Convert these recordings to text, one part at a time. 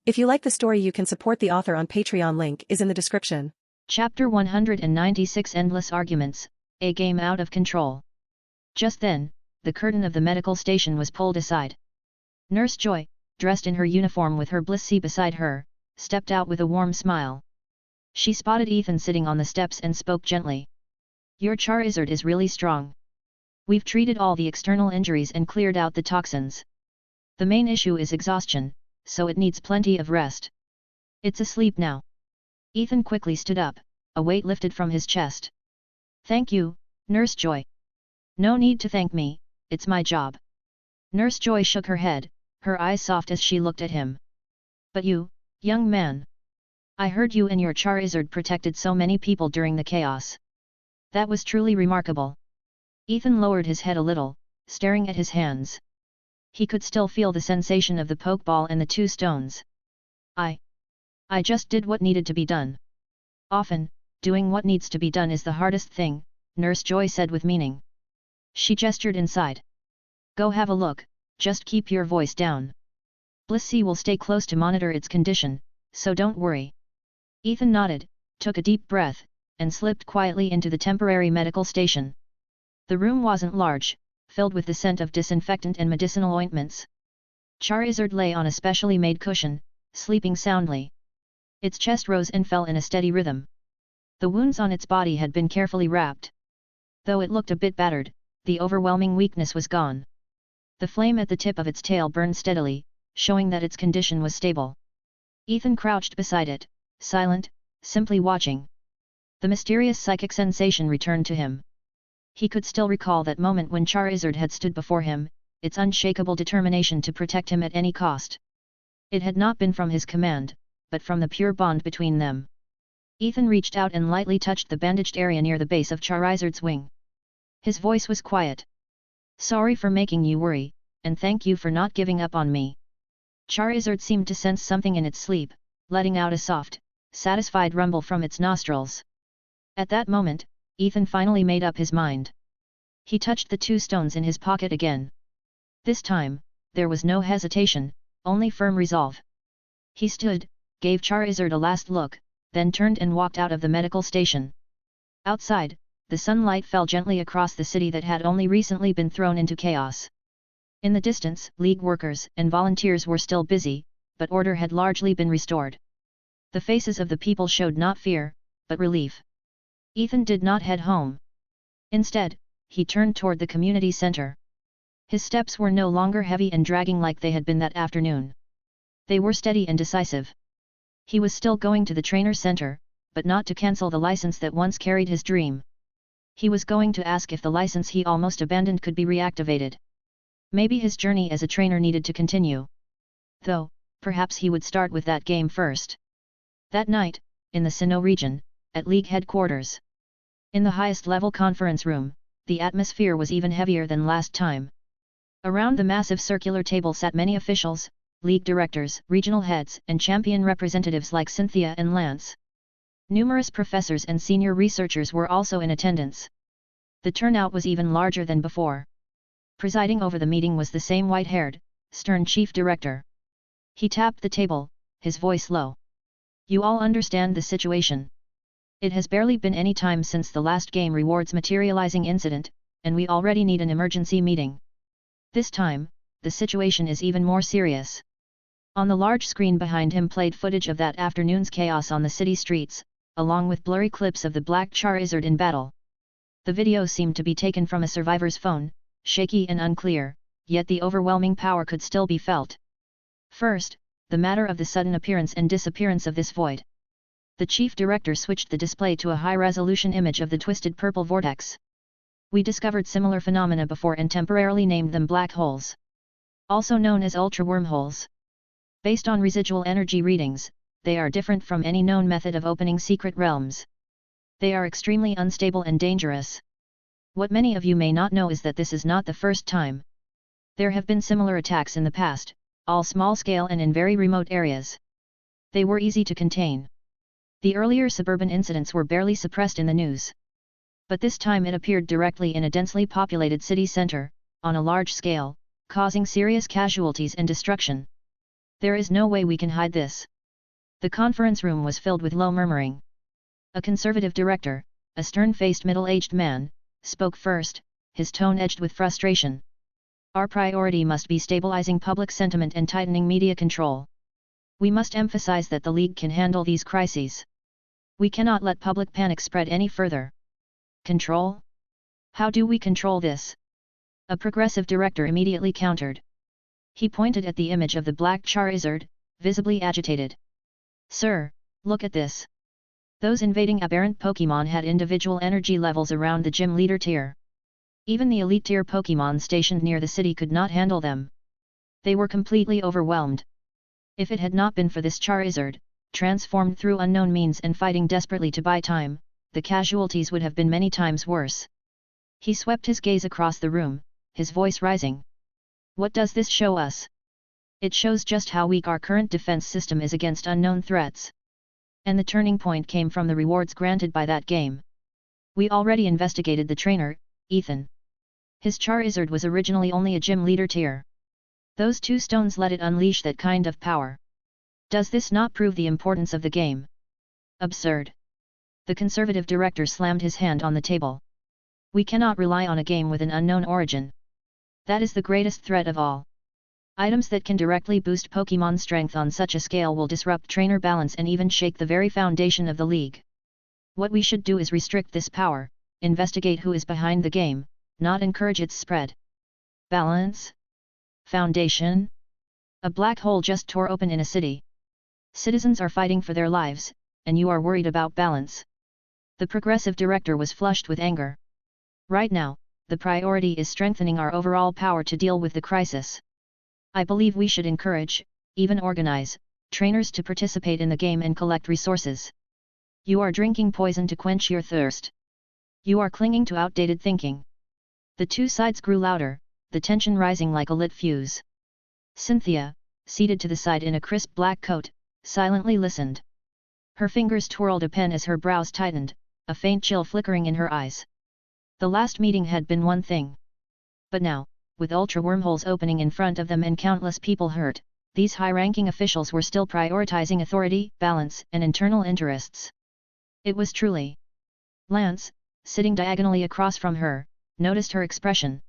If you like the story, you can support the author on Patreon. Link is in the description. Chapter 196 Endless Arguments, a Game Out of Control. Just then, the curtain of the medical station was pulled aside. Nurse Joy, dressed in her uniform with her Blissey beside her, stepped out with a warm smile. She spotted Ethan sitting on the steps and spoke gently. "Your Charizard is really strong. We've treated all the external injuries and cleared out the toxins. The main issue is exhaustion, so it needs plenty of rest. It's asleep now." Ethan quickly stood up, a weight lifted from his chest. "Thank you, Nurse Joy." "No need to thank me, it's my job." Nurse Joy shook her head, her eyes soft as she looked at him. "But you, young man. I heard you and your Charizard protected so many people during the chaos. That was truly remarkable." Ethan lowered his head a little, staring at his hands. He could still feel the sensation of the Pokeball and the 2 stones. I just did what needed to be done." "Often, doing what needs to be done is the hardest thing," Nurse Joy said with meaning. She gestured inside. "Go have a look, just keep your voice down. Blissey will stay close to monitor its condition, so don't worry." Ethan nodded, took a deep breath, and slipped quietly into the temporary medical station. The room wasn't large, filled with the scent of disinfectant and medicinal ointments. Charizard lay on a specially made cushion, sleeping soundly. Its chest rose and fell in a steady rhythm. The wounds on its body had been carefully wrapped. Though it looked a bit battered, the overwhelming weakness was gone. The flame at the tip of its tail burned steadily, showing that its condition was stable. Ethan crouched beside it, silent, simply watching. The mysterious psychic sensation returned to him. He could still recall that moment when Charizard had stood before him, its unshakable determination to protect him at any cost. It had not been from his command, but from the pure bond between them. Ethan reached out and lightly touched the bandaged area near the base of Charizard's wing. His voice was quiet. "Sorry for making you worry, and thank you for not giving up on me." Charizard seemed to sense something in its sleep, letting out a soft, satisfied rumble from its nostrils. At that moment, Ethan finally made up his mind. He touched the 2 stones in his pocket again. This time, there was no hesitation, only firm resolve. He stood, gave Charizard a last look, then turned and walked out of the medical station. Outside, the sunlight fell gently across the city that had only recently been thrown into chaos. In the distance, League workers and volunteers were still busy, but order had largely been restored. The faces of the people showed not fear, but relief. Ethan did not head home. Instead, he turned toward the community center. His steps were no longer heavy and dragging like they had been that afternoon. They were steady and decisive. He was still going to the trainer center, but not to cancel the license that once carried his dream. He was going to ask if the license he almost abandoned could be reactivated. Maybe his journey as a trainer needed to continue. Though, perhaps he would start with that game first. That night, in the Sinnoh region, at League headquarters. In the highest level conference room, the atmosphere was even heavier than last time. Around the massive circular table sat many officials, League directors, regional heads, and champion representatives like Cynthia and Lance. Numerous professors and senior researchers were also in attendance. The turnout was even larger than before. Presiding over the meeting was the same white-haired, stern chief director. He tapped the table, his voice low. "You all understand the situation. It has barely been any time since the last game rewards materializing incident, and we already need an emergency meeting. This time, the situation is even more serious." On the large screen behind him played footage of that afternoon's chaos on the city streets, along with blurry clips of the black Charizard in battle. The video seemed to be taken from a survivor's phone, shaky and unclear, yet the overwhelming power could still be felt. First, the matter of the sudden appearance and disappearance of this void. The chief director switched the display to a high-resolution image of the twisted purple vortex. "We discovered similar phenomena before and temporarily named them black holes. Also known as ultra-wormholes. Based on residual energy readings, they are different from any known method of opening secret realms. They are extremely unstable and dangerous. What many of you may not know is that this is not the first time. There have been similar attacks in the past, all small-scale and in very remote areas. They were easy to contain. The earlier suburban incidents were barely suppressed in the news. But this time it appeared directly in a densely populated city center, on a large scale, causing serious casualties and destruction. There is no way we can hide this. The conference room was filled with low murmuring. A conservative director, a stern-faced middle-aged man, spoke first, his tone edged with frustration. Our priority must be stabilizing public sentiment and tightening media control. We must emphasize that the League can handle these crises. We cannot let public panic spread any further. Control? How do we control this? A progressive director immediately countered. He pointed at the image of the black Charizard, visibly agitated. Sir, look at this. Those invading aberrant Pokémon had individual energy levels around the gym leader tier. Even the elite tier Pokémon stationed near the city could not handle them. They were completely overwhelmed. If it had not been for this Charizard, transformed through unknown means and fighting desperately to buy time, the casualties would have been many times worse. He swept his gaze across the room, his voice rising. What does this show us? It shows just how weak our current defense system is against unknown threats. And the turning point came from the rewards granted by that game. We already investigated the trainer, Ethan. His Charizard was originally only a gym leader tier. Those 2 stones let it unleash that kind of power. Does this not prove the importance of the game? Absurd. The conservative director slammed his hand on the table. We cannot rely on a game with an unknown origin. That is the greatest threat of all. Items that can directly boost Pokémon strength on such a scale will disrupt trainer balance and even shake the very foundation of the league. What we should do is restrict this power, investigate who is behind the game, not encourage its spread. Balance? Foundation? A black hole just tore open in a city. Citizens are fighting for their lives, and you are worried about balance. The progressive director was flushed with anger. Right now, the priority is strengthening our overall power to deal with the crisis. I believe we should encourage, even organize, trainers to participate in the game and collect resources. You are drinking poison to quench your thirst. You are clinging to outdated thinking. The 2 sides grew louder, the tension rising like a lit fuse. Cynthia, seated to the side in a crisp black coat, silently listened. Her fingers twirled a pen as her brows tightened, a faint chill flickering in her eyes. The last meeting had been one thing. But now, with ultra wormholes opening in front of them and countless people hurt, these high-ranking officials were still prioritizing authority, balance, and internal interests. It was truly. Lance, sitting diagonally across from her, noticed her expression.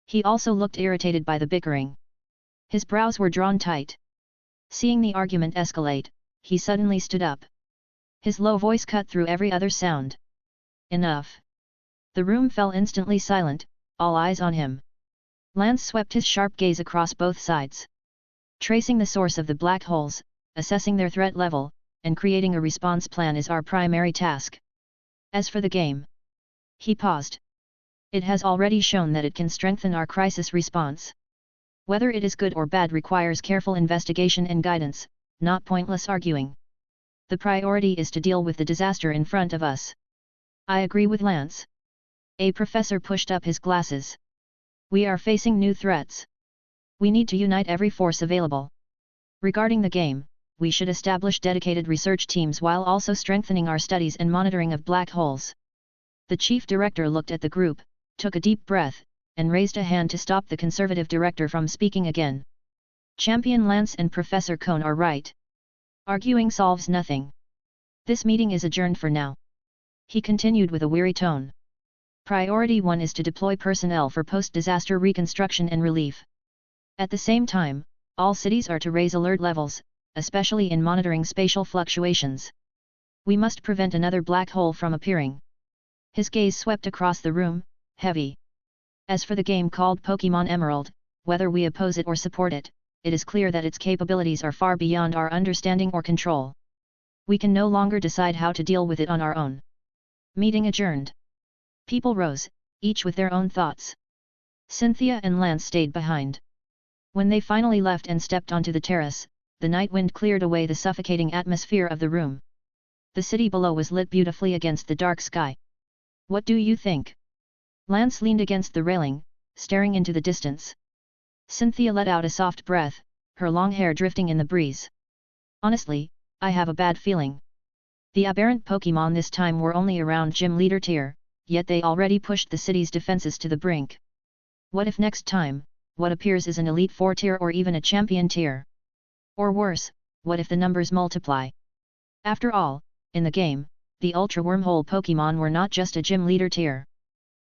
He also looked irritated by the bickering. His brows were drawn tight. Seeing the argument escalate, he suddenly stood up. His low voice cut through every other sound. Enough. The room fell instantly silent, all eyes on him. Lance swept his sharp gaze across both sides. Tracing the source of the black holes, assessing their threat level, and creating a response plan is our primary task. As for the game. He paused. It has already shown that it can strengthen our crisis response. Whether it is good or bad requires careful investigation and guidance, not pointless arguing. The priority is to deal with the disaster in front of us. I agree with Lance. A professor pushed up his glasses. We are facing new threats. We need to unite every force available. Regarding the game, we should establish dedicated research teams while also strengthening our studies and monitoring of black holes. The chief director looked at the group, took a deep breath, and raised a hand to stop the conservative director from speaking again. Champion Lance and Professor Cone are right. Arguing solves nothing. This meeting is adjourned for now. He continued with a weary tone. Priority 1 is to deploy personnel for post-disaster reconstruction and relief. At the same time, all cities are to raise alert levels, especially in monitoring spatial fluctuations. We must prevent another black hole from appearing. His gaze swept across the room, heavy. As for the game called Pokémon Emerald, whether we oppose it or support it, it is clear that its capabilities are far beyond our understanding or control. We can no longer decide how to deal with it on our own. Meeting adjourned. People rose, each with their own thoughts. Cynthia and Lance stayed behind. When they finally left and stepped onto the terrace, the night wind cleared away the suffocating atmosphere of the room. The city below was lit beautifully against the dark sky. What do you think? Lance leaned against the railing, staring into the distance. Cynthia let out a soft breath, her long hair drifting in the breeze. Honestly, I have a bad feeling. The aberrant Pokémon this time were only around gym leader tier, yet they already pushed the city's defenses to the brink. What if next time, what appears is an elite 4 tier or even a champion tier? Or worse, what if the numbers multiply? After all, in the game, the Ultra Wormhole Pokémon were not just a gym leader tier.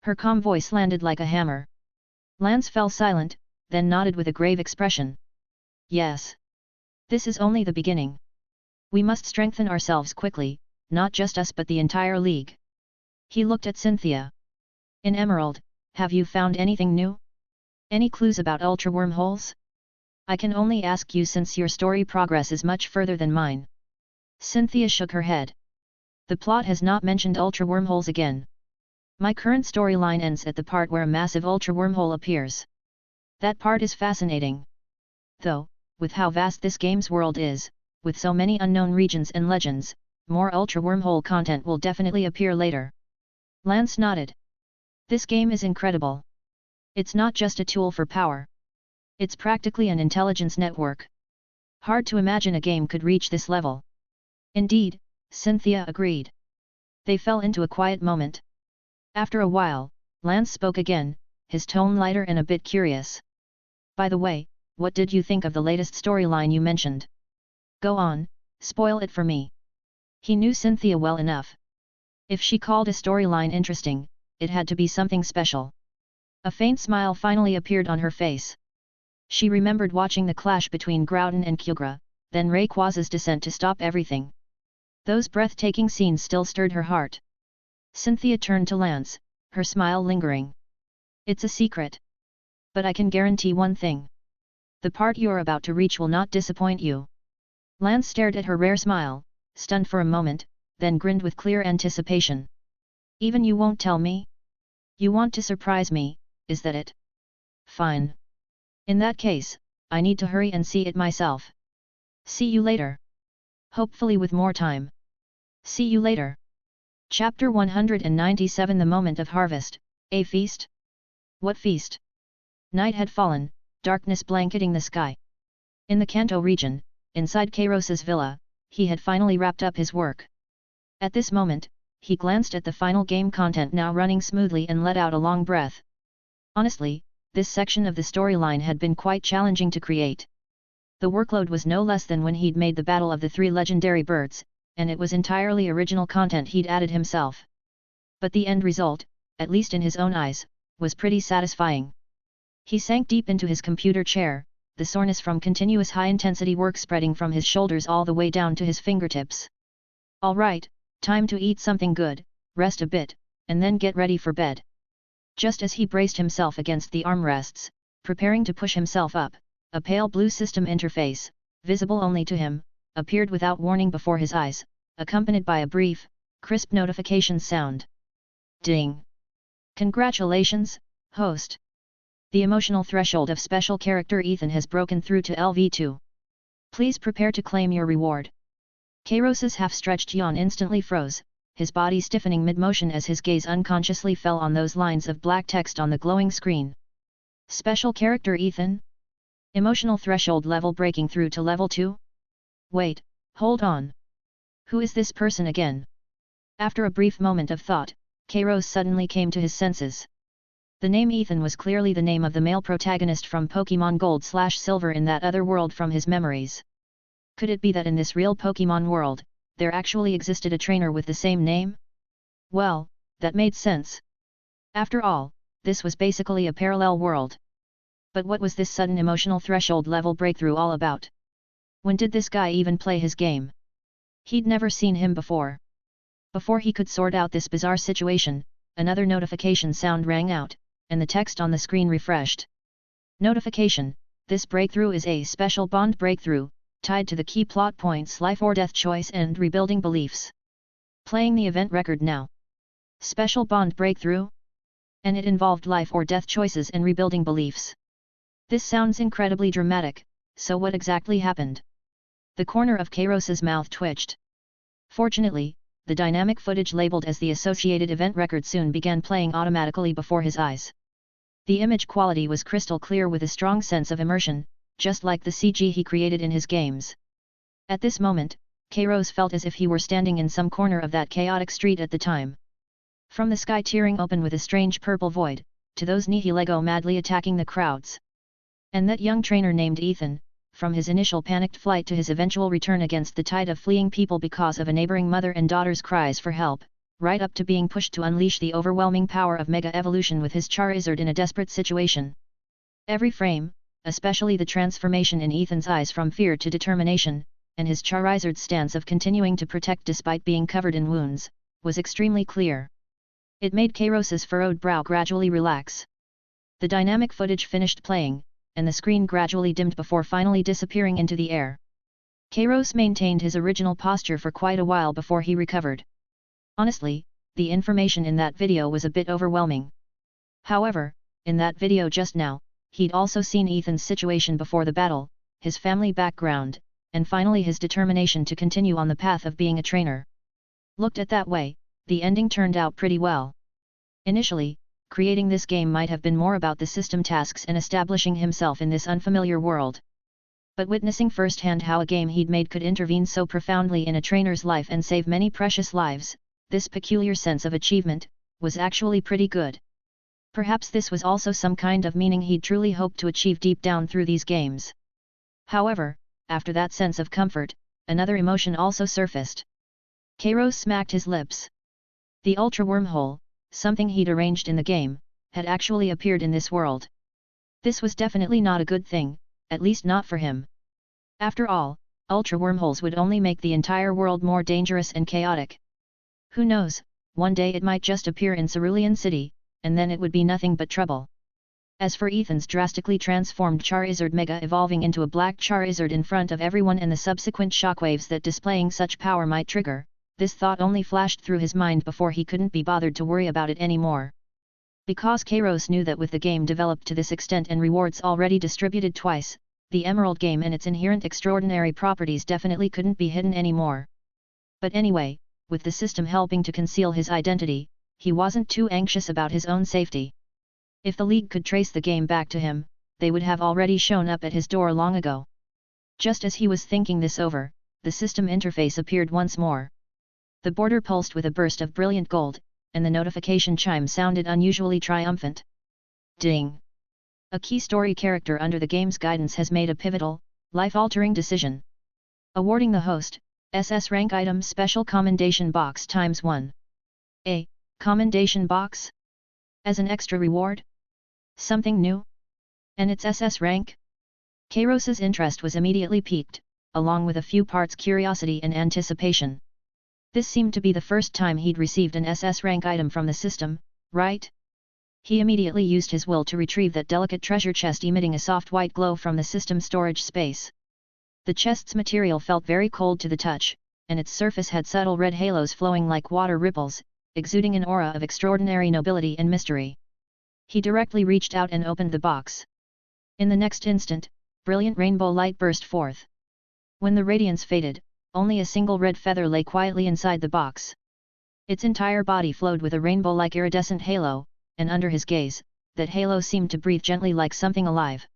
Her calm voice landed like a hammer. Lance fell silent, then nodded with a grave expression. Yes. This is only the beginning. We must strengthen ourselves quickly, not just us but the entire league. He looked at Cynthia. In Emerald, have you found anything new? Any clues about Ultra Wormholes? I can only ask you since your story progress is much further than mine. Cynthia shook her head. The plot has not mentioned Ultra Wormholes again. My current storyline ends at the part where a massive Ultra Wormhole appears. That part is fascinating. Though, with how vast this game's world is, with so many unknown regions and legends, more Ultra Wormhole content will definitely appear later. Lance nodded. This game is incredible. It's not just a tool for power. It's practically an intelligence network. Hard to imagine a game could reach this level. Indeed, Cynthia agreed. They fell into a quiet moment. After a while, Lance spoke again, his tone lighter and a bit curious. By the way, what did you think of the latest storyline you mentioned? Go on, spoil it for me. He knew Cynthia well enough. If she called a storyline interesting, it had to be something special. A faint smile finally appeared on her face. She remembered watching the clash between Groudon and Kyogre, then Rayquaza's descent to stop everything. Those breathtaking scenes still stirred her heart. Cynthia turned to Lance, her smile lingering. It's a secret. But I can guarantee one thing. The part you're about to reach will not disappoint you. Lance stared at her rare smile, stunned for a moment, then grinned with clear anticipation. Even you won't tell me? You want to surprise me, is that it? Fine. In that case, I need to hurry and see it myself. See you later. Hopefully with more time. See you later. Chapter 197 The Moment of Harvest, a feast? What feast? Night had fallen, darkness blanketing the sky. In the Kanto region, inside Kairos's villa, he had finally wrapped up his work. At this moment, he glanced at the final game content now running smoothly and let out a long breath. Honestly, this section of the storyline had been quite challenging to create. The workload was no less than when he'd made the Battle of the Three Legendary Birds, and it was entirely original content he'd added himself. But the end result, at least in his own eyes, was pretty satisfying. He sank deep into his computer chair, the soreness from continuous high-intensity work spreading from his shoulders all the way down to his fingertips. All right, time to eat something good, rest a bit, and then get ready for bed. Just as he braced himself against the armrests, preparing to push himself up, a pale blue system interface, visible only to him, appeared without warning before his eyes, accompanied by a brief, crisp notification sound. Ding! Congratulations, host! The emotional threshold of special character Ethan has broken through to LV2. Please prepare to claim your reward. Kairos's half-stretched yawn instantly froze, his body stiffening mid-motion as his gaze unconsciously fell on those lines of black text on the glowing screen. Special character Ethan? Emotional threshold level breaking through to level 2? Wait, hold on. Who is this person again? After a brief moment of thought, Kairos suddenly came to his senses. The name Ethan was clearly the name of the male protagonist from Pokémon Gold/Silver in that other world from his memories. Could it be that in this real Pokémon world, there actually existed a trainer with the same name? Well, that made sense. After all, this was basically a parallel world. But what was this sudden emotional threshold level breakthrough all about? When did this guy even play his game? He'd never seen him before. Before he could sort out this bizarre situation, another notification sound rang out, and the text on the screen refreshed. Notification: this breakthrough is a special bond breakthrough, tied to the key plot points life or death choice and rebuilding beliefs. Playing the event record now. Special bond breakthrough? And it involved life or death choices and rebuilding beliefs. This sounds incredibly dramatic, so what exactly happened? The corner of Kairos's mouth twitched. Fortunately, the dynamic footage labeled as the associated event record soon began playing automatically before his eyes. The image quality was crystal clear with a strong sense of immersion, just like the CG he created in his games. At this moment, Kairos felt as if he were standing in some corner of that chaotic street at the time. From the sky tearing open with a strange purple void, to those Nihilego madly attacking the crowds. And that young trainer named Ethan, from his initial panicked flight to his eventual return against the tide of fleeing people because of a neighboring mother and daughter's cries for help, right up to being pushed to unleash the overwhelming power of Mega Evolution with his Charizard in a desperate situation. Every frame, especially the transformation in Ethan's eyes from fear to determination, and his Charizard's stance of continuing to protect despite being covered in wounds, was extremely clear. It made Kairos's furrowed brow gradually relax. The dynamic footage finished playing, and the screen gradually dimmed before finally disappearing into the air. Kairos maintained his original posture for quite a while before he recovered. Honestly, the information in that video was a bit overwhelming. However, in that video just now, he'd also seen Ethan's situation before the battle, his family background, and finally his determination to continue on the path of being a trainer. Looked at that way, the ending turned out pretty well. Initially, creating this game might have been more about the system tasks and establishing himself in this unfamiliar world. But witnessing firsthand how a game he'd made could intervene so profoundly in a trainer's life and save many precious lives, this peculiar sense of achievement was actually pretty good. Perhaps this was also some kind of meaning he'd truly hoped to achieve deep down through these games. However, after that sense of comfort, another emotion also surfaced. Kairos smacked his lips. The Ultra Wormhole, something he'd arranged in the game, had actually appeared in this world. This was definitely not a good thing, at least not for him. After all, Ultra Wormholes would only make the entire world more dangerous and chaotic. Who knows, one day it might just appear in Cerulean City, and then it would be nothing but trouble. As for Ethan's drastically transformed Charizard Mega evolving into a black Charizard in front of everyone and the subsequent shockwaves that displaying such power might trigger, this thought only flashed through his mind before he couldn't be bothered to worry about it anymore. Because Kairos knew that with the game developed to this extent and rewards already distributed twice, the Emerald game and its inherent extraordinary properties definitely couldn't be hidden anymore. But anyway, with the system helping to conceal his identity, he wasn't too anxious about his own safety. If the League could trace the game back to him, they would have already shown up at his door long ago. Just as he was thinking this over, the system interface appeared once more. The border pulsed with a burst of brilliant gold, and the notification chime sounded unusually triumphant. Ding! A key story character under the game's guidance has made a pivotal, life-altering decision. Awarding the host, SS rank item Special Commendation Box ×1. A commendation box? As an extra reward? Something new? And its SS rank? Kairos's interest was immediately piqued, along with a few parts curiosity and anticipation. This seemed to be the first time he'd received an SS rank item from the system, right? He immediately used his will to retrieve that delicate treasure chest emitting a soft white glow from the system storage space. The chest's material felt very cold to the touch, and its surface had subtle red halos flowing like water ripples, exuding an aura of extraordinary nobility and mystery. He directly reached out and opened the box. In the next instant, brilliant rainbow light burst forth. When the radiance faded, only a single red feather lay quietly inside the box. Its entire body flowed with a rainbow-like iridescent halo, and under his gaze, that halo seemed to breathe gently like something alive.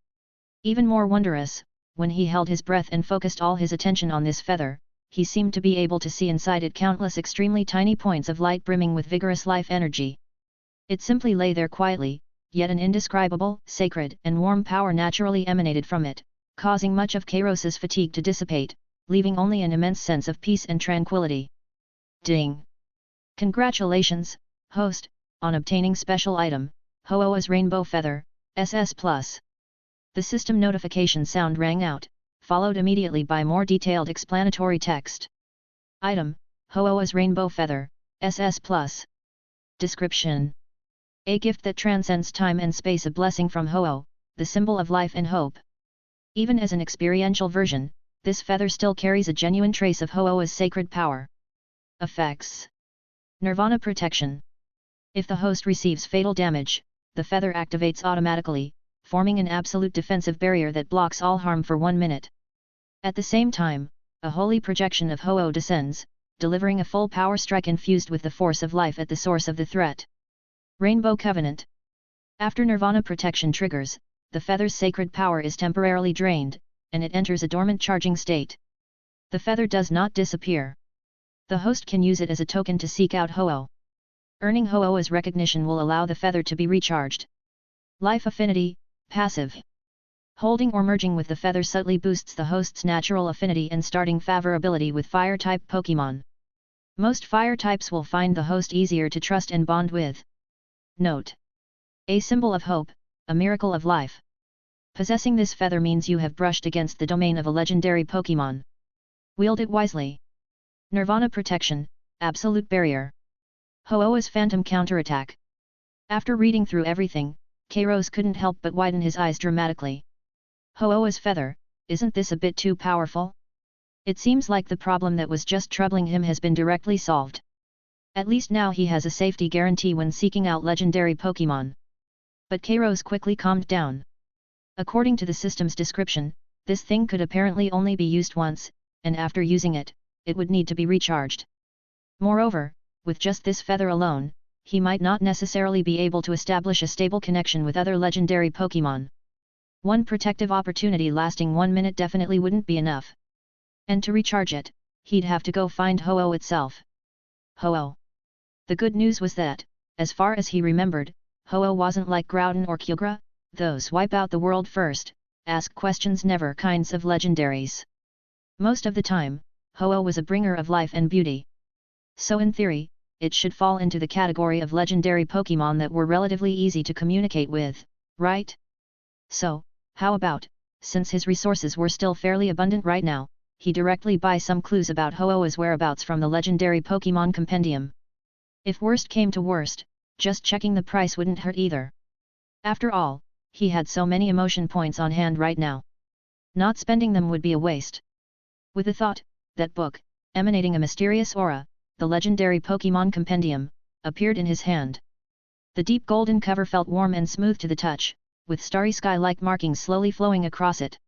Even more wondrous, when he held his breath and focused all his attention on this feather, he seemed to be able to see inside it countless extremely tiny points of light brimming with vigorous life energy. It simply lay there quietly, yet an indescribable, sacred and warm power naturally emanated from it, causing much of Kairos's fatigue to dissipate, leaving only an immense sense of peace and tranquility. Ding! Congratulations, host, on obtaining special item, Ho-Oh's Rainbow Feather, SS+. The system notification sound rang out, followed immediately by more detailed explanatory text. Item, Ho-Oh's Rainbow Feather, SS+. Description: a gift that transcends time and space, a blessing from Ho-Oh, the symbol of life and hope. Even as an experiential version, this feather still carries a genuine trace of Ho-Oh's sacred power. Effects: Nirvana Protection. If the host receives fatal damage, the feather activates automatically, forming an absolute defensive barrier that blocks all harm for 1 minute. At the same time, a holy projection of Ho-Oh descends, delivering a full power strike infused with the force of life at the source of the threat. Rainbow Covenant. After Nirvana Protection triggers, the feather's sacred power is temporarily drained, and it enters a dormant charging state. The feather does not disappear. The host can use it as a token to seek out Ho-Oh. Earning Ho-Oh as recognition will allow the feather to be recharged. Life Affinity, Passive. Holding or merging with the feather subtly boosts the host's natural affinity and starting favorability with fire-type Pokémon. Most fire types will find the host easier to trust and bond with. Note: a symbol of hope, a miracle of life. Possessing this feather means you have brushed against the domain of a legendary Pokémon. Wield it wisely. Nirvana protection, absolute barrier. Ho-Oh's phantom counterattack. After reading through everything, Kairos couldn't help but widen his eyes dramatically. Ho-Oh's feather, isn't this a bit too powerful? It seems like the problem that was just troubling him has been directly solved. At least now he has a safety guarantee when seeking out legendary Pokémon. But Kairos quickly calmed down. According to the system's description, this thing could apparently only be used once, and after using it, it would need to be recharged. Moreover, with just this feather alone, he might not necessarily be able to establish a stable connection with other legendary Pokémon. One protective opportunity lasting 1 minute definitely wouldn't be enough. And to recharge it, he'd have to go find Ho-Oh itself. Ho-Oh. The good news was that, as far as he remembered, Ho-Oh wasn't like Groudon or Kyogre, those wipe out the world first, ask questions never kinds of legendaries. Most of the time, Ho-Oh was a bringer of life and beauty. So in theory, it should fall into the category of legendary Pokémon that were relatively easy to communicate with, right? So, how about, since his resources were still fairly abundant right now, he directly buy some clues about Ho-Oh's whereabouts from the legendary Pokémon compendium. If worst came to worst, just checking the price wouldn't hurt either. After all, he had so many emotion points on hand right now. Not spending them would be a waste. With the thought, that book, emanating a mysterious aura, the legendary Pokémon compendium, appeared in his hand. The deep golden cover felt warm and smooth to the touch, with starry sky-like markings slowly flowing across it.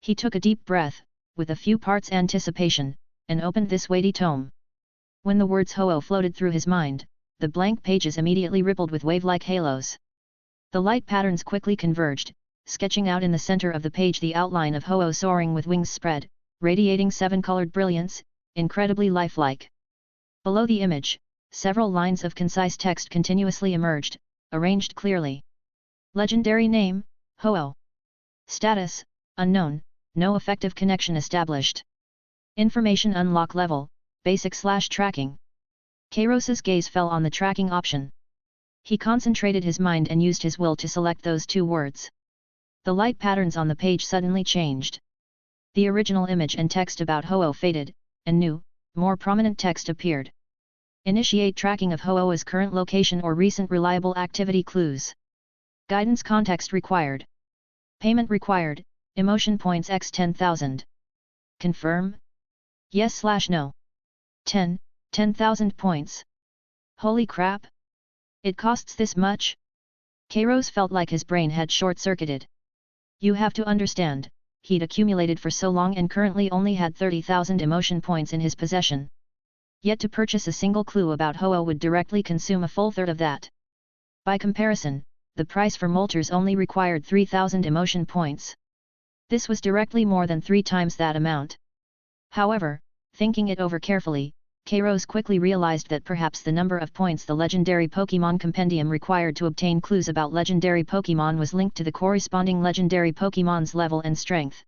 He took a deep breath, with a few parts anticipation, and opened this weighty tome. When the words Ho-Oh floated through his mind, the blank pages immediately rippled with wave-like halos. The light patterns quickly converged, sketching out in the center of the page the outline of Ho-Oh soaring with wings spread, radiating 7-colored brilliance, incredibly lifelike. Below the image, several lines of concise text continuously emerged, arranged clearly. Legendary name, Ho-Oh. Status, unknown, no effective connection established. Information unlock level, basic/tracking. Kairos's gaze fell on the tracking option. He concentrated his mind and used his will to select those 2 words. The light patterns on the page suddenly changed. The original image and text about Ho-Oh faded, and new, more prominent text appeared. Initiate tracking of Ho-Oh's current location or recent reliable activity clues. Guidance context required. Payment required, emotion points x 10,000. Confirm? Yes/no. 10,000 points. Holy crap! It costs this much? Kairos felt like his brain had short-circuited. You have to understand, he'd accumulated for so long and currently only had 30,000 emotion points in his possession. Yet to purchase a single clue about Ho-Oh would directly consume a full third of that. By comparison, the price for Moltres only required 3,000 emotion points. This was directly more than 3 times that amount. However, thinking it over carefully, Kairos quickly realized that perhaps the number of points the legendary Pokémon compendium required to obtain clues about legendary Pokémon was linked to the corresponding legendary Pokémon's level and strength.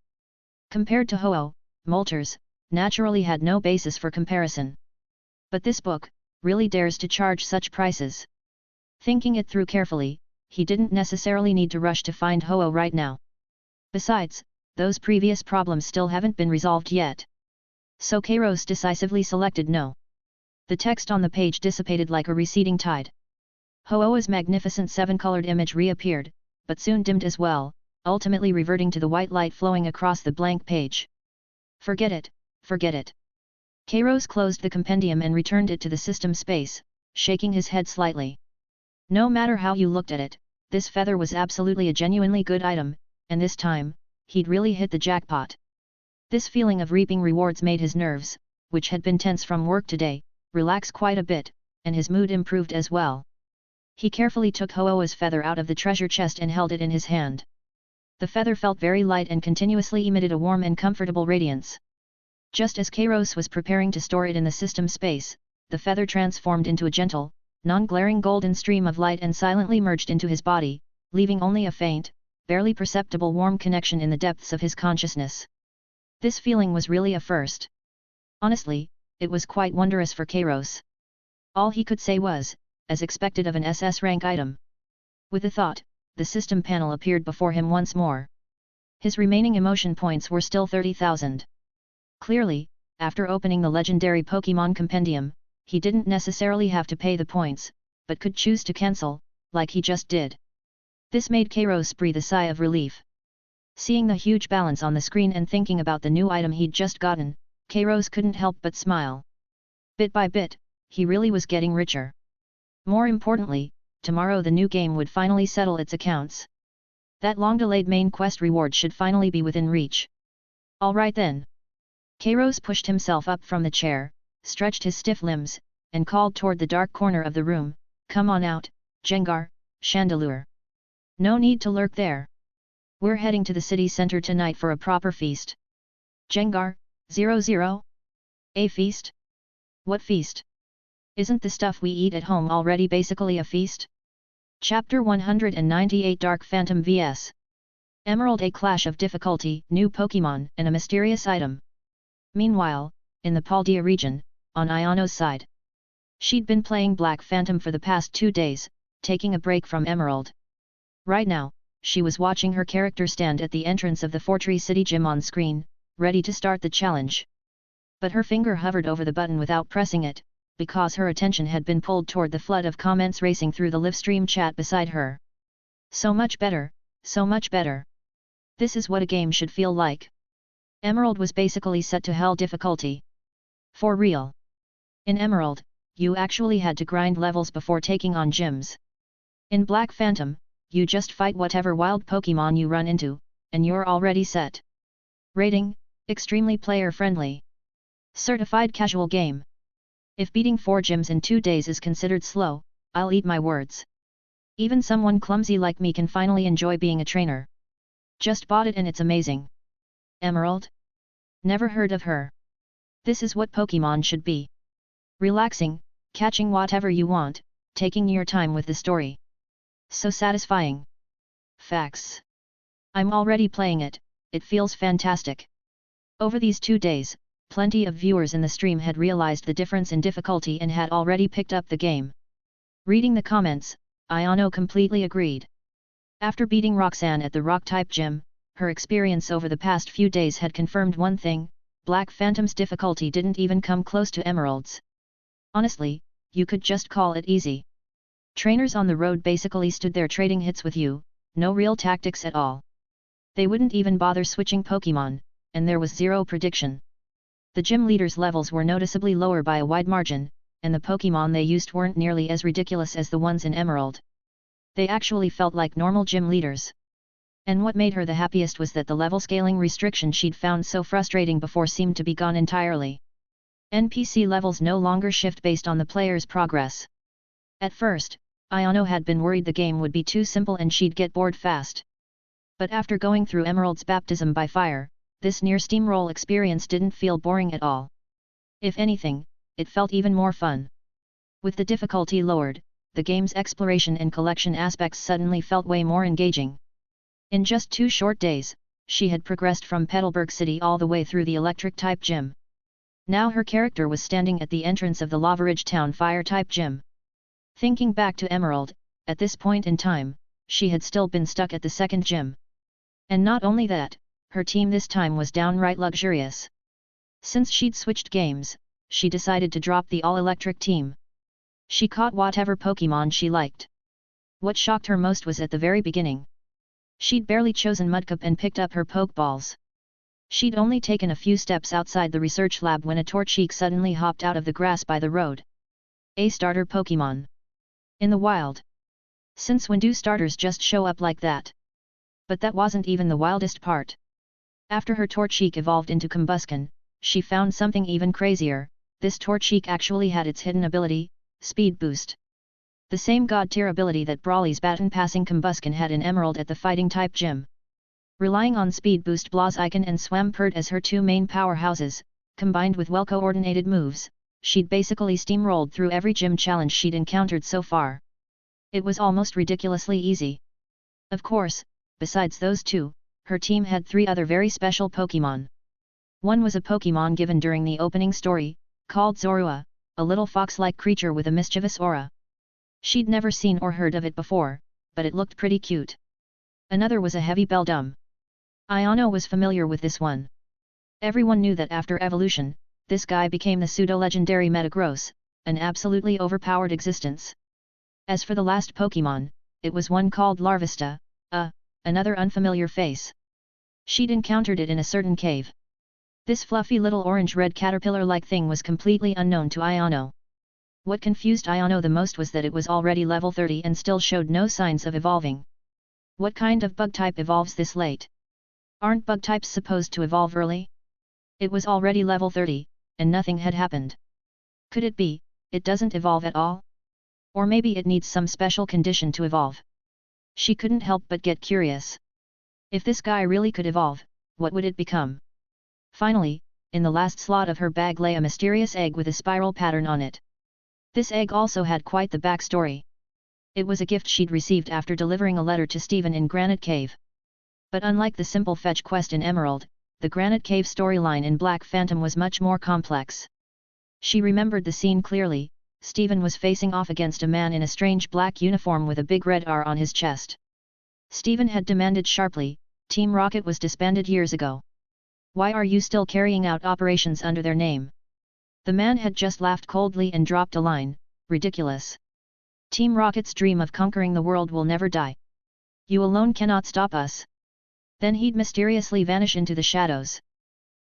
Compared to Ho-Oh, Moltres, naturally had no basis for comparison. But this book, really dares to charge such prices. Thinking it through carefully, he didn't necessarily need to rush to find Ho-Oh right now. Besides, those previous problems still haven't been resolved yet. So Kairos decisively selected no. The text on the page dissipated like a receding tide. Ho-Oh's magnificent 7-colored image reappeared, but soon dimmed as well, ultimately reverting to the white light flowing across the blank page. Forget it, forget it. Kairos closed the compendium and returned it to the system space, shaking his head slightly. No matter how you looked at it, this feather was absolutely a genuinely good item, and this time, he'd really hit the jackpot. This feeling of reaping rewards made his nerves, which had been tense from work today, relax quite a bit, and his mood improved as well. He carefully took Ho-Oh's feather out of the treasure chest and held it in his hand. The feather felt very light and continuously emitted a warm and comfortable radiance. Just as Kairos was preparing to store it in the system space, the feather transformed into a gentle, non-glaring golden stream of light and silently merged into his body, leaving only a faint, barely perceptible warm connection in the depths of his consciousness. This feeling was really a first. Honestly, it was quite wondrous for Kairos. All he could say was, as expected of an SS rank item. With the thought, the system panel appeared before him once more. His remaining emotion points were still 30,000. Clearly, after opening the legendary Pokémon compendium, he didn't necessarily have to pay the points, but could choose to cancel, like he just did. This made Kairos breathe a sigh of relief. Seeing the huge balance on the screen and thinking about the new item he'd just gotten, Kairos couldn't help but smile. Bit by bit, he really was getting richer. More importantly, tomorrow the new game would finally settle its accounts. That long-delayed main quest reward should finally be within reach. Alright then. Kairos pushed himself up from the chair, stretched his stiff limbs, and called toward the dark corner of the room, "Come on out, Jengar, Chandelure. No need to lurk there. We're heading to the city center tonight for a proper feast." Jengar, 00? A feast? What feast? Isn't the stuff we eat at home already basically a feast? Chapter 198 Dark Phantom vs. Emerald. A clash of difficulty, new Pokémon, and a mysterious item. Meanwhile, in the Paldea region, on Iano's side. She'd been playing Black Phantom for the past 2 days, taking a break from Emerald. Right now, she was watching her character stand at the entrance of the Fortree City Gym on screen, ready to start the challenge. But her finger hovered over the button without pressing it, because her attention had been pulled toward the flood of comments racing through the livestream chat beside her. So much better, so much better. This is what a game should feel like. Emerald was basically set to hell difficulty. For real. In Emerald, you actually had to grind levels before taking on gyms. In Black Phantom, you just fight whatever wild Pokémon you run into, and you're already set. Rating: extremely player-friendly. Certified casual game. If beating 4 gyms in 2 days is considered slow, I'll eat my words. Even someone clumsy like me can finally enjoy being a trainer. Just bought it and it's amazing. Emerald? Never heard of her. This is what Pokémon should be. Relaxing, catching whatever you want, taking your time with the story. So satisfying. Facts. I'm already playing it, it feels fantastic. Over these 2 days, plenty of viewers in the stream had realized the difference in difficulty and had already picked up the game. Reading the comments, Iano completely agreed. After beating Roxanne at the Rock-type gym, her experience over the past few days had confirmed one thing: Black Phantom's difficulty didn't even come close to Emerald's. Honestly, you could just call it easy. Trainers on the road basically stood there trading hits with you, no real tactics at all. They wouldn't even bother switching Pokémon, and there was zero prediction. The gym leaders' levels were noticeably lower by a wide margin, and the Pokémon they used weren't nearly as ridiculous as the ones in Emerald. They actually felt like normal gym leaders. And what made her the happiest was that the level scaling restriction she'd found so frustrating before seemed to be gone entirely. NPC levels no longer shift based on the player's progress. At first, Iano had been worried the game would be too simple and she'd get bored fast. But after going through Emerald's baptism by fire, this near steamroll experience didn't feel boring at all. If anything, it felt even more fun. With the difficulty lowered, the game's exploration and collection aspects suddenly felt way more engaging. In just 2 short days, she had progressed from Petalburg City all the way through the Electric-type gym. Now her character was standing at the entrance of the Lava Ridge Town Fire-type gym. Thinking back to Emerald, at this point in time, she had still been stuck at the second gym. And not only that, her team this time was downright luxurious. Since she'd switched games, she decided to drop the all-electric team. She caught whatever Pokémon she liked. What shocked her most was at the very beginning. She'd barely chosen Mudkip and picked up her Pokeballs. She'd only taken a few steps outside the research lab when a Torchic suddenly hopped out of the grass by the road. A starter Pokémon. In the wild. Since when do starters just show up like that? But that wasn't even the wildest part. After her Torchic evolved into Combusken, she found something even crazier. This Torchic actually had its hidden ability, Speed Boost. The same god-tier ability that Brawly's baton-passing Combusken had in Emerald at the Fighting-type gym. Relying on Speed Boost, Blaziken and Swampert as her 2 main powerhouses, combined with well-coordinated moves, she'd basically steamrolled through every gym challenge she'd encountered so far. It was almost ridiculously easy. Of course, Besides those two, her team had 3 other very special Pokémon. One was a Pokémon given during the opening story, called Zorua, a little fox-like creature with a mischievous aura. She'd never seen or heard of it before, but it looked pretty cute. Another was a heavy beldum. Iano was familiar with this one. Everyone knew that after evolution, this guy became the pseudo-legendary Metagross, an absolutely overpowered existence. As for the last Pokémon, it was one called Larvesta, another unfamiliar face. She'd encountered it in a certain cave. This fluffy little orange-red caterpillar-like thing was completely unknown to Iano. What confused Iano the most was that it was already level 30 and still showed no signs of evolving. What kind of bug type evolves this late? Aren't bug types supposed to evolve early? It was already level 30, and nothing had happened. Could it be, it doesn't evolve at all? Or maybe it needs some special condition to evolve. She couldn't help but get curious. If this guy really could evolve, what would it become? Finally, in the last slot of her bag lay a mysterious egg with a spiral pattern on it. This egg also had quite the backstory. It was a gift she'd received after delivering a letter to Stephen in Granite Cave. But unlike the simple fetch quest in Emerald, the Granite Cave storyline in Black Phantom was much more complex. She remembered the scene clearly. Stephen was facing off against a man in a strange black uniform with a big red R on his chest. Stephen had demanded sharply, Team Rocket was disbanded years ago. Why are you still carrying out operations under their name? The man had just laughed coldly and dropped a line, ridiculous. Team Rocket's dream of conquering the world will never die. You alone cannot stop us. Then he'd mysteriously vanish into the shadows.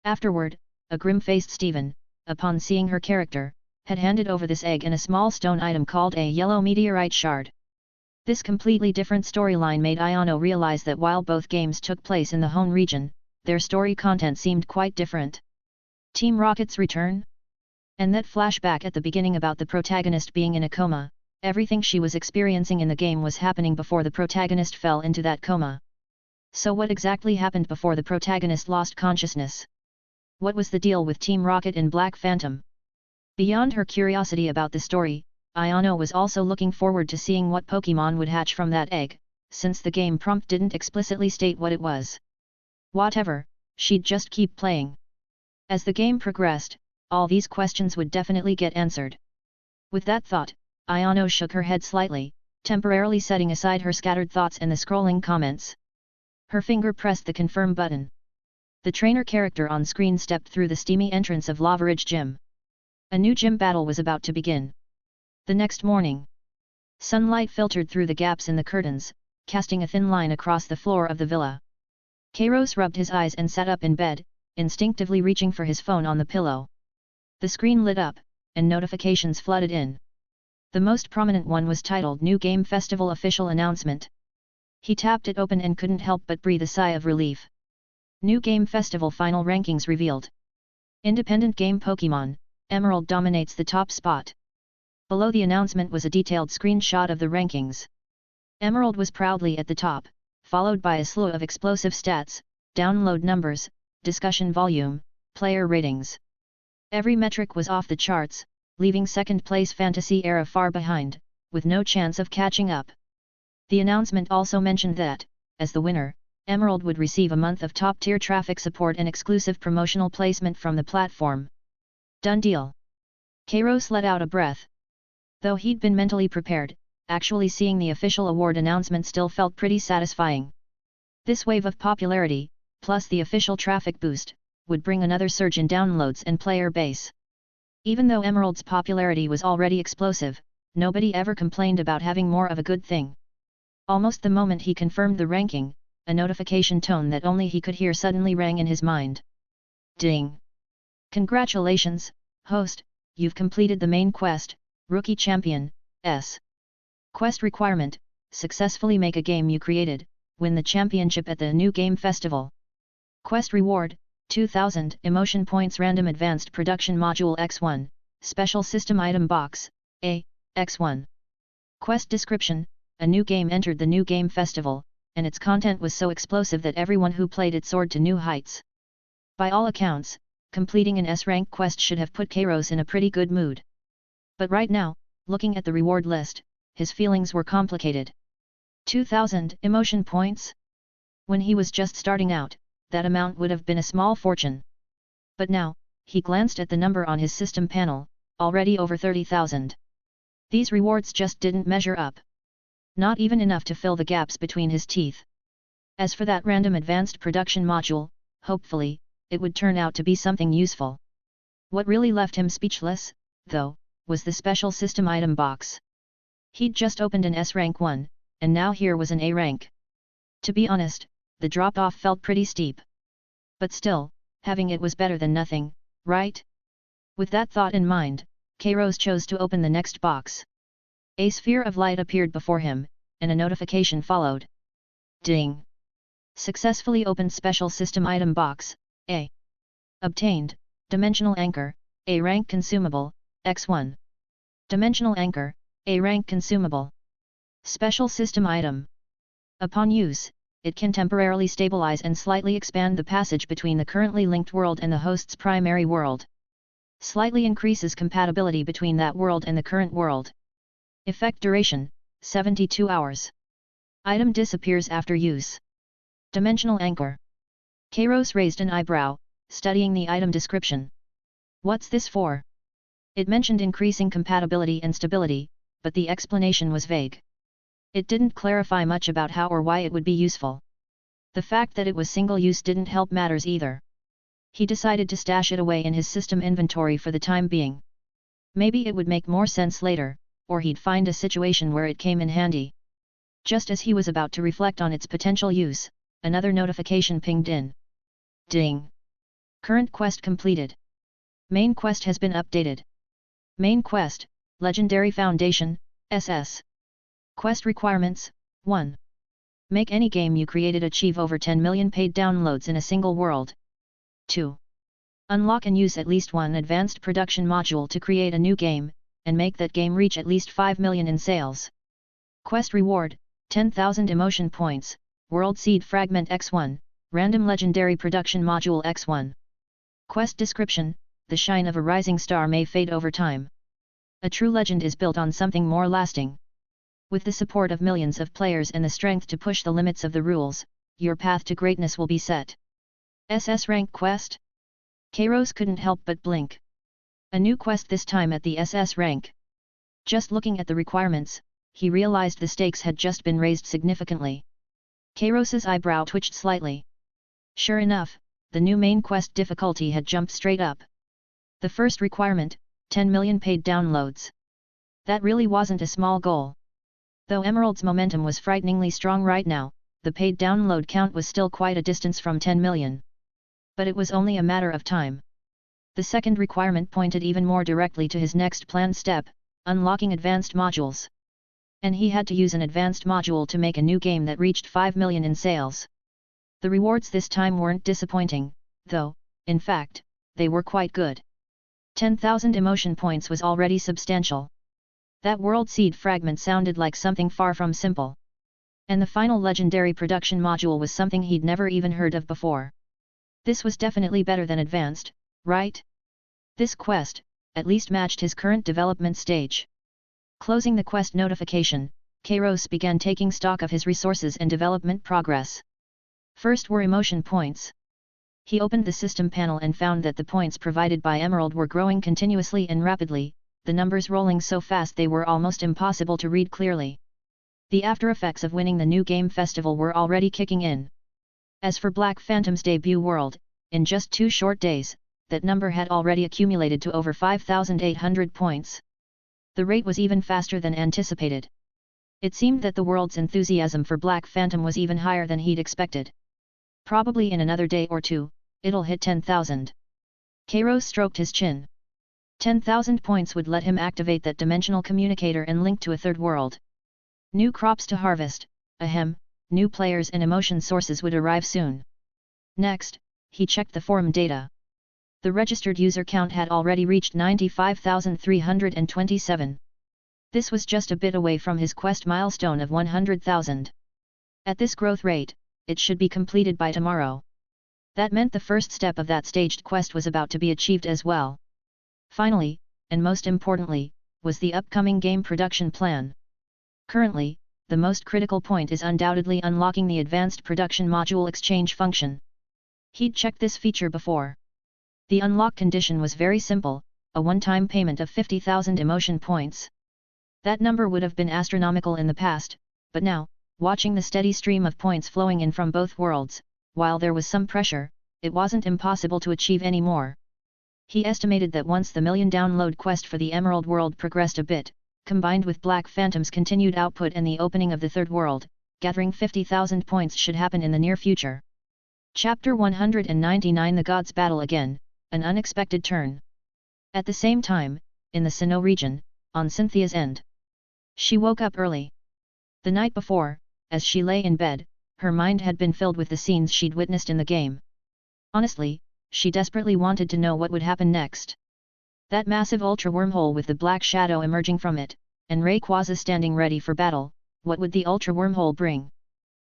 Afterward, a grim-faced Stephen, upon seeing her character, had handed over this egg and a small stone item called a yellow meteorite shard. This completely different storyline made Iano realize that while both games took place in the Hone region, their story content seemed quite different. Team Rocket's return? And that flashback at the beginning about the protagonist being in a coma, everything she was experiencing in the game was happening before the protagonist fell into that coma. So what exactly happened before the protagonist lost consciousness? What was the deal with Team Rocket in Black Phantom? Beyond her curiosity about the story, Iano was also looking forward to seeing what Pokémon would hatch from that egg, since the game prompt didn't explicitly state what it was. Whatever, she'd just keep playing. As the game progressed, all these questions would definitely get answered. With that thought, Iano shook her head slightly, temporarily setting aside her scattered thoughts and the scrolling comments. Her finger pressed the confirm button. The trainer character on screen stepped through the steamy entrance of Lava Ridge Gym. A new gym battle was about to begin. The next morning, sunlight filtered through the gaps in the curtains, casting a thin line across the floor of the villa. Kairos rubbed his eyes and sat up in bed, instinctively reaching for his phone on the pillow. The screen lit up, and notifications flooded in. The most prominent one was titled New Game Festival Official Announcement. He tapped it open and couldn't help but breathe a sigh of relief. New Game Festival Final Rankings revealed. Independent game Pokémon, Emerald dominates the top spot. Below the announcement was a detailed screenshot of the rankings. Emerald was proudly at the top, followed by a slew of explosive stats, download numbers, discussion volume, player ratings. Every metric was off the charts, leaving second-place Fantasy Era far behind, with no chance of catching up. The announcement also mentioned that, as the winner, Emerald would receive a month of top-tier traffic support and exclusive promotional placement from the platform. Done deal. Kairos let out a breath. Though he'd been mentally prepared, actually seeing the official award announcement still felt pretty satisfying. This wave of popularity, plus the official traffic boost, would bring another surge in downloads and player base. Even though Emerald's popularity was already explosive, nobody ever complained about having more of a good thing. Almost the moment he confirmed the ranking, a notification tone that only he could hear suddenly rang in his mind. Ding! Congratulations, host, you've completed the main quest, Rookie Champion, S. Quest requirement, successfully make a game you created, win the championship at the New Game Festival. Quest reward, 2000 Emotion Points Random Advanced Production Module X1, Special System Item Box, A, X1. Quest description, a new game entered the New Game Festival, and its content was so explosive that everyone who played it soared to new heights. By all accounts, completing an S-rank quest should have put Kairos in a pretty good mood. But right now, looking at the reward list, his feelings were complicated. 2000 emotion points? When he was just starting out, that amount would have been a small fortune. But now, he glanced at the number on his system panel, already over 30,000. These rewards just didn't measure up. Not even enough to fill the gaps between his teeth. As for that random advanced production module, hopefully, it would turn out to be something useful. What really left him speechless, though, was the special system item box. He'd just opened an S rank 1, and now here was an A rank. To be honest, the drop-off felt pretty steep. But still, having it was better than nothing, right? With that thought in mind, Kairos chose to open the next box. A sphere of light appeared before him, and a notification followed. Ding! Successfully opened special system item box, A. Obtained, Dimensional Anchor, A rank consumable, X1. Dimensional Anchor, A rank consumable. Special system item. Upon use, it can temporarily stabilize and slightly expand the passage between the currently linked world and the host's primary world. Slightly increases compatibility between that world and the current world. Effect duration, 72 hours. Item disappears after use. Dimensional Anchor. Kairos raised an eyebrow, studying the item description. What's this for? It mentioned increasing compatibility and stability, but the explanation was vague. It didn't clarify much about how or why it would be useful. The fact that it was single-use didn't help matters either. He decided to stash it away in his system inventory for the time being. Maybe it would make more sense later, or he'd find a situation where it came in handy. Just as he was about to reflect on its potential use, another notification pinged in. Ding! Current quest completed. Main quest has been updated. Main quest, Legendary Foundation, SS. Quest requirements, 1. Make any game you created achieve over 10 million paid downloads in a single world. 2. Unlock and use at least one advanced production module to create a new game, and make that game reach at least 5 million in sales. Quest reward, 10,000 emotion points, World Seed Fragment X1, Random Legendary Production Module X1. Quest description, the shine of a rising star may fade over time. A true legend is built on something more lasting. With the support of millions of players and the strength to push the limits of the rules, your path to greatness will be set. SS rank quest? Kairos couldn't help but blink. A new quest this time at the SS rank. Just looking at the requirements, he realized the stakes had just been raised significantly. Kairos's eyebrow twitched slightly. Sure enough, the new main quest difficulty had jumped straight up. The first requirement, 10 million paid downloads. That really wasn't a small goal. Though Emerald's momentum was frighteningly strong right now, the paid download count was still quite a distance from 10 million. But it was only a matter of time. The second requirement pointed even more directly to his next planned step, unlocking advanced modules. And he had to use an advanced module to make a new game that reached 5 million in sales. The rewards this time weren't disappointing, though, in fact, they were quite good. 10,000 emotion points was already substantial. That World Seed fragment sounded like something far from simple. And the final legendary production module was something he'd never even heard of before. This was definitely better than advanced, right? This quest, at least matched his current development stage. Closing the quest notification, Kairos began taking stock of his resources and development progress. First were emotion points. He opened the system panel and found that the points provided by Emerald were growing continuously and rapidly, the numbers rolling so fast they were almost impossible to read clearly. The after effects of winning the New Game Festival were already kicking in. As for Black Phantom's debut world, in just 2 short days, that number had already accumulated to over 5,800 points. The rate was even faster than anticipated. It seemed that the world's enthusiasm for Black Phantom was even higher than he'd expected. Probably in another day or two, it'll hit 10,000. Kairos stroked his chin. 10,000 points would let him activate that dimensional communicator and link to a third world. New crops to harvest, new players and emotion sources would arrive soon. Next, he checked the forum data. The registered user count had already reached 95,327. This was just a bit away from his quest milestone of 100,000. At this growth rate, it should be completed by tomorrow. That meant the first step of that staged quest was about to be achieved as well. Finally, and most importantly, was the upcoming game production plan. Currently, the most critical point is undoubtedly unlocking the advanced production module exchange function. He'd checked this feature before. The unlock condition was very simple, a one-time payment of 50,000 emotion points. That number would have been astronomical in the past, but now, watching the steady stream of points flowing in from both worlds, while there was some pressure, it wasn't impossible to achieve any more. He estimated that once the million download quest for the Emerald World progressed a bit, combined with Black Phantom's continued output and the opening of the third world, gathering 50,000 points should happen in the near future. Chapter 199 The Gods Battle Again, an unexpected turn. At the same time, in the Sinnoh region, on Cynthia's end. She woke up early. The night before, as she lay in bed, her mind had been filled with the scenes she'd witnessed in the game. Honestly, she desperately wanted to know what would happen next. That massive ultra wormhole with the black shadow emerging from it, and Rayquaza standing ready for battle, what would the ultra wormhole bring?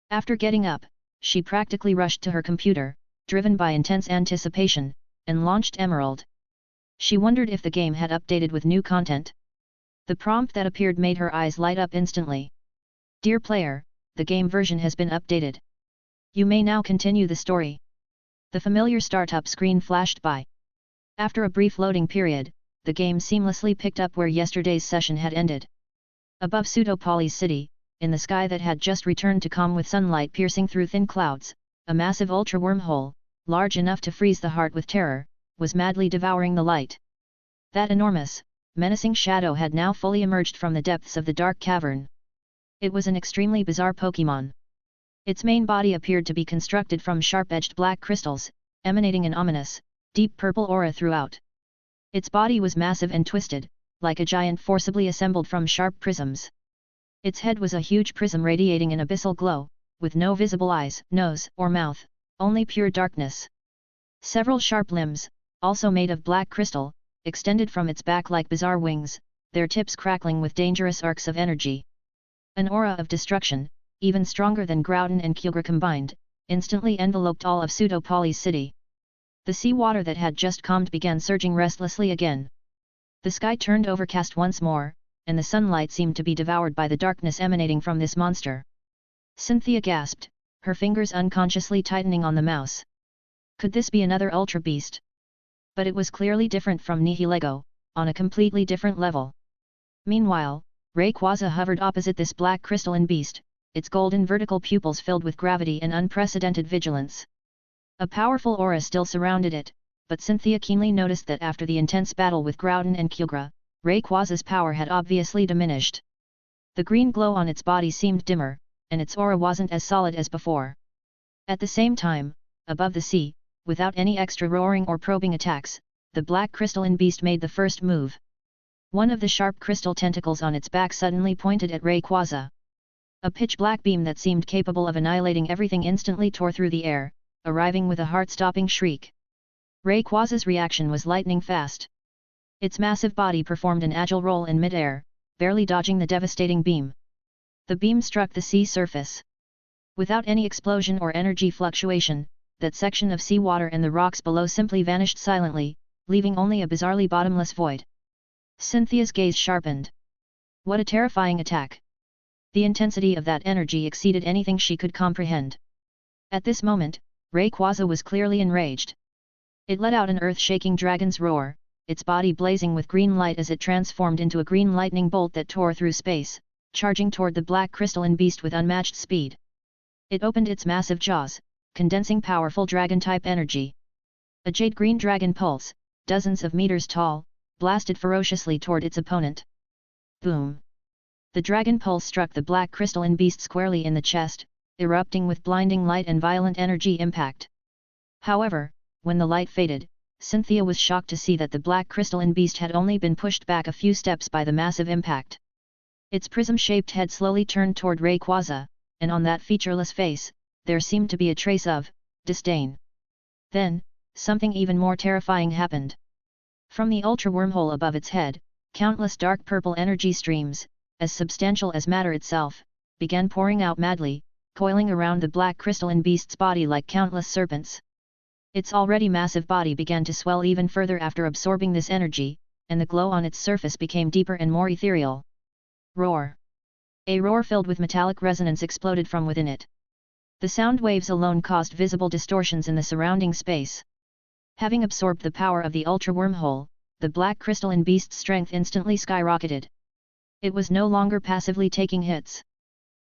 After getting up, she practically rushed to her computer, driven by intense anticipation, and launched Emerald. She wondered if the game had updated with new content. The prompt that appeared made her eyes light up instantly. Dear player, the game version has been updated. You may now continue the story. The familiar startup screen flashed by. After a brief loading period, the game seamlessly picked up where yesterday's session had ended. Above Pseudopoly's city, in the sky that had just returned to calm with sunlight piercing through thin clouds, a massive ultra wormhole, large enough to freeze the heart with terror, was madly devouring the light. That enormous, menacing shadow had now fully emerged from the depths of the dark cavern. It was an extremely bizarre Pokémon. Its main body appeared to be constructed from sharp-edged black crystals, emanating an ominous, deep purple aura throughout. Its body was massive and twisted, like a giant forcibly assembled from sharp prisms. Its head was a huge prism radiating an abyssal glow, with no visible eyes, nose, or mouth, only pure darkness. Several sharp limbs, also made of black crystal, extended from its back like bizarre wings, their tips crackling with dangerous arcs of energy. An aura of destruction, even stronger than Groudon and Kyogre combined, instantly enveloped all of Pseudopoly's city. The seawater that had just calmed began surging restlessly again. The sky turned overcast once more, and the sunlight seemed to be devoured by the darkness emanating from this monster. Cynthia gasped, her fingers unconsciously tightening on the mouse. Could this be another Ultra Beast? But it was clearly different from Nihilego, on a completely different level. Meanwhile, Rayquaza hovered opposite this black crystalline beast, its golden vertical pupils filled with gravity and unprecedented vigilance. A powerful aura still surrounded it, but Cynthia keenly noticed that after the intense battle with Groudon and Kyogre, Rayquaza's power had obviously diminished. The green glow on its body seemed dimmer, and its aura wasn't as solid as before. At the same time, above the sea, without any extra roaring or probing attacks, the black crystalline beast made the first move. One of the sharp crystal tentacles on its back suddenly pointed at Rayquaza. A pitch-black beam that seemed capable of annihilating everything instantly tore through the air, arriving with a heart-stopping shriek. Rayquaza's reaction was lightning fast. Its massive body performed an agile roll in mid-air, barely dodging the devastating beam. The beam struck the sea surface. Without any explosion or energy fluctuation, that section of seawater and the rocks below simply vanished silently, leaving only a bizarrely bottomless void. Cynthia's gaze sharpened. What a terrifying attack! The intensity of that energy exceeded anything she could comprehend. At this moment, Rayquaza was clearly enraged. It let out an earth-shaking dragon's roar, its body blazing with green light as it transformed into a green lightning bolt that tore through space, charging toward the black crystalline beast with unmatched speed. It opened its massive jaws, condensing powerful dragon-type energy. A jade-green dragon pulse, dozens of meters tall, blasted ferociously toward its opponent. Boom! The dragon pulse struck the black crystalline beast squarely in the chest, erupting with blinding light and violent energy impact. However, when the light faded, Cynthia was shocked to see that the black crystalline beast had only been pushed back a few steps by the massive impact. Its prism-shaped head slowly turned toward Rayquaza, and on that featureless face, there seemed to be a trace of disdain. Then, something even more terrifying happened. From the ultra wormhole above its head, countless dark purple energy streams, as substantial as matter itself, began pouring out madly, coiling around the black crystalline beast's body like countless serpents. Its already massive body began to swell even further after absorbing this energy, and the glow on its surface became deeper and more ethereal. Roar! A roar filled with metallic resonance exploded from within it. The sound waves alone caused visible distortions in the surrounding space. Having absorbed the power of the ultra wormhole, the black crystalline beast's strength instantly skyrocketed. It was no longer passively taking hits.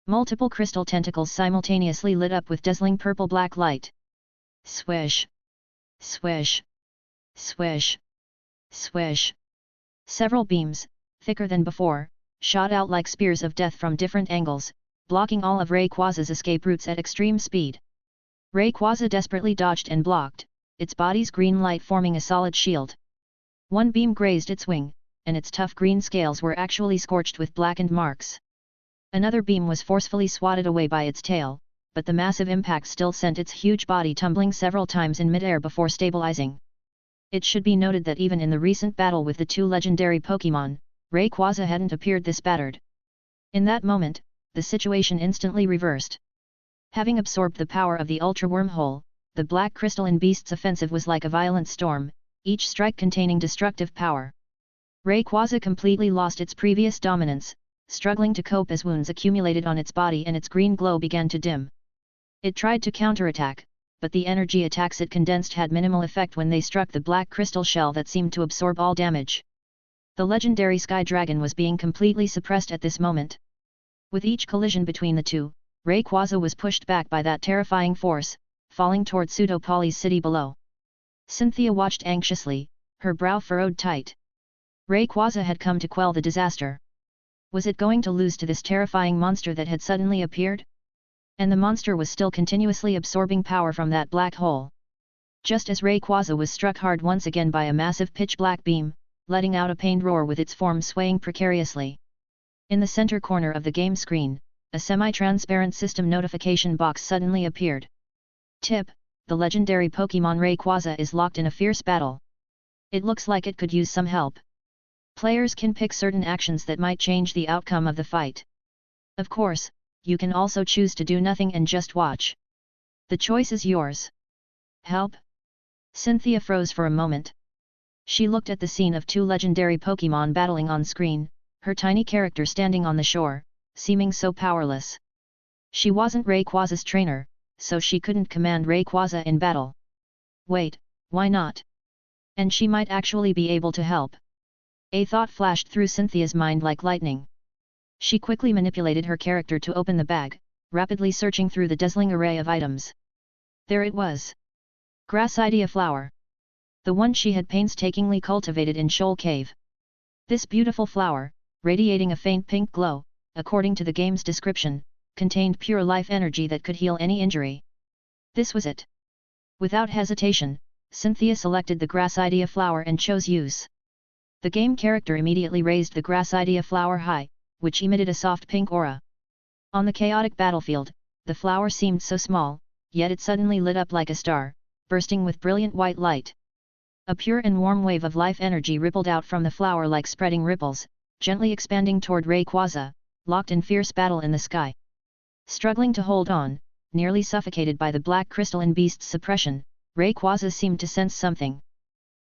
Multiple crystal tentacles simultaneously lit up with dazzling purple-black light. Swish! Swish! Swish! Swish! Several beams, thicker than before, shot out like spears of death from different angles, blocking all of Rayquaza's escape routes at extreme speed. Rayquaza desperately dodged and blocked, its body's green light forming a solid shield. One beam grazed its wing, and its tough green scales were actually scorched with blackened marks. Another beam was forcefully swatted away by its tail, but the massive impact still sent its huge body tumbling several times in midair before stabilizing. It should be noted that even in the recent battle with the two legendary Pokémon, Rayquaza hadn't appeared this battered. In that moment, the situation instantly reversed. Having absorbed the power of the Ultra Wormhole, the Black Crystalline Beast's offensive was like a violent storm, each strike containing destructive power. Rayquaza completely lost its previous dominance, struggling to cope as wounds accumulated on its body and its green glow began to dim. It tried to counterattack, but the energy attacks it condensed had minimal effect when they struck the black crystal shell that seemed to absorb all damage. The legendary Sky Dragon was being completely suppressed at this moment. With each collision between the two, Rayquaza was pushed back by that terrifying force, falling toward Pseudo-Poly's city below. Cynthia watched anxiously, her brow furrowed tight. Rayquaza had come to quell the disaster. Was it going to lose to this terrifying monster that had suddenly appeared? And the monster was still continuously absorbing power from that black hole. Just as Rayquaza was struck hard once again by a massive pitch-black beam, letting out a pained roar with its form swaying precariously. In the center corner of the game screen, a semi-transparent system notification box suddenly appeared. Tip: the legendary Pokémon Rayquaza is locked in a fierce battle. It looks like it could use some help. Players can pick certain actions that might change the outcome of the fight. Of course, you can also choose to do nothing and just watch. The choice is yours. Help? Cynthia froze for a moment. She looked at the scene of two legendary Pokémon battling on screen, her tiny character standing on the shore, seeming so powerless. She wasn't Rayquaza's trainer, so she couldn't command Rayquaza in battle. Wait, why not? And she might actually be able to help. A thought flashed through Cynthia's mind like lightning. She quickly manipulated her character to open the bag, rapidly searching through the dazzling array of items. There it was. Gracidea flower. The one she had painstakingly cultivated in Shoal Cave. This beautiful flower, radiating a faint pink glow, according to the game's description, contained pure life energy that could heal any injury. This was it. Without hesitation, Cynthia selected the Gracidea flower and chose use. The game character immediately raised the Gracidea flower high, which emitted a soft pink aura. On the chaotic battlefield, the flower seemed so small, yet it suddenly lit up like a star, bursting with brilliant white light. A pure and warm wave of life energy rippled out from the flower like spreading ripples, gently expanding toward Rayquaza, locked in fierce battle in the sky. Struggling to hold on, nearly suffocated by the black crystalline beast's suppression, Rayquaza seemed to sense something.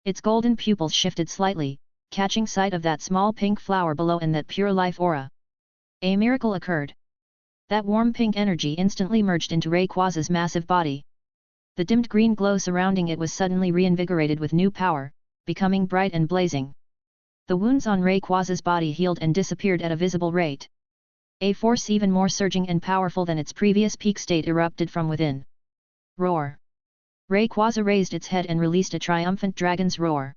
Its golden pupils shifted slightly, catching sight of that small pink flower below and that pure life aura. A miracle occurred. That warm pink energy instantly merged into Rayquaza's massive body. The dimmed green glow surrounding it was suddenly reinvigorated with new power, becoming bright and blazing. The wounds on Rayquaza's body healed and disappeared at a visible rate. A force even more surging and powerful than its previous peak state erupted from within. Roar! Rayquaza raised its head and released a triumphant dragon's roar.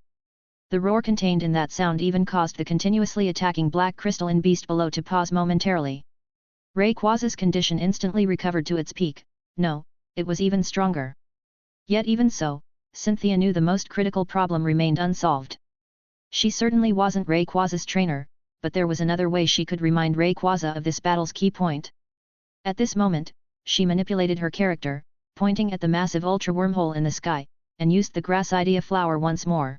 The roar contained in that sound even caused the continuously attacking black crystalline beast below to pause momentarily. Rayquaza's condition instantly recovered to its peak. No, it was even stronger. Yet even so, Cynthia knew the most critical problem remained unsolved. She certainly wasn't Rayquaza's trainer, but there was another way she could remind Rayquaza of this battle's key point. At this moment, she manipulated her character, pointing at the massive ultra wormhole in the sky, and used the Gracidea flower once more.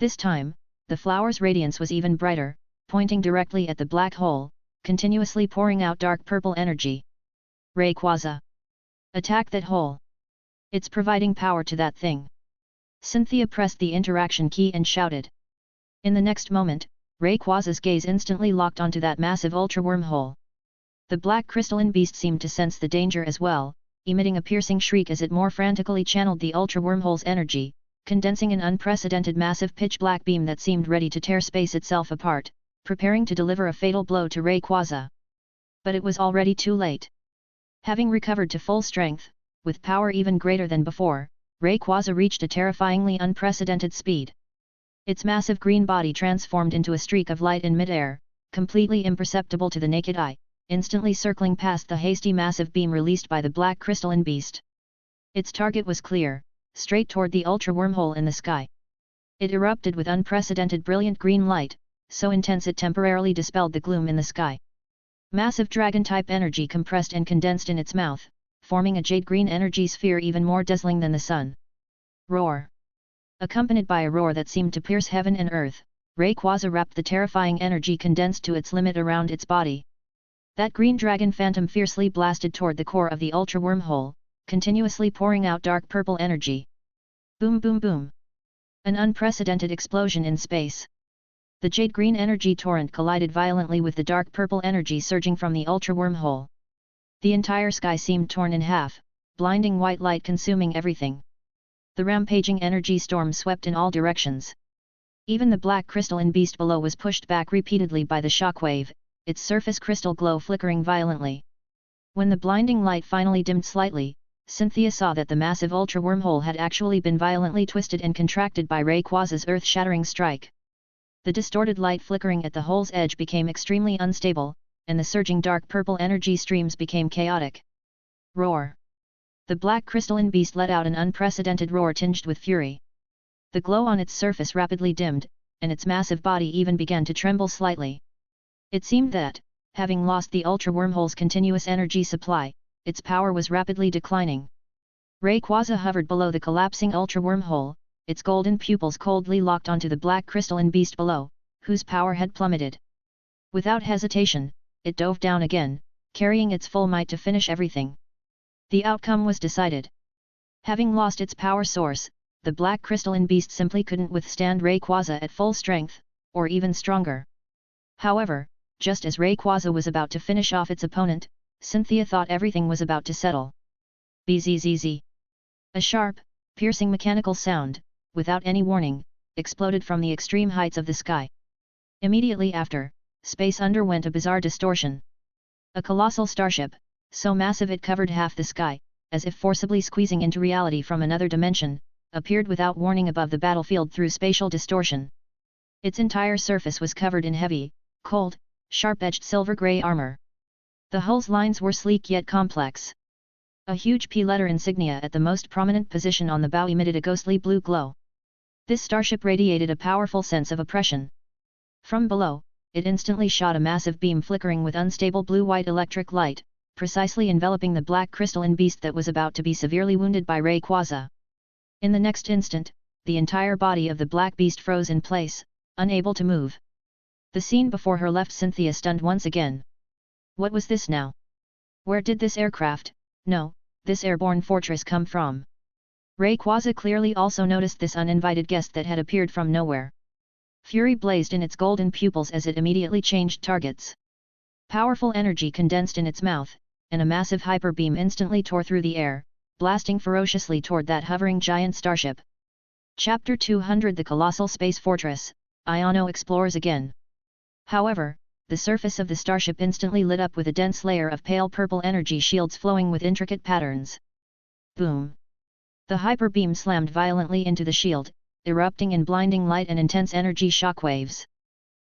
This time, the flower's radiance was even brighter, pointing directly at the black hole, continuously pouring out dark purple energy. Rayquaza! Attack that hole! It's providing power to that thing! Cynthia pressed the interaction key and shouted. In the next moment, Rayquaza's gaze instantly locked onto that massive ultra wormhole. The black crystalline beast seemed to sense the danger as well, emitting a piercing shriek as it more frantically channeled the ultra wormhole's energy, condensing an unprecedented massive pitch-black beam that seemed ready to tear space itself apart, preparing to deliver a fatal blow to Rayquaza. But it was already too late. Having recovered to full strength, with power even greater than before, Rayquaza reached a terrifyingly unprecedented speed. Its massive green body transformed into a streak of light in mid-air, completely imperceptible to the naked eye, instantly circling past the hasty massive beam released by the black crystalline beast. Its target was clear, straight toward the ultra wormhole in the sky. It erupted with unprecedented brilliant green light, so intense it temporarily dispelled the gloom in the sky. Massive dragon-type energy compressed and condensed in its mouth, forming a jade-green energy sphere even more dazzling than the sun. Roar! Accompanied by a roar that seemed to pierce heaven and earth, Rayquaza wrapped the terrifying energy condensed to its limit around its body. That green dragon phantom fiercely blasted toward the core of the ultra wormhole, continuously pouring out dark purple energy. Boom boom boom! An unprecedented explosion in space. The jade-green energy torrent collided violently with the dark purple energy surging from the ultra wormhole. The entire sky seemed torn in half, blinding white light consuming everything. The rampaging energy storm swept in all directions. Even the black crystalline beast below was pushed back repeatedly by the shockwave, its surface crystal glow flickering violently. When the blinding light finally dimmed slightly, Cynthia saw that the massive ultra wormhole had actually been violently twisted and contracted by Rayquaza's earth-shattering strike. The distorted light flickering at the hole's edge became extremely unstable, and the surging dark purple energy streams became chaotic. Roar! The black crystalline beast let out an unprecedented roar tinged with fury. The glow on its surface rapidly dimmed, and its massive body even began to tremble slightly. It seemed that, having lost the ultra wormhole's continuous energy supply, its power was rapidly declining. Rayquaza hovered below the collapsing ultra wormhole, its golden pupils coldly locked onto the black crystalline beast below, whose power had plummeted. Without hesitation, it dove down again, carrying its full might to finish everything. The outcome was decided. Having lost its power source, the black crystalline beast simply couldn't withstand Rayquaza at full strength, or even stronger. However, just as Rayquaza was about to finish off its opponent, Cynthia thought everything was about to settle. Bzzz. A sharp, piercing mechanical sound, without any warning, exploded from the extreme heights of the sky. Immediately after, space underwent a bizarre distortion. A colossal starship, so massive it covered half the sky, as if forcibly squeezing into reality from another dimension, appeared without warning above the battlefield through spatial distortion. Its entire surface was covered in heavy, cold, sharp-edged silver-gray armor. The hull's lines were sleek yet complex. A huge P-letter insignia at the most prominent position on the bow emitted a ghostly blue glow. This starship radiated a powerful sense of oppression. From below, it instantly shot a massive beam flickering with unstable blue-white electric light, precisely enveloping the black crystalline beast that was about to be severely wounded by Rayquaza. In the next instant, the entire body of the black beast froze in place, unable to move. The scene before her left Cynthia stunned once again. What was this now? Where did this aircraft, no, this airborne fortress come from? Rayquaza clearly also noticed this uninvited guest that had appeared from nowhere. Fury blazed in its golden pupils as it immediately changed targets. Powerful energy condensed in its mouth, and a massive hyper beam instantly tore through the air, blasting ferociously toward that hovering giant starship. Chapter 200 The Colossal Space Fortress, Iano explores again. However, the surface of the starship instantly lit up with a dense layer of pale purple energy shields flowing with intricate patterns. Boom! The hyper beam slammed violently into the shield, erupting in blinding light and intense energy shockwaves.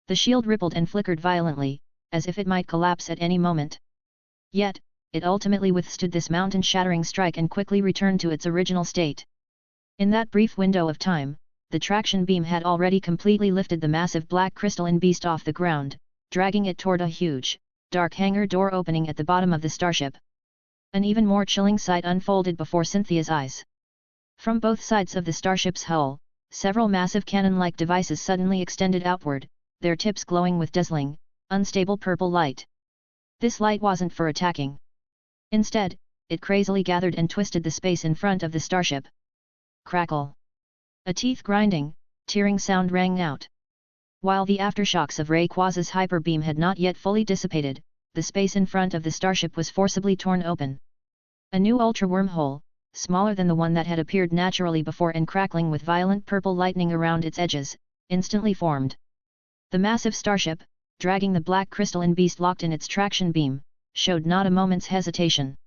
The shield rippled and flickered violently, as if it might collapse at any moment. Yet, it ultimately withstood this mountain-shattering strike and quickly returned to its original state. In that brief window of time, the traction beam had already completely lifted the massive black crystalline beast off the ground, dragging it toward a huge, dark hangar door opening at the bottom of the starship. An even more chilling sight unfolded before Cynthia's eyes. From both sides of the starship's hull, several massive cannon-like devices suddenly extended outward, their tips glowing with dazzling, unstable purple light. This light wasn't for attacking. Instead, it crazily gathered and twisted the space in front of the starship. Crackle! A teeth-grinding, tearing sound rang out. While the aftershocks of Rayquaza's hyper beam had not yet fully dissipated, the space in front of the starship was forcibly torn open. A new ultra-wormhole, smaller than the one that had appeared naturally before and crackling with violent purple lightning around its edges, instantly formed. The massive starship, dragging the black crystalline beast locked in its traction beam, showed not a moment's hesitation.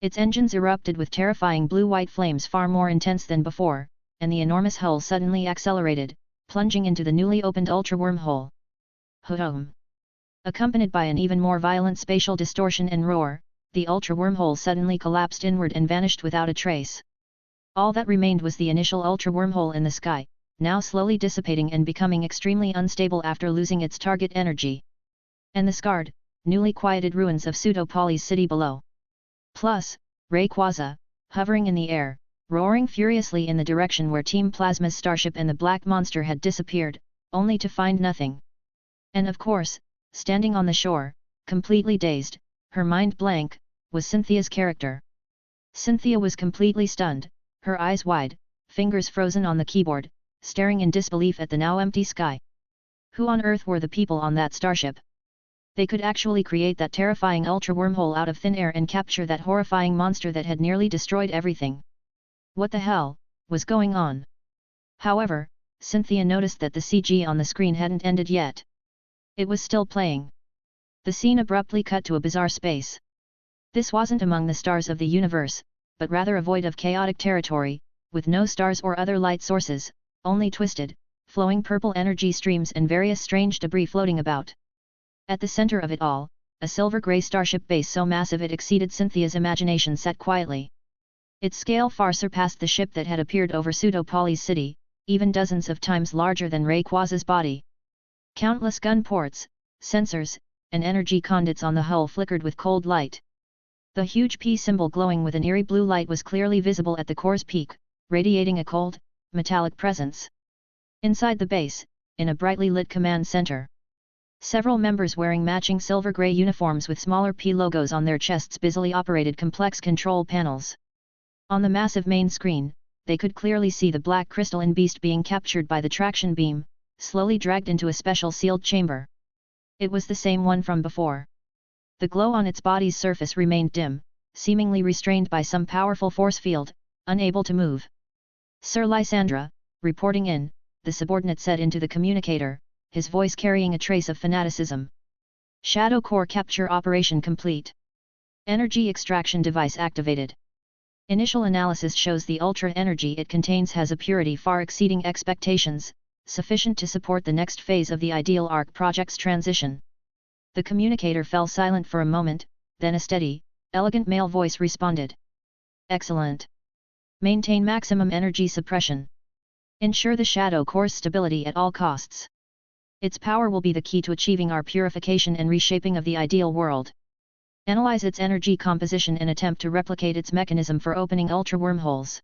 Its engines erupted with terrifying blue-white flames far more intense than before, and the enormous hull suddenly accelerated, plunging into the newly opened ultra-wormhole. Ho-hum! Accompanied by an even more violent spatial distortion and roar, the ultra-wormhole suddenly collapsed inward and vanished without a trace. All that remained was the initial ultra-wormhole in the sky, now slowly dissipating and becoming extremely unstable after losing its target energy. And the scarred, newly quieted ruins of Pseudo-Poly's city below. Plus, Rayquaza, hovering in the air, roaring furiously in the direction where Team Plasma's starship and the black monster had disappeared, only to find nothing. And of course, standing on the shore, completely dazed, her mind blank, was Cynthia's character. Cynthia was completely stunned, her eyes wide, fingers frozen on the keyboard, staring in disbelief at the now empty sky. Who on earth were the people on that starship? They could actually create that terrifying ultra-wormhole out of thin air and capture that horrifying monster that had nearly destroyed everything. What the hell was going on? However, Cynthia noticed that the CG on the screen hadn't ended yet. It was still playing. The scene abruptly cut to a bizarre space. This wasn't among the stars of the universe, but rather a void of chaotic territory, with no stars or other light sources, only twisted, flowing purple energy streams and various strange debris floating about. At the center of it all, a silver-gray starship base so massive it exceeded Cynthia's imagination sat quietly. Its scale far surpassed the ship that had appeared over Pseudo-Poly's city, even dozens of times larger than Rayquaza's body. Countless gun ports, sensors, and energy conduits on the hull flickered with cold light. The huge P symbol glowing with an eerie blue light was clearly visible at the core's peak, radiating a cold, metallic presence. Inside the base, in a brightly lit command center, several members wearing matching silver-gray uniforms with smaller P logos on their chests busily operated complex control panels. On the massive main screen, they could clearly see the black crystalline beast being captured by the traction beam, slowly dragged into a special sealed chamber. It was the same one from before. The glow on its body's surface remained dim, seemingly restrained by some powerful force field, unable to move. Sir Lysandra, reporting in, the subordinate said into the communicator, his voice carrying a trace of fanaticism. Shadow Core capture operation complete. Energy extraction device activated. Initial analysis shows the ultra energy it contains has a purity far exceeding expectations, sufficient to support the next phase of the Ideal Arc project's transition. The communicator fell silent for a moment, then a steady, elegant male voice responded. Excellent. Maintain maximum energy suppression. Ensure the Shadow Core's stability at all costs. Its power will be the key to achieving our purification and reshaping of the ideal world. Analyze its energy composition and attempt to replicate its mechanism for opening ultra-wormholes.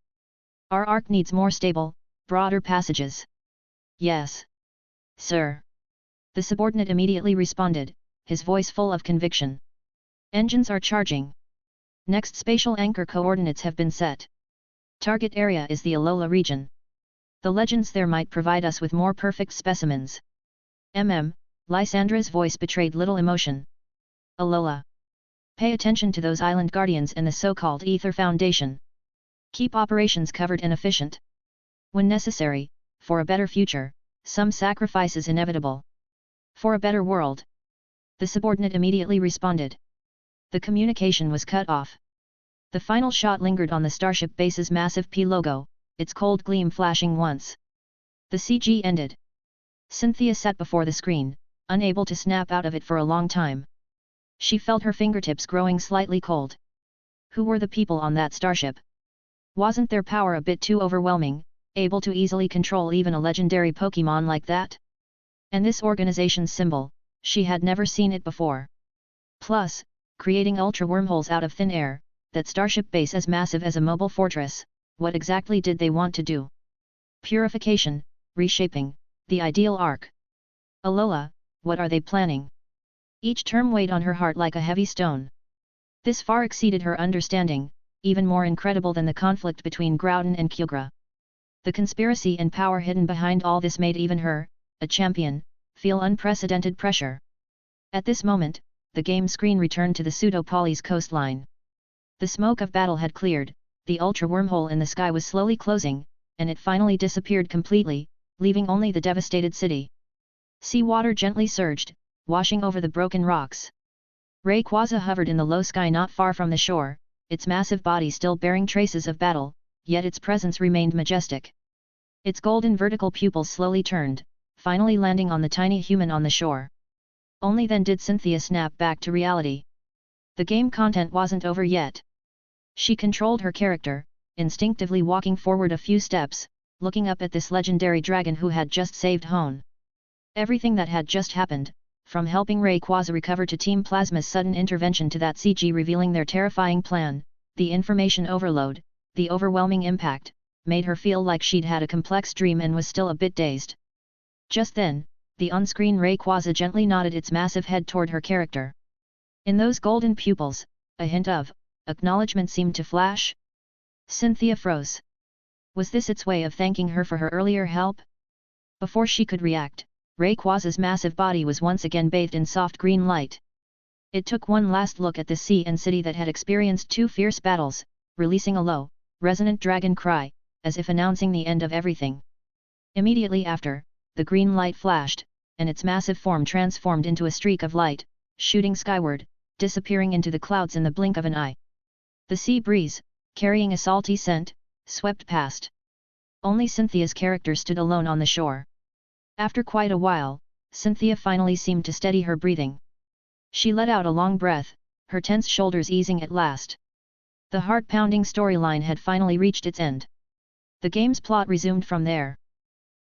Our arc needs more stable, broader passages. Yes. Sir. The subordinate immediately responded, his voice full of conviction. Engines are charging. Next spatial anchor coordinates have been set. Target area is the Alola region. The legends there might provide us with more perfect specimens. Lysandra's voice betrayed little emotion. Alola. Pay attention to those island guardians and the so-called Ether Foundation. Keep operations covered and efficient. When necessary, for a better future, some sacrifice is inevitable. For a better world. The subordinate immediately responded. The communication was cut off. The final shot lingered on the starship base's massive P logo, its cold gleam flashing once. The CG ended. Cynthia sat before the screen, unable to snap out of it for a long time. She felt her fingertips growing slightly cold. Who were the people on that starship? Wasn't their power a bit too overwhelming, able to easily control even a legendary Pokémon like that? And this organization's symbol, she had never seen it before. Plus, creating ultra-wormholes out of thin air, that starship base as massive as a mobile fortress, what exactly did they want to do? Purification, reshaping, the ideal arc. Alola, what are they planning? Each term weighed on her heart like a heavy stone. This far exceeded her understanding, even more incredible than the conflict between Groudon and Kyogre. The conspiracy and power hidden behind all this made even her, a champion, feel unprecedented pressure. At this moment, the game screen returned to the Pseudopolis coastline. The smoke of battle had cleared, the ultra wormhole in the sky was slowly closing, and it finally disappeared completely, leaving only the devastated city. Seawater gently surged, washing over the broken rocks. Rayquaza hovered in the low sky not far from the shore, its massive body still bearing traces of battle, yet its presence remained majestic. Its golden vertical pupils slowly turned, finally landing on the tiny human on the shore. Only then did Cynthia snap back to reality. The game content wasn't over yet. She controlled her character, instinctively walking forward a few steps, looking up at this legendary dragon who had just saved Hone. Everything that had just happened, from helping Rayquaza recover to Team Plasma's sudden intervention to that CG revealing their terrifying plan, the information overload, the overwhelming impact, made her feel like she'd had a complex dream and was still a bit dazed. Just then, the on-screen Rayquaza gently nodded its massive head toward her character. In those golden pupils, a hint of acknowledgement seemed to flash. Cynthia froze. Was this its way of thanking her for her earlier help? Before she could react, Rayquaza's massive body was once again bathed in soft green light. It took one last look at the sea and city that had experienced two fierce battles, releasing a low, resonant dragon cry, as if announcing the end of everything. Immediately after, the green light flashed, and its massive form transformed into a streak of light, shooting skyward, disappearing into the clouds in the blink of an eye. The sea breeze, carrying a salty scent, swept past. Only Cynthia's character stood alone on the shore. After quite a while, Cynthia finally seemed to steady her breathing. She let out a long breath, her tense shoulders easing at last. The heart-pounding storyline had finally reached its end. The game's plot resumed from there.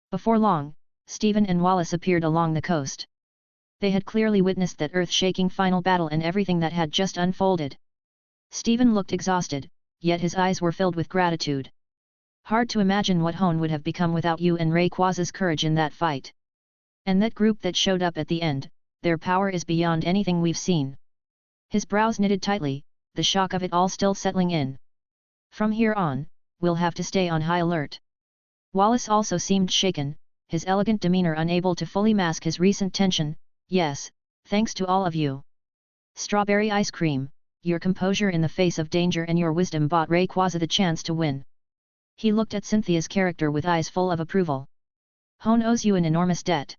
Before long, Stephen and Wallace appeared along the coast. They had clearly witnessed that earth-shaking final battle and everything that had just unfolded. Stephen looked exhausted, yet his eyes were filled with gratitude. Hard to imagine what Hone would have become without you and Rayquaza's courage in that fight. And that group that showed up at the end, their power is beyond anything we've seen. His brows knitted tightly, the shock of it all still settling in. From here on, we'll have to stay on high alert. Wallace also seemed shaken, his elegant demeanor unable to fully mask his recent tension. Yes, thanks to all of you. Strawberry ice cream, your composure in the face of danger and your wisdom bought Rayquaza the chance to win. He looked at Cynthia's character with eyes full of approval. Hone owes you an enormous debt.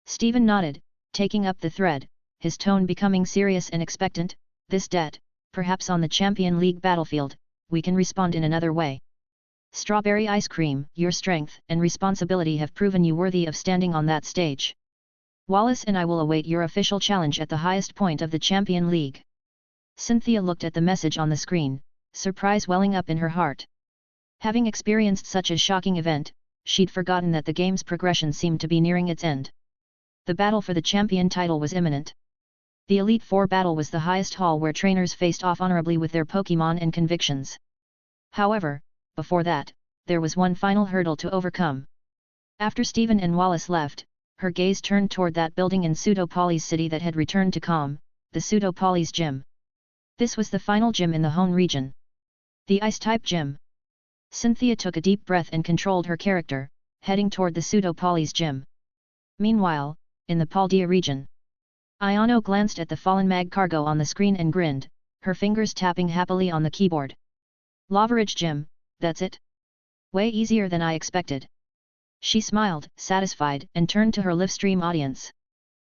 Stephen nodded, taking up the thread, his tone becoming serious and expectant. This debt, perhaps on the Champion League battlefield, we can respond in another way. Strawberry ice cream, your strength and responsibility have proven you worthy of standing on that stage. Wallace and I will await your official challenge at the highest point of the Champion League. Cynthia looked at the message on the screen, surprise welling up in her heart. Having experienced such a shocking event, she'd forgotten that the game's progression seemed to be nearing its end. The battle for the champion title was imminent. The Elite Four battle was the highest hall where trainers faced off honorably with their Pokémon and convictions. However, before that, there was one final hurdle to overcome. After Stephen and Wallace left, her gaze turned toward that building in Pseudopolis City that had returned to calm, the Pseudopolis Gym. This was the final gym in the Hone region. The Ice-type gym. Cynthia took a deep breath and controlled her character, heading toward the Pseudopolis Gym. Meanwhile, in the Paldea region, Iano glanced at the fallen mag cargo on the screen and grinned, her fingers tapping happily on the keyboard. Lavarage Gym, that's it? Way easier than I expected. She smiled, satisfied, and turned to her livestream audience.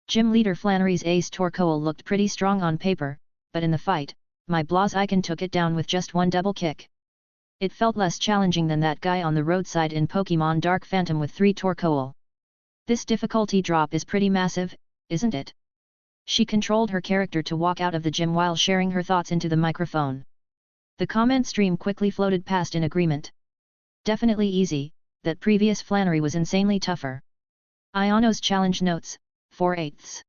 Gym leader Flannery's ace Torkoal looked pretty strong on paper, but in the fight, my Blaziken took it down with just one double kick. It felt less challenging than that guy on the roadside in Pokémon Dark Phantom with 3 Torkoal. This difficulty drop is pretty massive, isn't it? She controlled her character to walk out of the gym while sharing her thoughts into the microphone. The comment stream quickly floated past in agreement. Definitely easy, that previous Flannery was insanely tougher. Iano's challenge notes, 4/8.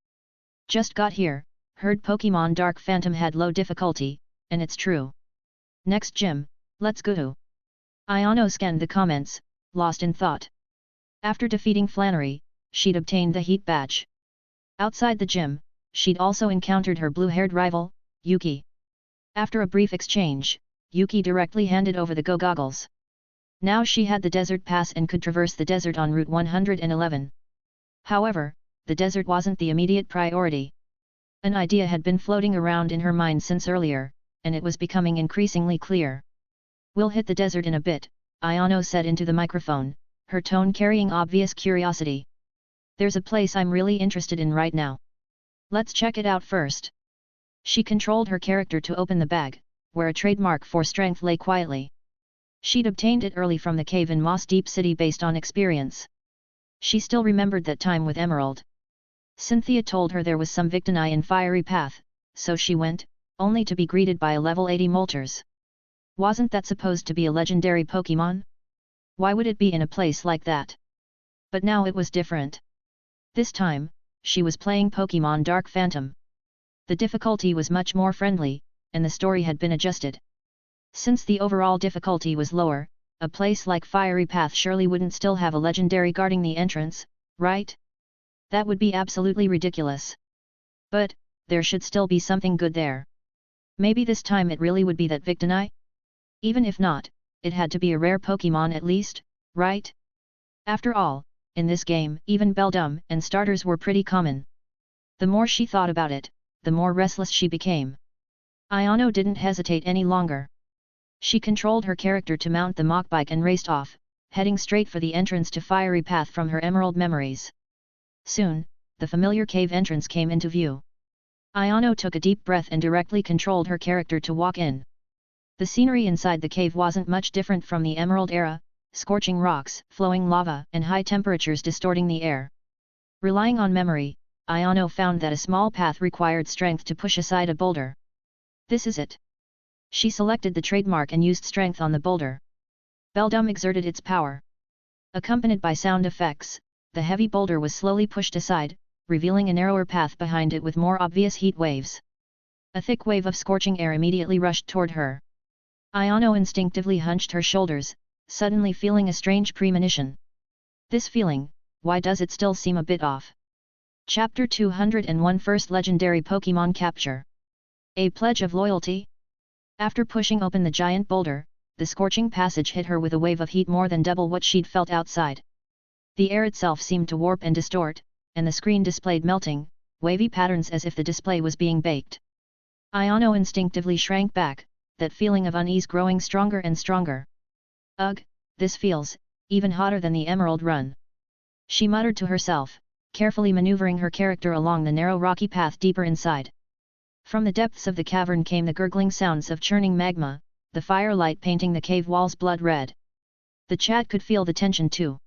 Just got here, heard Pokémon Dark Phantom had low difficulty, and it's true. Next gym, let's go to. Iano scanned the comments, lost in thought. After defeating Flannery, she'd obtained the Heat Badge. Outside the gym, she'd also encountered her blue-haired rival, Yuki. After a brief exchange, Yuki directly handed over the Go Goggles. Now she had the Desert Pass and could traverse the desert on Route 111. However, the desert wasn't the immediate priority. An idea had been floating around in her mind since earlier, and it was becoming increasingly clear. "We'll hit the desert in a bit," Iano said into the microphone, her tone carrying obvious curiosity. "There's a place I'm really interested in right now. Let's check it out first." She controlled her character to open the bag, where a trademark for strength lay quietly. She'd obtained it early from the cave in Moss Deep City based on experience. She still remembered that time with Emerald. Cynthia told her there was some Victini in Fiery Path, so she went, only to be greeted by a level 80 Moltres. Wasn't that supposed to be a legendary Pokémon? Why would it be in a place like that? But now it was different. This time, she was playing Pokémon Dark Phantom. The difficulty was much more friendly, and the story had been adjusted. Since the overall difficulty was lower, a place like Fiery Path surely wouldn't still have a legendary guarding the entrance, right? That would be absolutely ridiculous. But, there should still be something good there. Maybe this time it really would be that Victini? Even if not, it had to be a rare Pokémon at least, right? After all, in this game, even Beldum and starters were pretty common. The more she thought about it, the more restless she became. Iano didn't hesitate any longer. She controlled her character to mount the mock bike and raced off, heading straight for the entrance to Fiery Path from her emerald memories. Soon, the familiar cave entrance came into view. Iano took a deep breath and directly controlled her character to walk in. The scenery inside the cave wasn't much different from the Emerald era, scorching rocks, flowing lava, and high temperatures distorting the air. Relying on memory, Iano found that a small path required strength to push aside a boulder. This is it. She selected the trademark and used strength on the boulder. Beldum exerted its power. Accompanied by sound effects, the heavy boulder was slowly pushed aside, revealing a narrower path behind it with more obvious heat waves. A thick wave of scorching air immediately rushed toward her. Iano instinctively hunched her shoulders, suddenly feeling a strange premonition. This feeling, why does it still seem a bit off? Chapter 201 First Legendary Pokémon Capture. A Pledge of Loyalty? After pushing open the giant boulder, the scorching passage hit her with a wave of heat more than double what she'd felt outside. The air itself seemed to warp and distort, and the screen displayed melting, wavy patterns as if the display was being baked. Iano instinctively shrank back, that feeling of unease growing stronger and stronger. "Ugh, this feels even hotter than the Emerald Run," she muttered to herself, carefully maneuvering her character along the narrow rocky path deeper inside. From the depths of the cavern came the gurgling sounds of churning magma, the firelight painting the cave walls blood red. The chat could feel the tension too.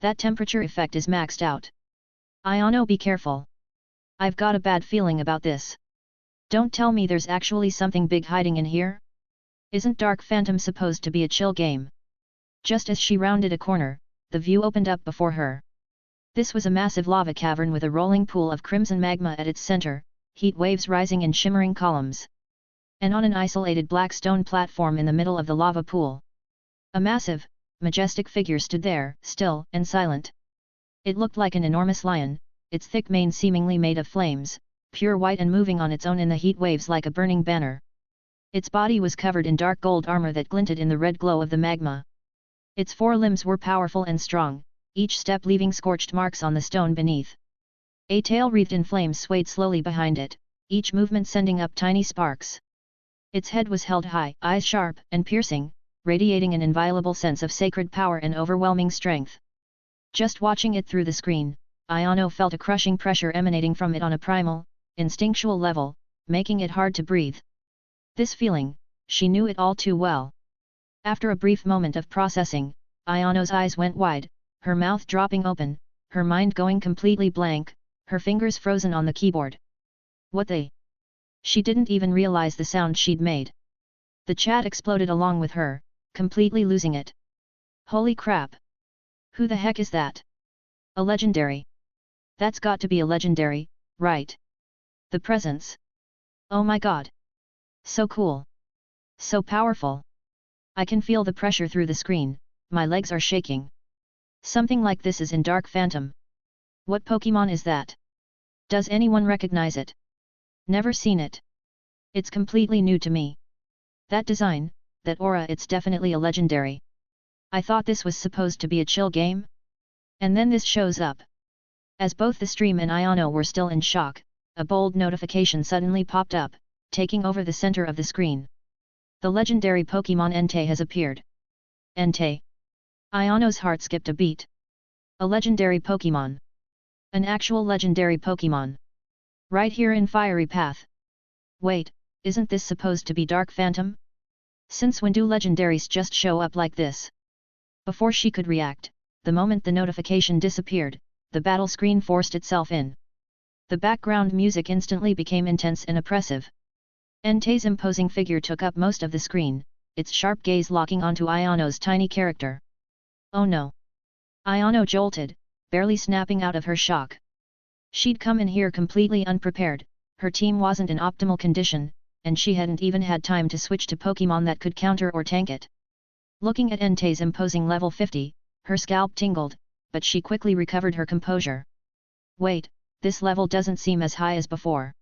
"That temperature effect is maxed out. Iano, be careful. I've got a bad feeling about this. Don't tell me there's actually something big hiding in here? Isn't Dark Phantom supposed to be a chill game?" Just as she rounded a corner, the view opened up before her. This was a massive lava cavern with a rolling pool of crimson magma at its center, heat waves rising in shimmering columns. And on an isolated black stone platform in the middle of the lava pool, a massive, majestic figure stood there, still and silent. It looked like an enormous lion, its thick mane seemingly made of flames, pure white and moving on its own in the heat waves like a burning banner. Its body was covered in dark gold armor that glinted in the red glow of the magma. Its four limbs were powerful and strong, each step leaving scorched marks on the stone beneath. A tail wreathed in flames swayed slowly behind it, each movement sending up tiny sparks. Its head was held high, eyes sharp and piercing, radiating an inviolable sense of sacred power and overwhelming strength. Just watching it through the screen, Iano felt a crushing pressure emanating from it on a primal, instinctual level, making it hard to breathe. This feeling, she knew it all too well. After a brief moment of processing, Iano's eyes went wide, her mouth dropping open, her mind going completely blank, her fingers frozen on the keyboard. What the? She didn't even realize the sound she'd made. The chat exploded along with her, completely losing it. Holy crap! Who the heck is that? A legendary. That's got to be a legendary, right? The presence. Oh my god! So cool! So powerful! I can feel the pressure through the screen, my legs are shaking. Something like this is in Dark Phantom. What Pokémon is that? Does anyone recognize it? Never seen it. It's completely new to me. That design, that aura, it's definitely a legendary. I thought this was supposed to be a chill game? And then this shows up. As both the stream and Iano were still in shock, a bold notification suddenly popped up, taking over the center of the screen. The legendary Pokémon Entei has appeared. Entei. Iano's heart skipped a beat. A legendary Pokémon. An actual legendary Pokémon. Right here in Fiery Path. Wait, isn't this supposed to be Dark Phantom? Since when do legendaries just show up like this? Before she could react, the moment the notification disappeared, the battle screen forced itself in. The background music instantly became intense and oppressive. Entei's imposing figure took up most of the screen, its sharp gaze locking onto Iano's tiny character. Oh no! Iano jolted, barely snapping out of her shock. She'd come in here completely unprepared, her team wasn't in optimal condition, and she hadn't even had time to switch to Pokémon that could counter or tank it. Looking at Entei's imposing level 50, her scalp tingled, but she quickly recovered her composure. Wait, this level doesn't seem as high as before.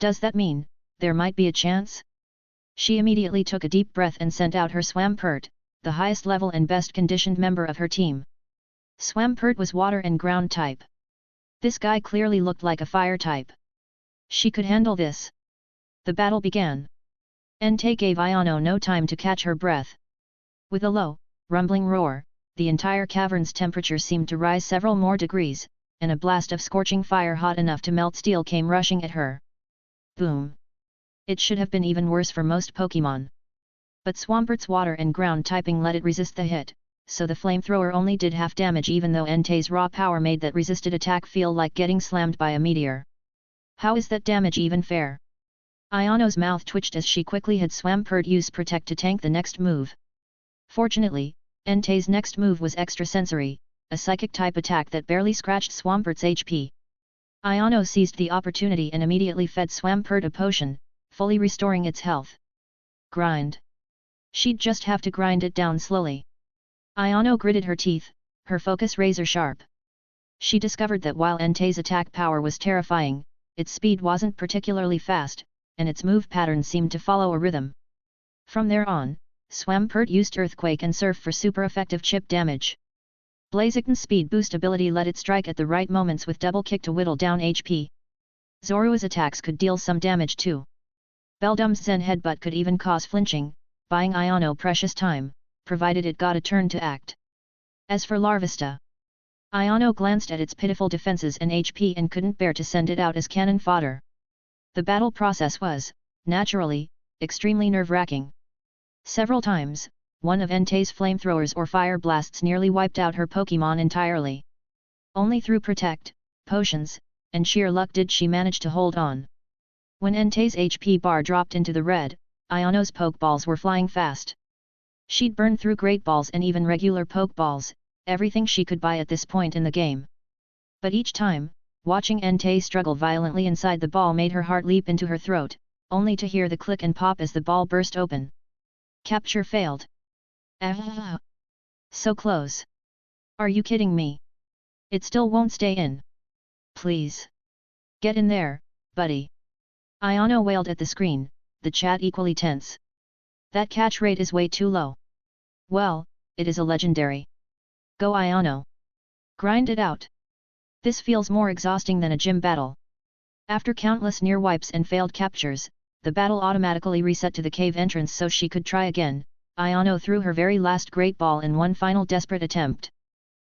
Does that mean there might be a chance? She immediately took a deep breath and sent out her Swampert, the highest level and best conditioned member of her team. Swampert was water and ground type. This guy clearly looked like a fire type. She could handle this. The battle began. Entei gave Iano no time to catch her breath. With a low, rumbling roar, the entire cavern's temperature seemed to rise several more degrees, and a blast of scorching fire hot enough to melt steel came rushing at her. Boom! It should have been even worse for most Pokémon. But Swampert's water and ground typing let it resist the hit, so the flamethrower only did half damage even though Entei's raw power made that resisted attack feel like getting slammed by a meteor. How is that damage even fair? Iano's mouth twitched as she quickly had Swampert use Protect to tank the next move. Fortunately, Entei's next move was extrasensory, a psychic-type attack that barely scratched Swampert's HP. Iano seized the opportunity and immediately fed Swampert a potion, fully restoring its health. Grind. She'd just have to grind it down slowly. Iano gritted her teeth, her focus razor-sharp. She discovered that while Entei's attack power was terrifying, its speed wasn't particularly fast, and its move pattern seemed to follow a rhythm. From there on, Swampert used Earthquake and Surf for super-effective chip damage. Blaziken's speed boost ability let it strike at the right moments with double kick to whittle down HP. Zorua's attacks could deal some damage too. Beldum's Zen Headbutt could even cause flinching, buying Iano precious time, provided it got a turn to act. As for Larvesta, Iano glanced at its pitiful defenses and HP and couldn't bear to send it out as cannon fodder. The battle process was, naturally, extremely nerve-wracking. Several times, one of Entei's flamethrowers or fire blasts nearly wiped out her Pokémon entirely. Only through Protect, potions, and sheer luck did she manage to hold on. When Entei's HP bar dropped into the red, Iano's Pokeballs were flying fast. She'd burned through Great Balls and even regular Pokeballs, everything she could buy at this point in the game. But each time, watching Entei struggle violently inside the ball made her heart leap into her throat, only to hear the click and pop as the ball burst open. Capture failed. Ah! So close. Are you kidding me? It still won't stay in. Please. Get in there, buddy. Iano wailed at the screen, the chat equally tense. That catch rate is way too low. Well, it is a legendary. Go Iano. Grind it out. This feels more exhausting than a gym battle. After countless near wipes and failed captures, the battle automatically reset to the cave entrance so she could try again. Iano threw her very last Great Ball in one final desperate attempt.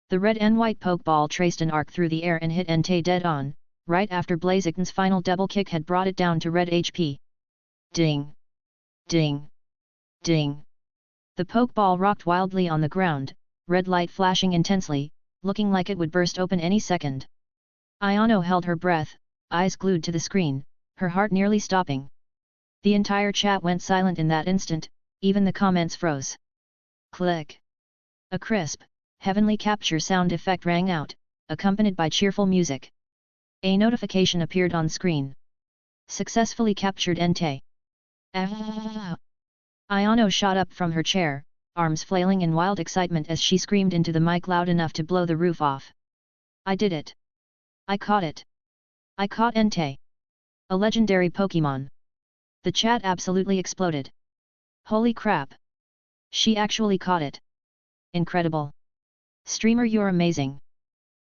The red and white Pokeball traced an arc through the air and hit Entei dead on, right after Blaziken's final double kick had brought it down to red HP. Ding! Ding! Ding! The Pokeball rocked wildly on the ground, red light flashing intensely, looking like it would burst open any second. Iano held her breath, eyes glued to the screen, her heart nearly stopping. The entire chat went silent in that instant, even the comments froze. Click! A crisp, heavenly capture sound effect rang out, accompanied by cheerful music. A notification appeared on screen. Successfully captured Entei. Ah! Iano shot up from her chair, arms flailing in wild excitement as she screamed into the mic loud enough to blow the roof off. I did it! I caught it! I caught Entei! A legendary Pokémon! The chat absolutely exploded. Holy crap! She actually caught it! Incredible! Streamer, you're amazing!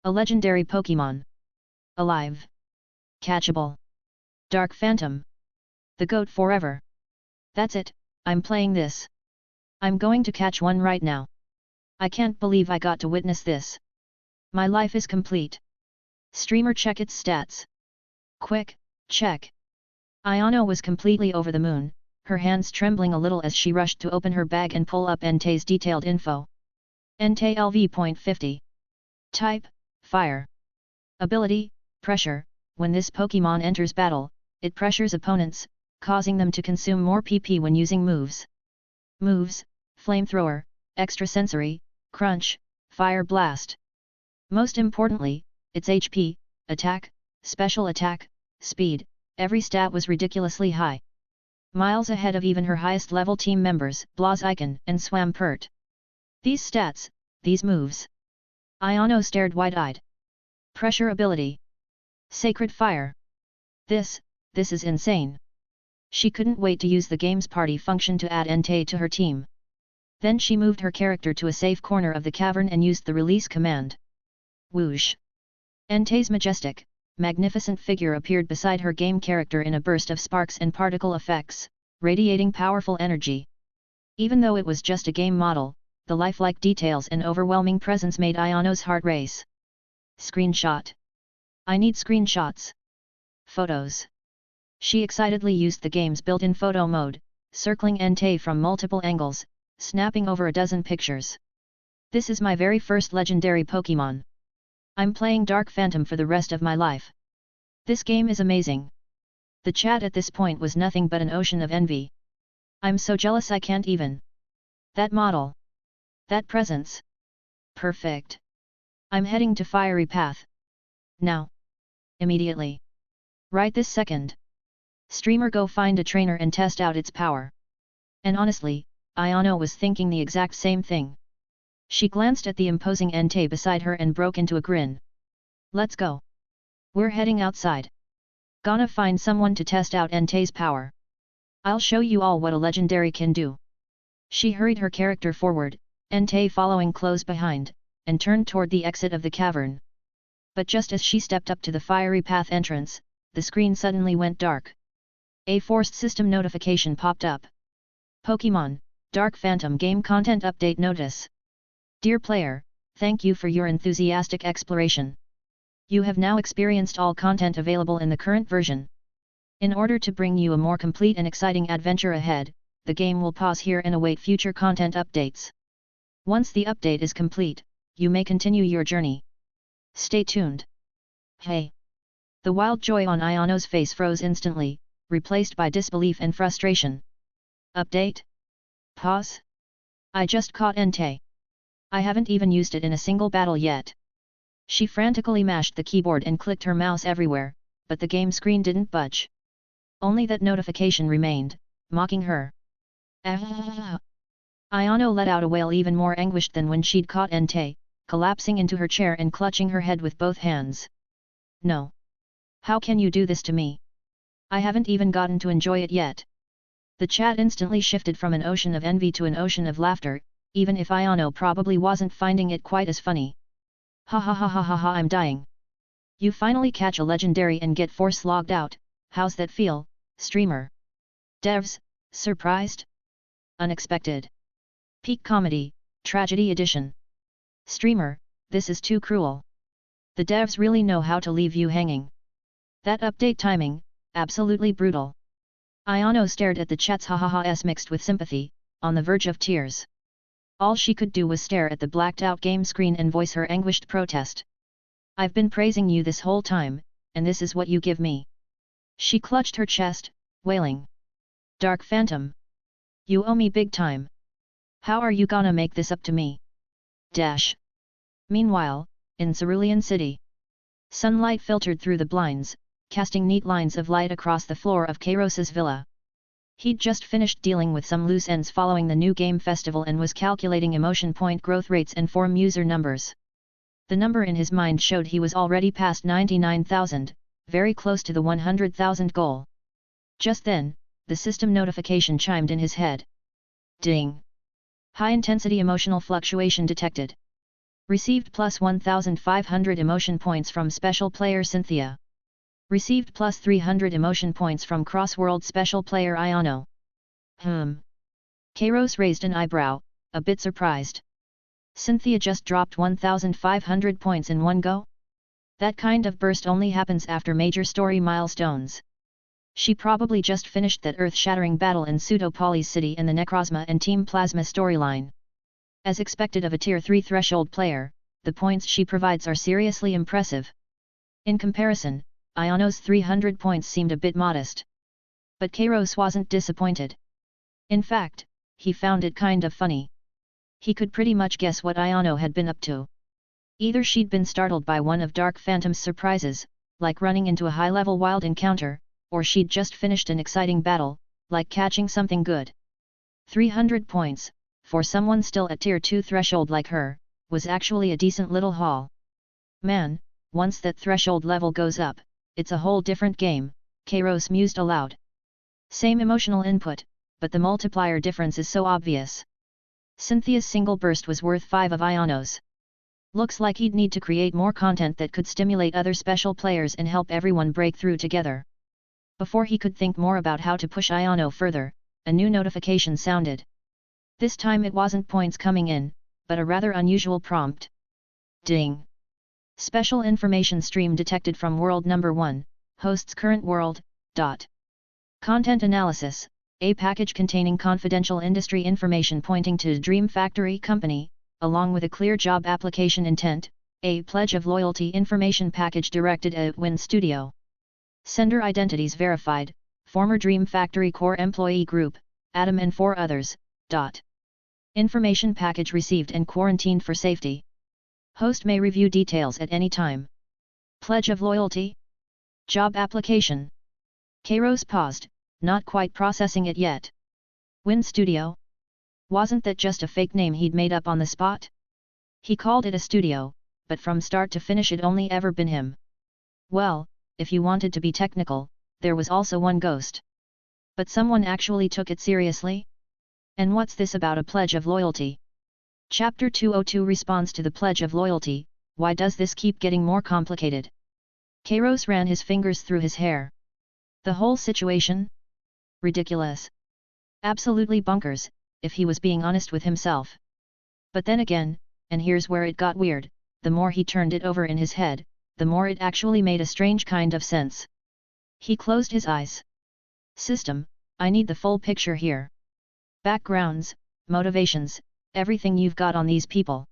A legendary Pokémon! Alive! Catchable! Dark Phantom. The goat forever. That's it, I'm playing this. I'm going to catch one right now. I can't believe I got to witness this. My life is complete. Streamer check its stats. Quick, check. Iano was completely over the moon, her hands trembling a little as she rushed to open her bag and pull up Entei's detailed info. Entei LV.50. Type, Fire. Ability, Pressure. When this Pokémon enters battle, it pressures opponents, causing them to consume more PP when using moves. Moves, Flamethrower, Extrasensory, Crunch, Fire Blast. Most importantly, its HP, Attack, Special Attack, Speed, every stat was ridiculously high. Miles ahead of even her highest level team members, Blaziken and Swampert. These stats, these moves. Iano stared wide-eyed. Pressure ability. Sacred Fire. This is insane. She couldn't wait to use the game's party function to add Entei to her team. Then she moved her character to a safe corner of the cavern and used the release command. Whoosh! Entei's majestic, magnificent figure appeared beside her game character in a burst of sparks and particle effects, radiating powerful energy. Even though it was just a game model, the lifelike details and overwhelming presence made Iano's heart race. Screenshot. I need screenshots. Photos. She excitedly used the game's built-in photo mode, circling Entei from multiple angles, snapping over a dozen pictures. This is my very first legendary Pokémon. I'm playing Dark Phantom for the rest of my life. This game is amazing. The chat at this point was nothing but an ocean of envy. I'm so jealous I can't even. That model. That presence. Perfect. I'm heading to Fiery Path. Now. Immediately. Right this second. Streamer, go find a trainer and test out its power. And honestly, Iano was thinking the exact same thing. She glanced at the imposing Entei beside her and broke into a grin. Let's go. We're heading outside. Gonna find someone to test out Entei's power. I'll show you all what a legendary can do. She hurried her character forward, Entei following close behind, and turned toward the exit of the cavern. But just as she stepped up to the Fiery Path entrance, the screen suddenly went dark. A forced system notification popped up. Pokémon, Dark Phantom Game Content Update Notice. Dear player, thank you for your enthusiastic exploration. You have now experienced all content available in the current version. In order to bring you a more complete and exciting adventure ahead, the game will pause here and await future content updates. Once the update is complete, you may continue your journey. Stay tuned. Hey! The wild joy on Iano's face froze instantly, replaced by disbelief and frustration. Update? Pause? I just caught Entei. I haven't even used it in a single battle yet. She frantically mashed the keyboard and clicked her mouse everywhere, but the game screen didn't budge. Only that notification remained, mocking her. Ah! Iano let out a wail even more anguished than when she'd caught Entei, collapsing into her chair and clutching her head with both hands. No. How can you do this to me? I haven't even gotten to enjoy it yet. The chat instantly shifted from an ocean of envy to an ocean of laughter, even if Iano probably wasn't finding it quite as funny. Ha ha ha ha ha ha, I'm dying. You finally catch a legendary and get force logged out, how's that feel, streamer? Devs, surprised? Unexpected. Peak Comedy, Tragedy Edition. Streamer, this is too cruel. The devs really know how to leave you hanging. That update timing, absolutely brutal. Iano stared at the chat's ha-ha-ha's mixed with sympathy, on the verge of tears. All she could do was stare at the blacked-out game screen and voice her anguished protest. I've been praising you this whole time, and this is what you give me. She clutched her chest, wailing. Dark Phantom. You owe me big time. How are you gonna make this up to me? Dash. Meanwhile, in Cerulean City. Sunlight filtered through the blinds, casting neat lines of light across the floor of Kairos's villa. He'd just finished dealing with some loose ends following the new game festival and was calculating emotion point growth rates and forum user numbers. The number in his mind showed he was already past 99,000, very close to the 100,000 goal. Just then, the system notification chimed in his head. Ding! High-intensity emotional fluctuation detected. Received plus 1,500 emotion points from special player Cynthia. Received plus 300 emotion points from cross-world special player Iano. Kairos raised an eyebrow, a bit surprised. Cynthia just dropped 1,500 points in one go? That kind of burst only happens after major story milestones. She probably just finished that earth-shattering battle in Pseudo-Poly's city and the Necrozma and Team Plasma storyline. As expected of a Tier 3 threshold player, the points she provides are seriously impressive. In comparison, Iano's 300 points seemed a bit modest. But Kairos wasn't disappointed. In fact, he found it kind of funny. He could pretty much guess what Iano had been up to. Either she'd been startled by one of Dark Phantom's surprises, like running into a high-level wild encounter, or she'd just finished an exciting battle, like catching something good. 300 points, for someone still at Tier 2 threshold like her, was actually a decent little haul. Man, once that threshold level goes up, it's a whole different game, Kairos mused aloud. Same emotional input, but the multiplier difference is so obvious. Cynthia's single burst was worth 5 of Iano's. Looks like he'd need to create more content that could stimulate other special players and help everyone break through together. Before he could think more about how to push Iano further, a new notification sounded. This time it wasn't points coming in, but a rather unusual prompt. Ding! Special information stream detected from world number 1, host's current world, ... Content analysis, a package containing confidential industry information pointing to Dream Factory Company, along with a clear job application intent, a pledge of loyalty information package directed at Win Studio. Sender identities verified, former Dream Factory core employee group, Adam and 4 others, ... Information package received and quarantined for safety. Host may review details at any time. Pledge of loyalty? Job application. Kairos paused, not quite processing it yet. Win Studio? Wasn't that just a fake name he'd made up on the spot? He called it a studio, but from start to finish it only ever been him. Well, if you wanted to be technical, there was also one ghost. But someone actually took it seriously? And what's this about a pledge of loyalty? Chapter 202 responds to the pledge of loyalty. Why does this keep getting more complicated? Kairos ran his fingers through his hair. The whole situation? Ridiculous. Absolutely bonkers, if he was being honest with himself. But then again, and here's where it got weird, the more he turned it over in his head, the more it actually made a strange kind of sense. He closed his eyes. System, I need the full picture here. Backgrounds, motivations, everything you've got on these people.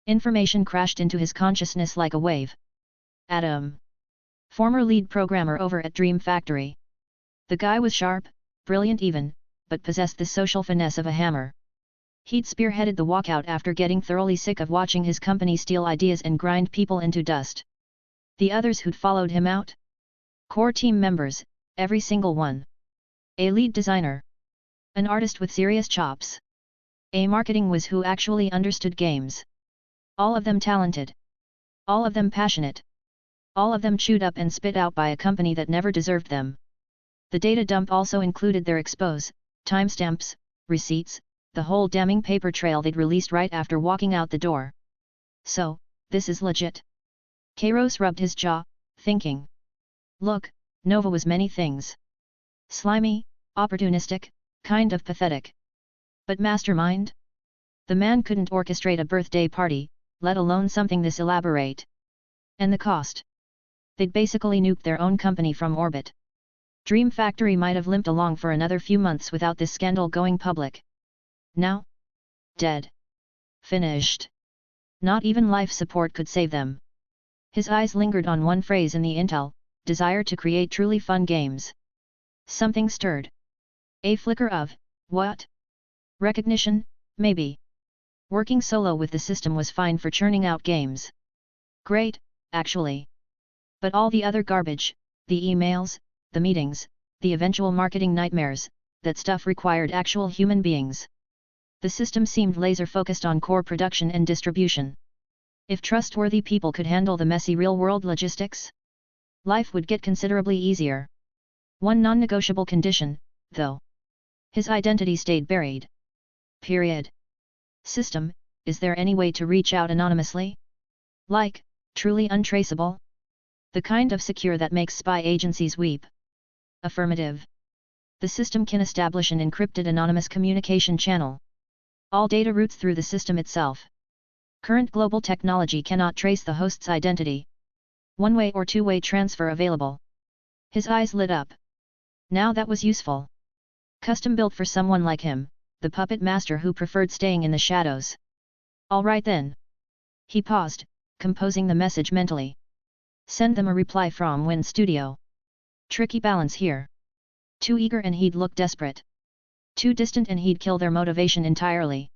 Information crashed into his consciousness like a wave. Adam. Former lead programmer over at Dream Factory. The guy was sharp, brilliant even, but possessed the social finesse of a hammer. He'd spearheaded the walkout after getting thoroughly sick of watching his company steal ideas and grind people into dust. The others who'd followed him out? Core team members, every single one. A lead designer. An artist with serious chops. A marketing whiz who actually understood games. All of them talented. All of them passionate. All of them chewed up and spit out by a company that never deserved them. The data dump also included their expos, timestamps, receipts, the whole damning paper trail they'd released right after walking out the door. So, this is legit. Kairos rubbed his jaw, thinking. Look, Nova was many things. Slimy, opportunistic, kind of pathetic. But mastermind? The man couldn't orchestrate a birthday party, let alone something this elaborate. And the cost? They'd basically nuked their own company from orbit. Dream Factory might have limped along for another few months without this scandal going public. Now? Dead. Finished. Not even life support could save them. His eyes lingered on one phrase in the intel, desire to create truly fun games. Something stirred. A flicker of, what? Recognition, maybe. Working solo with the system was fine for churning out games. Great, actually. But all the other garbage, the emails, the meetings, the eventual marketing nightmares, that stuff required actual human beings. The system seemed laser-focused on core production and distribution. If trustworthy people could handle the messy real-world logistics, life would get considerably easier. One non-negotiable condition, though. His identity stayed buried. Period. System, is there any way to reach out anonymously? Like, truly untraceable? The kind of secure that makes spy agencies weep. Affirmative. The system can establish an encrypted anonymous communication channel. All data routes through the system itself. Current global technology cannot trace the host's identity. One-way or two-way transfer available. His eyes lit up. Now that was useful. Custom built for someone like him, the puppet master who preferred staying in the shadows. All right then. He paused, composing the message mentally. Send them a reply from Win Studio. Tricky balance here. Too eager and he'd look desperate. Too distant and he'd kill their motivation entirely.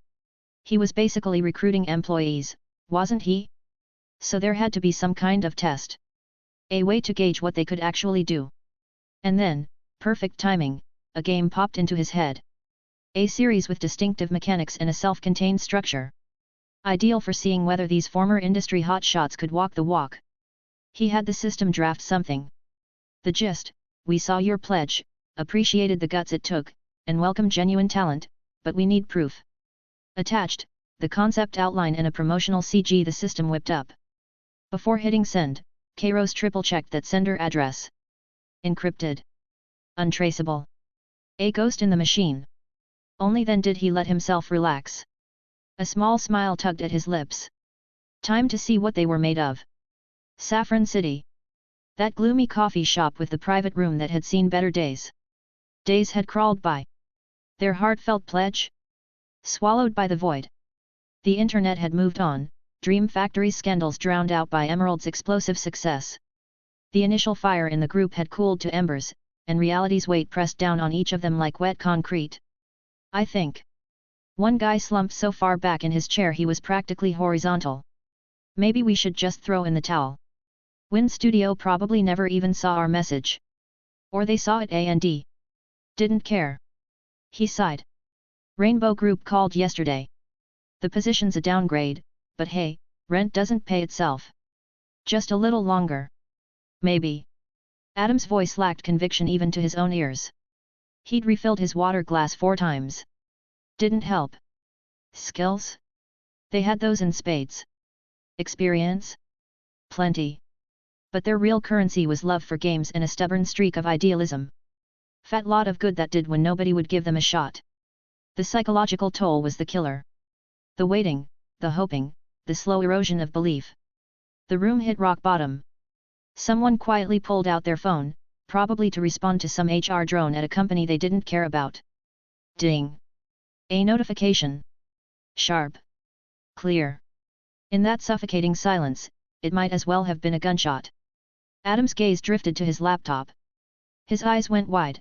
He was basically recruiting employees, wasn't he? So there had to be some kind of test. A way to gauge what they could actually do. And then, perfect timing, a game popped into his head. A series with distinctive mechanics and a self-contained structure. Ideal for seeing whether these former industry hotshots could walk the walk. He had the system draft something. The gist: we saw your pledge, appreciated the guts it took, and welcome genuine talent, but we need proof. Attached, the concept outline and a promotional CG the system whipped up. Before hitting send, Kairos triple-checked that sender address. Encrypted. Untraceable. A ghost in the machine. Only then did he let himself relax. A small smile tugged at his lips. Time to see what they were made of. Saffron City. That gloomy coffee shop with the private room that had seen better days. Days had crawled by. Their heartfelt pledge? Swallowed by the void. The internet had moved on, Dream Factory's scandals drowned out by Emerald's explosive success. The initial fire in the group had cooled to embers, and reality's weight pressed down on each of them like wet concrete. I think. One guy slumped so far back in his chair he was practically horizontal. Maybe we should just throw in the towel. Win Studio probably never even saw our message. Or they saw it and didn't care. He sighed. Rainbow Group called yesterday. The position's a downgrade, but hey, rent doesn't pay itself. Just a little longer. Maybe. Adam's voice lacked conviction even to his own ears. He'd refilled his water glass 4 times. Didn't help. Skills? They had those in spades. Experience? Plenty. But their real currency was love for games and a stubborn streak of idealism. Fat lot of good that did when nobody would give them a shot. The psychological toll was the killer. The waiting, the hoping, the slow erosion of belief. The room hit rock bottom. Someone quietly pulled out their phone, probably to respond to some HR drone at a company they didn't care about. Ding! A notification. Sharp. Clear. In that suffocating silence, it might as well have been a gunshot. Adam's gaze drifted to his laptop. His eyes went wide.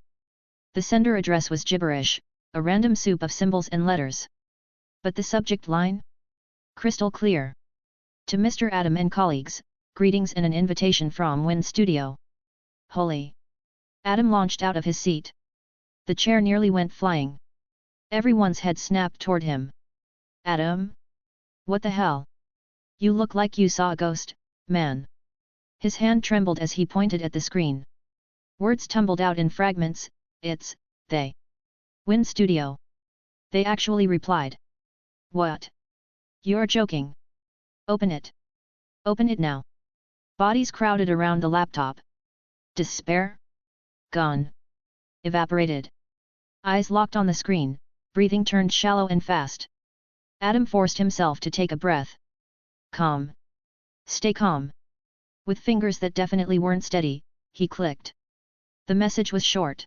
The sender address was gibberish, a random soup of symbols and letters. But the subject line? Crystal clear. To Mr. Adam and colleagues, greetings and an invitation from Win Studio. Holy! Adam launched out of his seat. The chair nearly went flying. Everyone's head snapped toward him. Adam? What the hell? You look like you saw a ghost, man. His hand trembled as he pointed at the screen. Words tumbled out in fragments. It's, they. Win Studio. They actually replied. What? You're joking. Open it. Open it now. Bodies crowded around the laptop. Despair? Gone. Evaporated. Eyes locked on the screen, breathing turned shallow and fast. Adam forced himself to take a breath. Calm. Stay calm. With fingers that definitely weren't steady, he clicked. The message was short.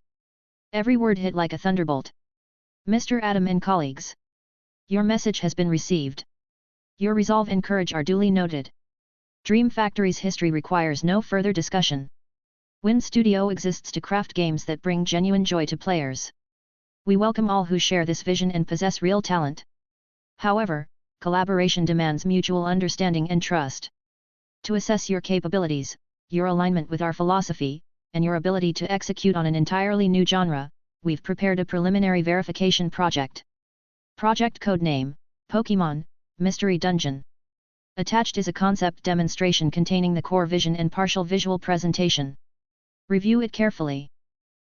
Every word hit like a thunderbolt. Mr. Adam and colleagues. Your message has been received. Your resolve and courage are duly noted. Dream Factory's history requires no further discussion. Win Studio exists to craft games that bring genuine joy to players. We welcome all who share this vision and possess real talent. However, collaboration demands mutual understanding and trust. To assess your capabilities, your alignment with our philosophy, and your ability to execute on an entirely new genre, we've prepared a preliminary verification project. Project codename, Pokémon Mystery Dungeon. Attached is a concept demonstration containing the core vision and partial visual presentation. Review it carefully.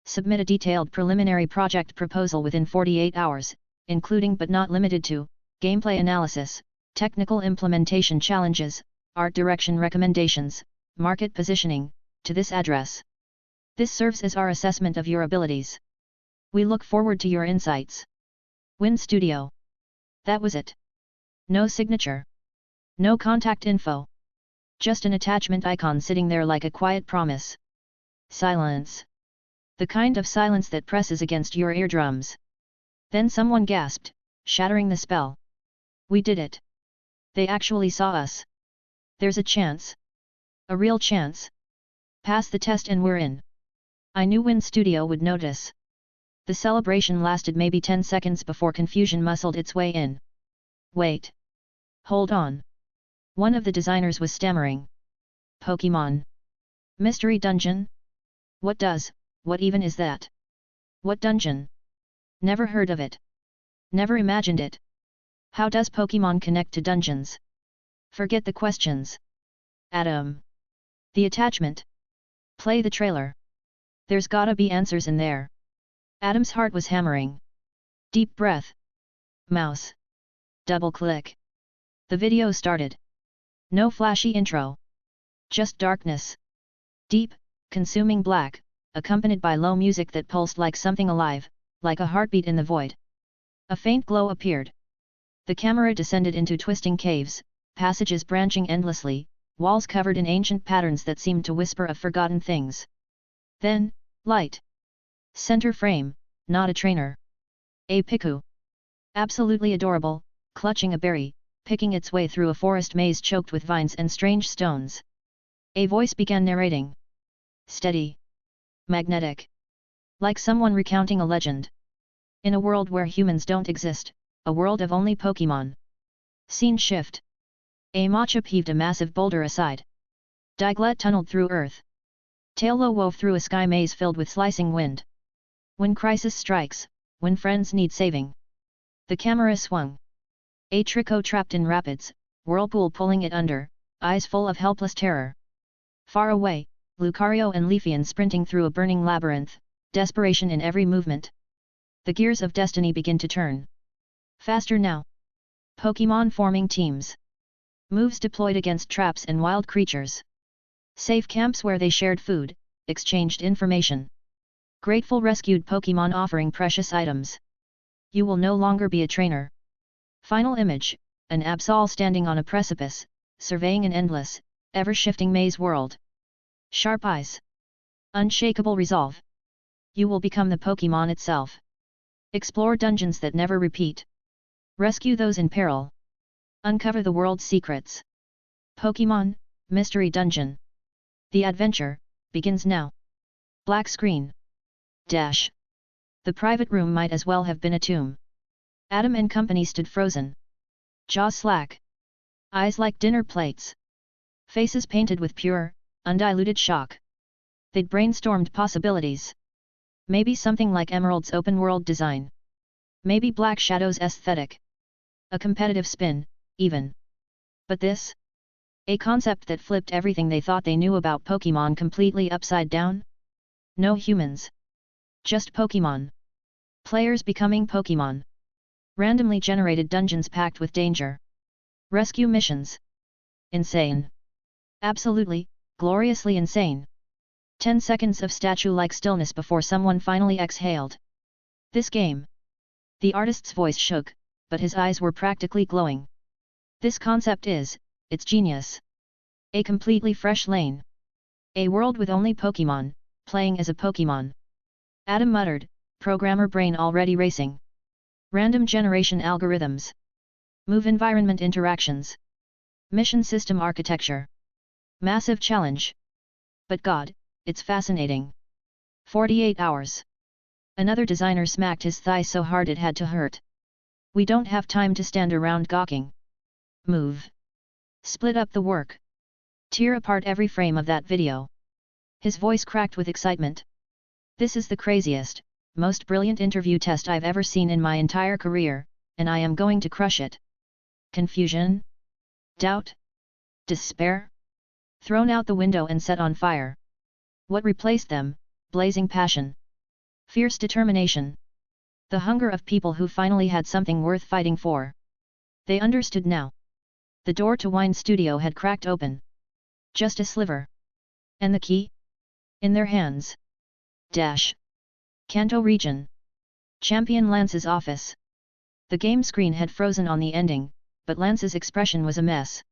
Submit a detailed preliminary project proposal within 48 hours, including but not limited to, gameplay analysis, technical implementation challenges, art direction recommendations, market positioning, to this address. This serves as our assessment of your abilities. We look forward to your insights. Win Studio. That was it. No signature. No contact info. Just an attachment icon sitting there like a quiet promise. Silence. The kind of silence that presses against your eardrums. Then someone gasped, shattering the spell. We did it. They actually saw us. There's a chance. A real chance. Pass the test and we're in. I knew Win Studio would notice. The celebration lasted maybe 10 seconds before confusion muscled its way in. Wait. Hold on. One of the designers was stammering. Pokémon. Mystery Dungeon? What even is that? What dungeon? Never heard of it. Never imagined it. How does Pokémon connect to dungeons? Forget the questions. Adam. The attachment. Play the trailer. There's gotta be answers in there. Adam's heart was hammering. Deep breath. Mouse. Double click. The video started. No flashy intro. Just darkness. Deep, consuming black, accompanied by low music that pulsed like something alive, like a heartbeat in the void. A faint glow appeared. The camera descended into twisting caves, passages branching endlessly, walls covered in ancient patterns that seemed to whisper of forgotten things. Then, light. Center frame, not a trainer. A Piku. Absolutely adorable, clutching a berry, picking its way through a forest maze choked with vines and strange stones. A voice began narrating. Steady. Magnetic. Like someone recounting a legend. In a world where humans don't exist, a world of only Pokémon. Scene shift. A Machop heaved a massive boulder aside. Diglett tunneled through earth. Taillow wove through a sky maze filled with slicing wind. When crisis strikes, when friends need saving. The camera swung. A Trico trapped in rapids, whirlpool pulling it under, eyes full of helpless terror. Far away, Lucario and Leafeon sprinting through a burning labyrinth, desperation in every movement. The gears of destiny begin to turn. Faster now. Pokémon forming teams. Moves deployed against traps and wild creatures. Safe camps where they shared food, exchanged information. Grateful rescued Pokémon offering precious items. You will no longer be a trainer. Final image, an Absol standing on a precipice, surveying an endless, ever-shifting maze world. Sharp eyes. Unshakable resolve. You will become the Pokémon itself. Explore dungeons that never repeat. Rescue those in peril. Uncover the world's secrets. Pokémon, Mystery Dungeon. The adventure begins now. Black screen. Dash. The private room might as well have been a tomb. Adam and company stood frozen. Jaws slack. Eyes like dinner plates. Faces painted with pure, undiluted shock. They'd brainstormed possibilities. Maybe something like Emerald's open-world design. Maybe Black Shadow's aesthetic. A competitive spin, even. But this? A concept that flipped everything they thought they knew about Pokémon completely upside down? No humans. Just Pokémon. Players becoming Pokémon. Randomly generated dungeons packed with danger. Rescue missions. Insane. Absolutely, gloriously insane. 10 seconds of statue-like stillness before someone finally exhaled. This game. The artist's voice shook, but his eyes were practically glowing. This concept is, it's genius. A completely fresh lane. A world with only Pokémon, playing as a Pokémon. Adam muttered, programmer brain already racing. Random generation algorithms. Move environment interactions. Mission system architecture. Massive challenge. But God, it's fascinating. 48 hours. Another designer smacked his thigh so hard it had to hurt. We don't have time to stand around gawking. Move. Split up the work. Tear apart every frame of that video. His voice cracked with excitement. This is the craziest, most brilliant interview test I've ever seen in my entire career, and I am going to crush it. Confusion? Doubt? Despair? Thrown out the window and set on fire. What replaced them? Blazing passion. Fierce determination. The hunger of people who finally had something worth fighting for. They understood now. The door to Wine Studio had cracked open. Just a sliver. And the key? In their hands. Dash. Kanto region. Champion Lance's office. The game screen had frozen on the ending, but Lance's expression was a mess.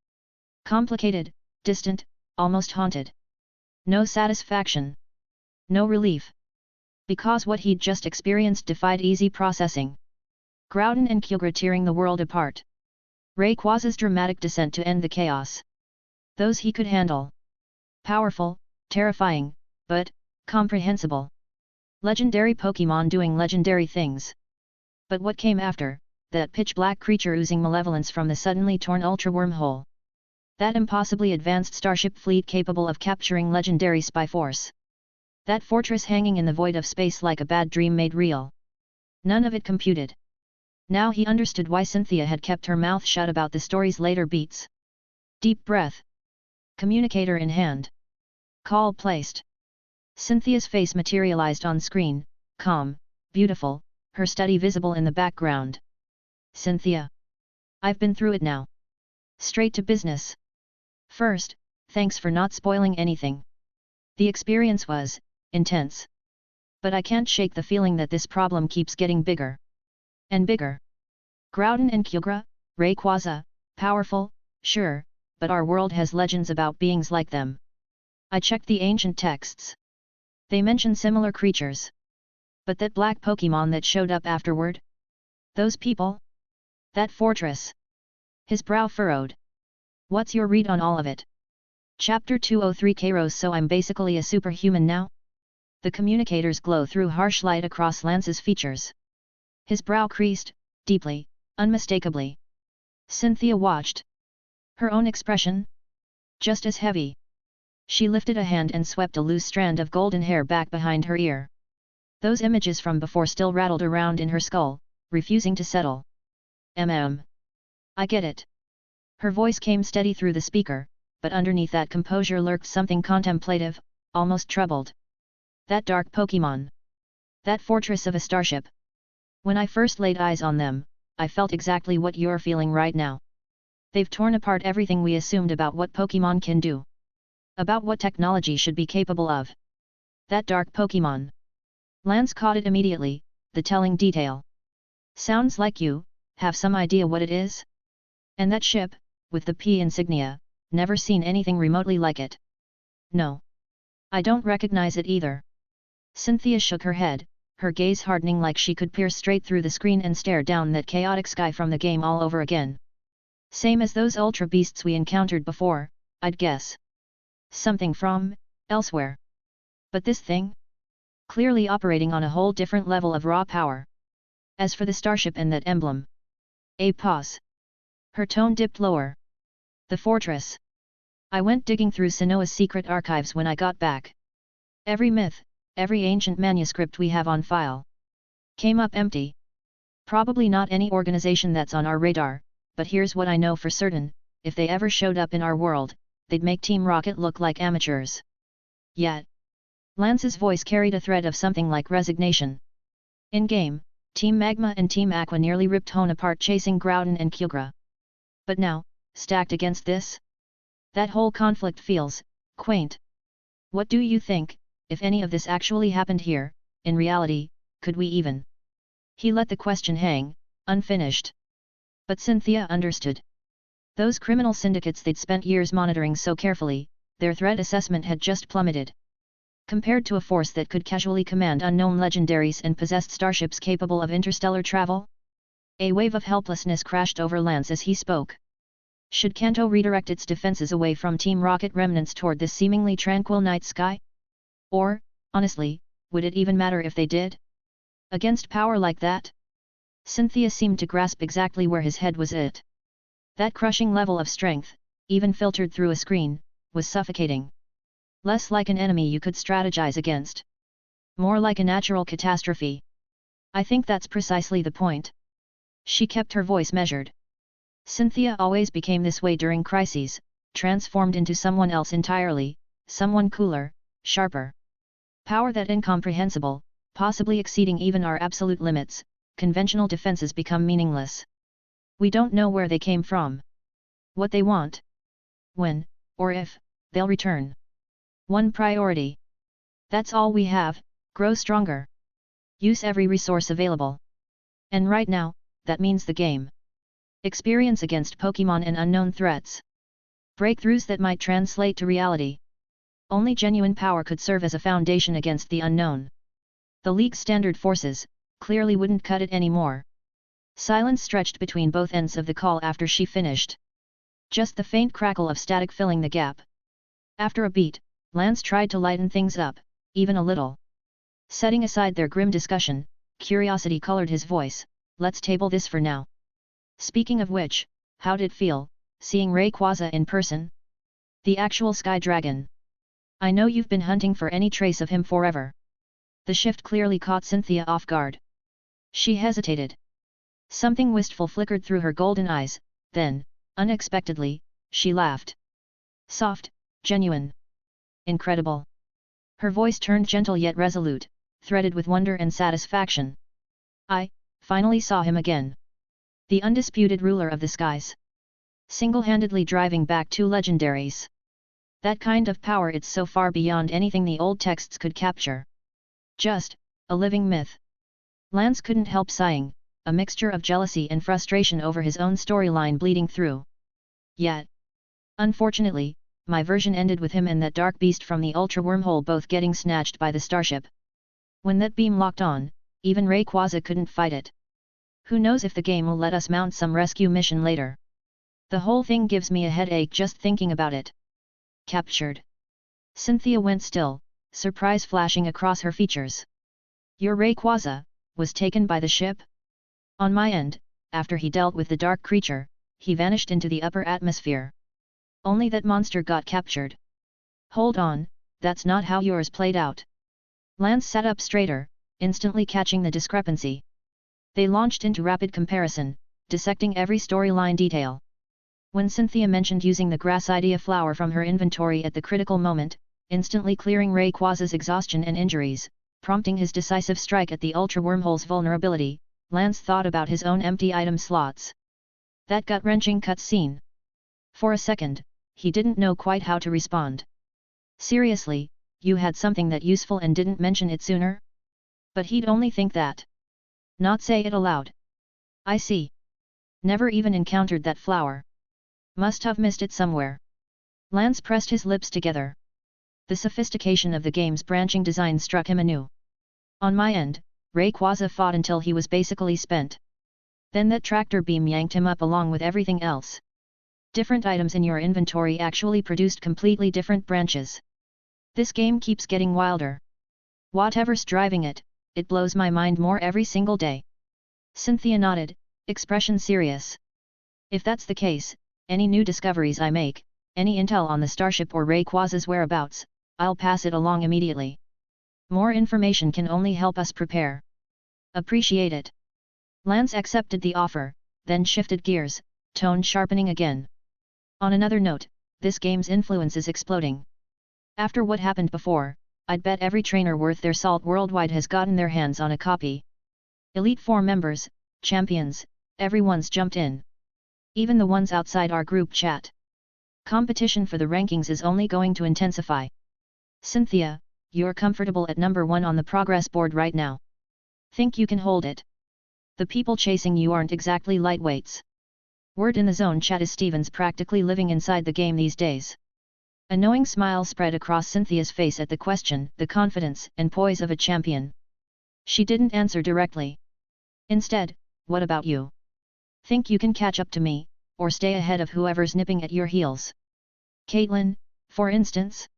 Complicated, distant, almost haunted. No satisfaction. No relief. Because what he'd just experienced defied easy processing. Groudon and Kyogre tearing the world apart. Rayquaza's dramatic descent to end the chaos. Those he could handle. Powerful, terrifying, but comprehensible. Legendary Pokémon doing legendary things. But what came after, that pitch-black creature oozing malevolence from the suddenly torn Ultra Wormhole? That impossibly advanced starship fleet capable of capturing legendaries by force. That fortress hanging in the void of space like a bad dream made real. None of it computed. Now he understood why Cynthia had kept her mouth shut about the story's later beats. Deep breath. Communicator in hand. Call placed. Cynthia's face materialized on screen, calm, beautiful, her study visible in the background. Cynthia. I've been through it now. Straight to business. First, thanks for not spoiling anything. The experience was intense. But I can't shake the feeling that this problem keeps getting bigger. And bigger. Groudon and Kyogre, Rayquaza, powerful, sure, but our world has legends about beings like them. I checked the ancient texts. They mention similar creatures. But that black Pokémon that showed up afterward? Those people? That fortress? His brow furrowed. What's your read on all of it? Chapter 203 Kairos. So I'm basically a superhuman now? The communicator's glow threw harsh light across Lance's features. His brow creased, deeply, unmistakably. Cynthia watched. Her own expression? Just as heavy. She lifted a hand and swept a loose strand of golden hair back behind her ear. Those images from before still rattled around in her skull, refusing to settle. I get it. Her voice came steady through the speaker, but underneath that composure lurked something contemplative, almost troubled. That dark Pokémon. That fortress of a starship. When I first laid eyes on them, I felt exactly what you're feeling right now. They've torn apart everything we assumed about what Pokémon can do. About what technology should be capable of. That dark Pokémon. Lance caught it immediately, the telling detail. Sounds like you have some idea what it is? And that ship, with the P insignia, never seen anything remotely like it. No. I don't recognize it either. Cynthia shook her head, her gaze hardening like she could peer straight through the screen and stare down that chaotic sky from the game all over again. Same as those ultra beasts we encountered before, I'd guess. Something from elsewhere. But this thing? Clearly operating on a whole different level of raw power. As for the starship and that emblem. A pause. Her tone dipped lower. The fortress. I went digging through Sinnoh's secret archives when I got back. Every myth, every ancient manuscript we have on file, came up empty. Probably not any organization that's on our radar, but here's what I know for certain, if they ever showed up in our world, they'd make Team Rocket look like amateurs. Yet. Lance's voice carried a thread of something like resignation. In-game, Team Magma and Team Aqua nearly ripped Hone apart chasing Groudon and Kyogre. But now, stacked against this? That whole conflict feels quaint. What do you think, if any of this actually happened here, in reality, could we even? He let the question hang, unfinished. But Cynthia understood. Those criminal syndicates they'd spent years monitoring so carefully, their threat assessment had just plummeted. Compared to a force that could casually command unknown legendaries and possessed starships capable of interstellar travel? A wave of helplessness crashed over Lance as he spoke. Should Kanto redirect its defenses away from Team Rocket remnants toward this seemingly tranquil night sky? Or, honestly, would it even matter if they did? Against power like that? Cynthia seemed to grasp exactly where his head was at. That crushing level of strength, even filtered through a screen, was suffocating. Less like an enemy you could strategize against. More like a natural catastrophe. I think that's precisely the point. She kept her voice measured. Cynthia always became this way during crises, transformed into someone else entirely, someone cooler, sharper. Power that incomprehensible, possibly exceeding even our absolute limits, conventional defenses become meaningless. We don't know where they came from. What they want. When, or if, they'll return. One priority. That's all we have, grow stronger. Use every resource available. And right now, that means the game. Experience against Pokémon and unknown threats. Breakthroughs that might translate to reality. Only genuine power could serve as a foundation against the unknown. The League's standard forces clearly wouldn't cut it anymore. Silence stretched between both ends of the call after she finished. Just the faint crackle of static filling the gap. After a beat, Lance tried to lighten things up, even a little. Setting aside their grim discussion, curiosity colored his voice. Let's table this for now. Speaking of which, how'd it feel, seeing Rayquaza in person? The actual Sky Dragon. I know you've been hunting for any trace of him forever. The shift clearly caught Cynthia off guard. She hesitated. Something wistful flickered through her golden eyes, then, unexpectedly, she laughed. Soft, genuine. Incredible. Her voice turned gentle yet resolute, threaded with wonder and satisfaction. I finally saw him again. The undisputed ruler of the skies. Single-handedly driving back 2 legendaries. That kind of power, it's so far beyond anything the old texts could capture. Just a living myth. Lance couldn't help sighing, a mixture of jealousy and frustration over his own storyline bleeding through. Yet, unfortunately, my version ended with him and that dark beast from the Ultra Wormhole both getting snatched by the starship. When that beam locked on, even Rayquaza couldn't fight it. Who knows if the game will let us mount some rescue mission later. The whole thing gives me a headache just thinking about it. Captured. Cynthia went still, surprise flashing across her features. Your Rayquaza was taken by the ship? On my end, after he dealt with the dark creature, he vanished into the upper atmosphere. Only that monster got captured. Hold on, that's not how yours played out. Lance sat up straighter, instantly catching the discrepancy. They launched into rapid comparison, dissecting every storyline detail. When Cynthia mentioned using the grass idea flower from her inventory at the critical moment, instantly clearing Rayquaza's exhaustion and injuries, prompting his decisive strike at the Ultra Wormhole's vulnerability, Lance thought about his own empty item slots. That gut-wrenching cutscene. For a second, he didn't know quite how to respond. Seriously, you had something that useful and didn't mention it sooner? But he'd only think that. Not say it aloud. I see. Never even encountered that flower. Must have missed it somewhere. Lance pressed his lips together. The sophistication of the game's branching design struck him anew. On my end, Rayquaza fought until he was basically spent. Then that tractor beam yanked him up along with everything else. Different items in your inventory actually produced completely different branches. This game keeps getting wilder. Whatever's driving it, it blows my mind more every single day. Cynthia nodded, expression serious. If that's the case, any new discoveries I make, any intel on the starship or Rayquaza's whereabouts, I'll pass it along immediately. More information can only help us prepare. Appreciate it. Lance accepted the offer, then shifted gears, tone sharpening again. On another note, this game's influence is exploding. After what happened before, I'd bet every trainer worth their salt worldwide has gotten their hands on a copy. Elite Four members, champions, everyone's jumped in. Even the ones outside our group chat. Competition for the rankings is only going to intensify. Cynthia, you're comfortable at number 1 on the progress board right now. Think you can hold it? The people chasing you aren't exactly lightweights. Word in the zone chat is Steven's practically living inside the game these days. A knowing smile spread across Cynthia's face at the question, the confidence and poise of a champion. She didn't answer directly. Instead, what about you? Think you can catch up to me, or stay ahead of whoever's nipping at your heels? Caitlin, for instance?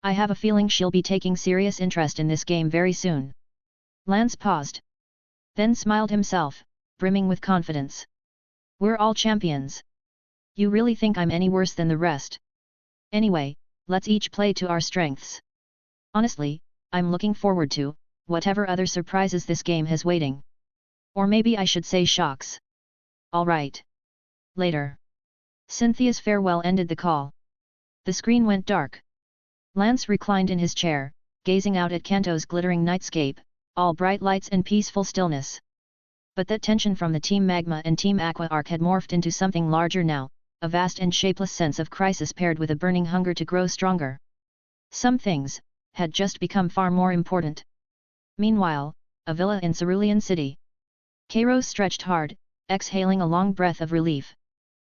I have a feeling she'll be taking serious interest in this game very soon. Lance paused. Then smiled himself, brimming with confidence. We're all champions. You really think I'm any worse than the rest? Anyway, let's each play to our strengths. Honestly, I'm looking forward to whatever other surprises this game has waiting. Or maybe I should say shocks. Alright. Later. Cynthia's farewell ended the call. The screen went dark. Lance reclined in his chair, gazing out at Kanto's glittering nightscape, all bright lights and peaceful stillness. But that tension from the Team Magma and Team Aqua arc had morphed into something larger now, a vast and shapeless sense of crisis paired with a burning hunger to grow stronger. Some things had just become far more important. Meanwhile, a villa in Cerulean City. Kairos stretched hard, exhaling a long breath of relief.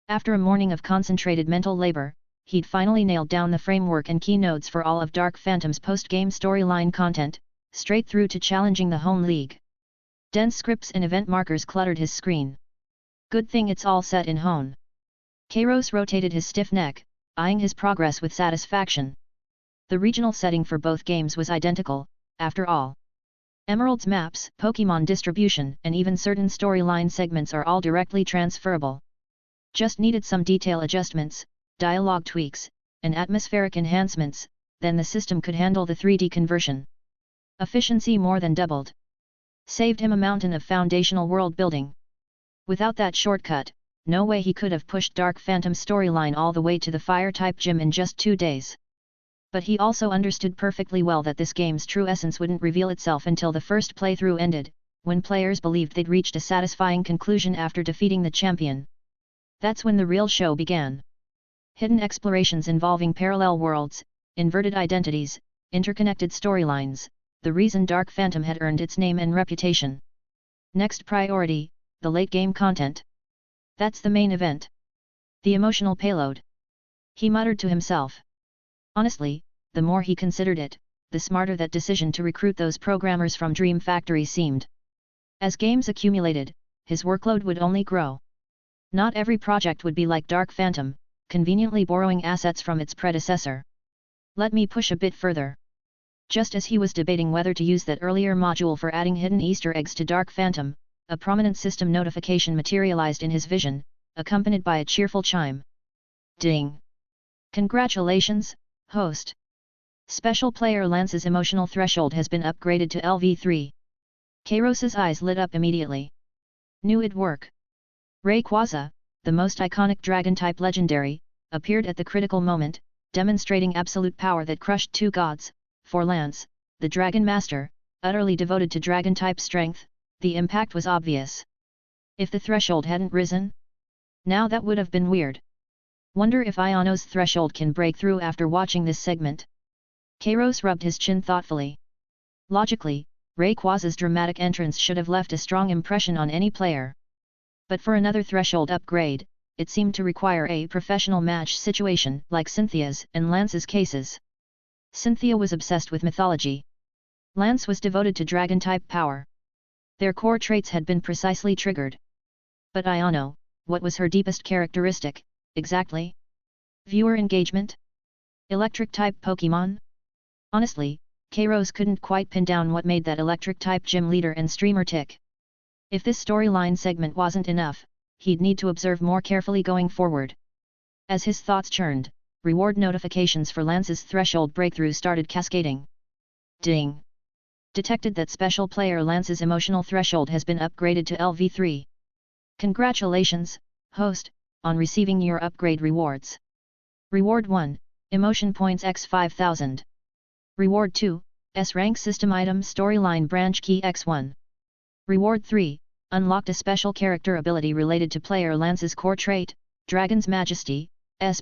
After a morning of concentrated mental labor, he'd finally nailed down the framework and keynotes for all of Dark Phantom's post-game storyline content, straight through to challenging the home league. Dense scripts and event markers cluttered his screen. Good thing it's all set in Hone. Kairos rotated his stiff neck, eyeing his progress with satisfaction. The regional setting for both games was identical, after all. Emerald's maps, Pokémon distribution, and even certain storyline segments are all directly transferable. Just needed some detail adjustments, dialogue tweaks, and atmospheric enhancements, then the system could handle the 3D conversion. Efficiency more than doubled. Saved him a mountain of foundational world building. Without that shortcut, no way he could have pushed Dark Phantom's storyline all the way to the Fire-type gym in just 2 days. But he also understood perfectly well that this game's true essence wouldn't reveal itself until the first playthrough ended, when players believed they'd reached a satisfying conclusion after defeating the champion. That's when the real show began. Hidden explorations involving parallel worlds, inverted identities, interconnected storylines, the reason Dark Phantom had earned its name and reputation. Next priority, the late-game content. That's the main event. The emotional payload. He muttered to himself. Honestly, the more he considered it, the smarter that decision to recruit those programmers from Dream Factory seemed. As games accumulated, his workload would only grow. Not every project would be like Dark Phantom, conveniently borrowing assets from its predecessor. Let me push a bit further. Just as he was debating whether to use that earlier module for adding hidden Easter eggs to Dark Phantom, a prominent system notification materialized in his vision, accompanied by a cheerful chime. Ding! Congratulations, host! Special player Lance's emotional threshold has been upgraded to LV3. Kairos's eyes lit up immediately. Knew it'd work. Rayquaza, the most iconic Dragon-type legendary, appeared at the critical moment, demonstrating absolute power that crushed 2 gods. For Lance, the Dragon Master, utterly devoted to Dragon-type strength, the impact was obvious. If the threshold hadn't risen? Now that would have been weird. Wonder if Iano's threshold can break through after watching this segment. Kairos rubbed his chin thoughtfully. Logically, Rayquaza's dramatic entrance should have left a strong impression on any player. But for another threshold upgrade, it seemed to require a professional match situation like Cynthia's and Lance's cases. Cynthia was obsessed with mythology. Lance was devoted to Dragon-type power. Their core traits had been precisely triggered. But Iano, what was her deepest characteristic, exactly? Viewer engagement? Electric-type Pokémon? Honestly, Kairos couldn't quite pin down what made that Electric-type gym leader and streamer tick. If this storyline segment wasn't enough, he'd need to observe more carefully going forward. As his thoughts churned, reward notifications for Lance's threshold breakthrough started cascading. Ding! Detected that special player Lance's emotional threshold has been upgraded to LV3. Congratulations, host, on receiving your upgrade rewards. Reward 1, Emotion Points x 5000. Reward 2, S-Rank System Item Storyline Branch Key x1. Reward 3, unlocked a special character ability related to player Lance's core trait, Dragon's Majesty, S+.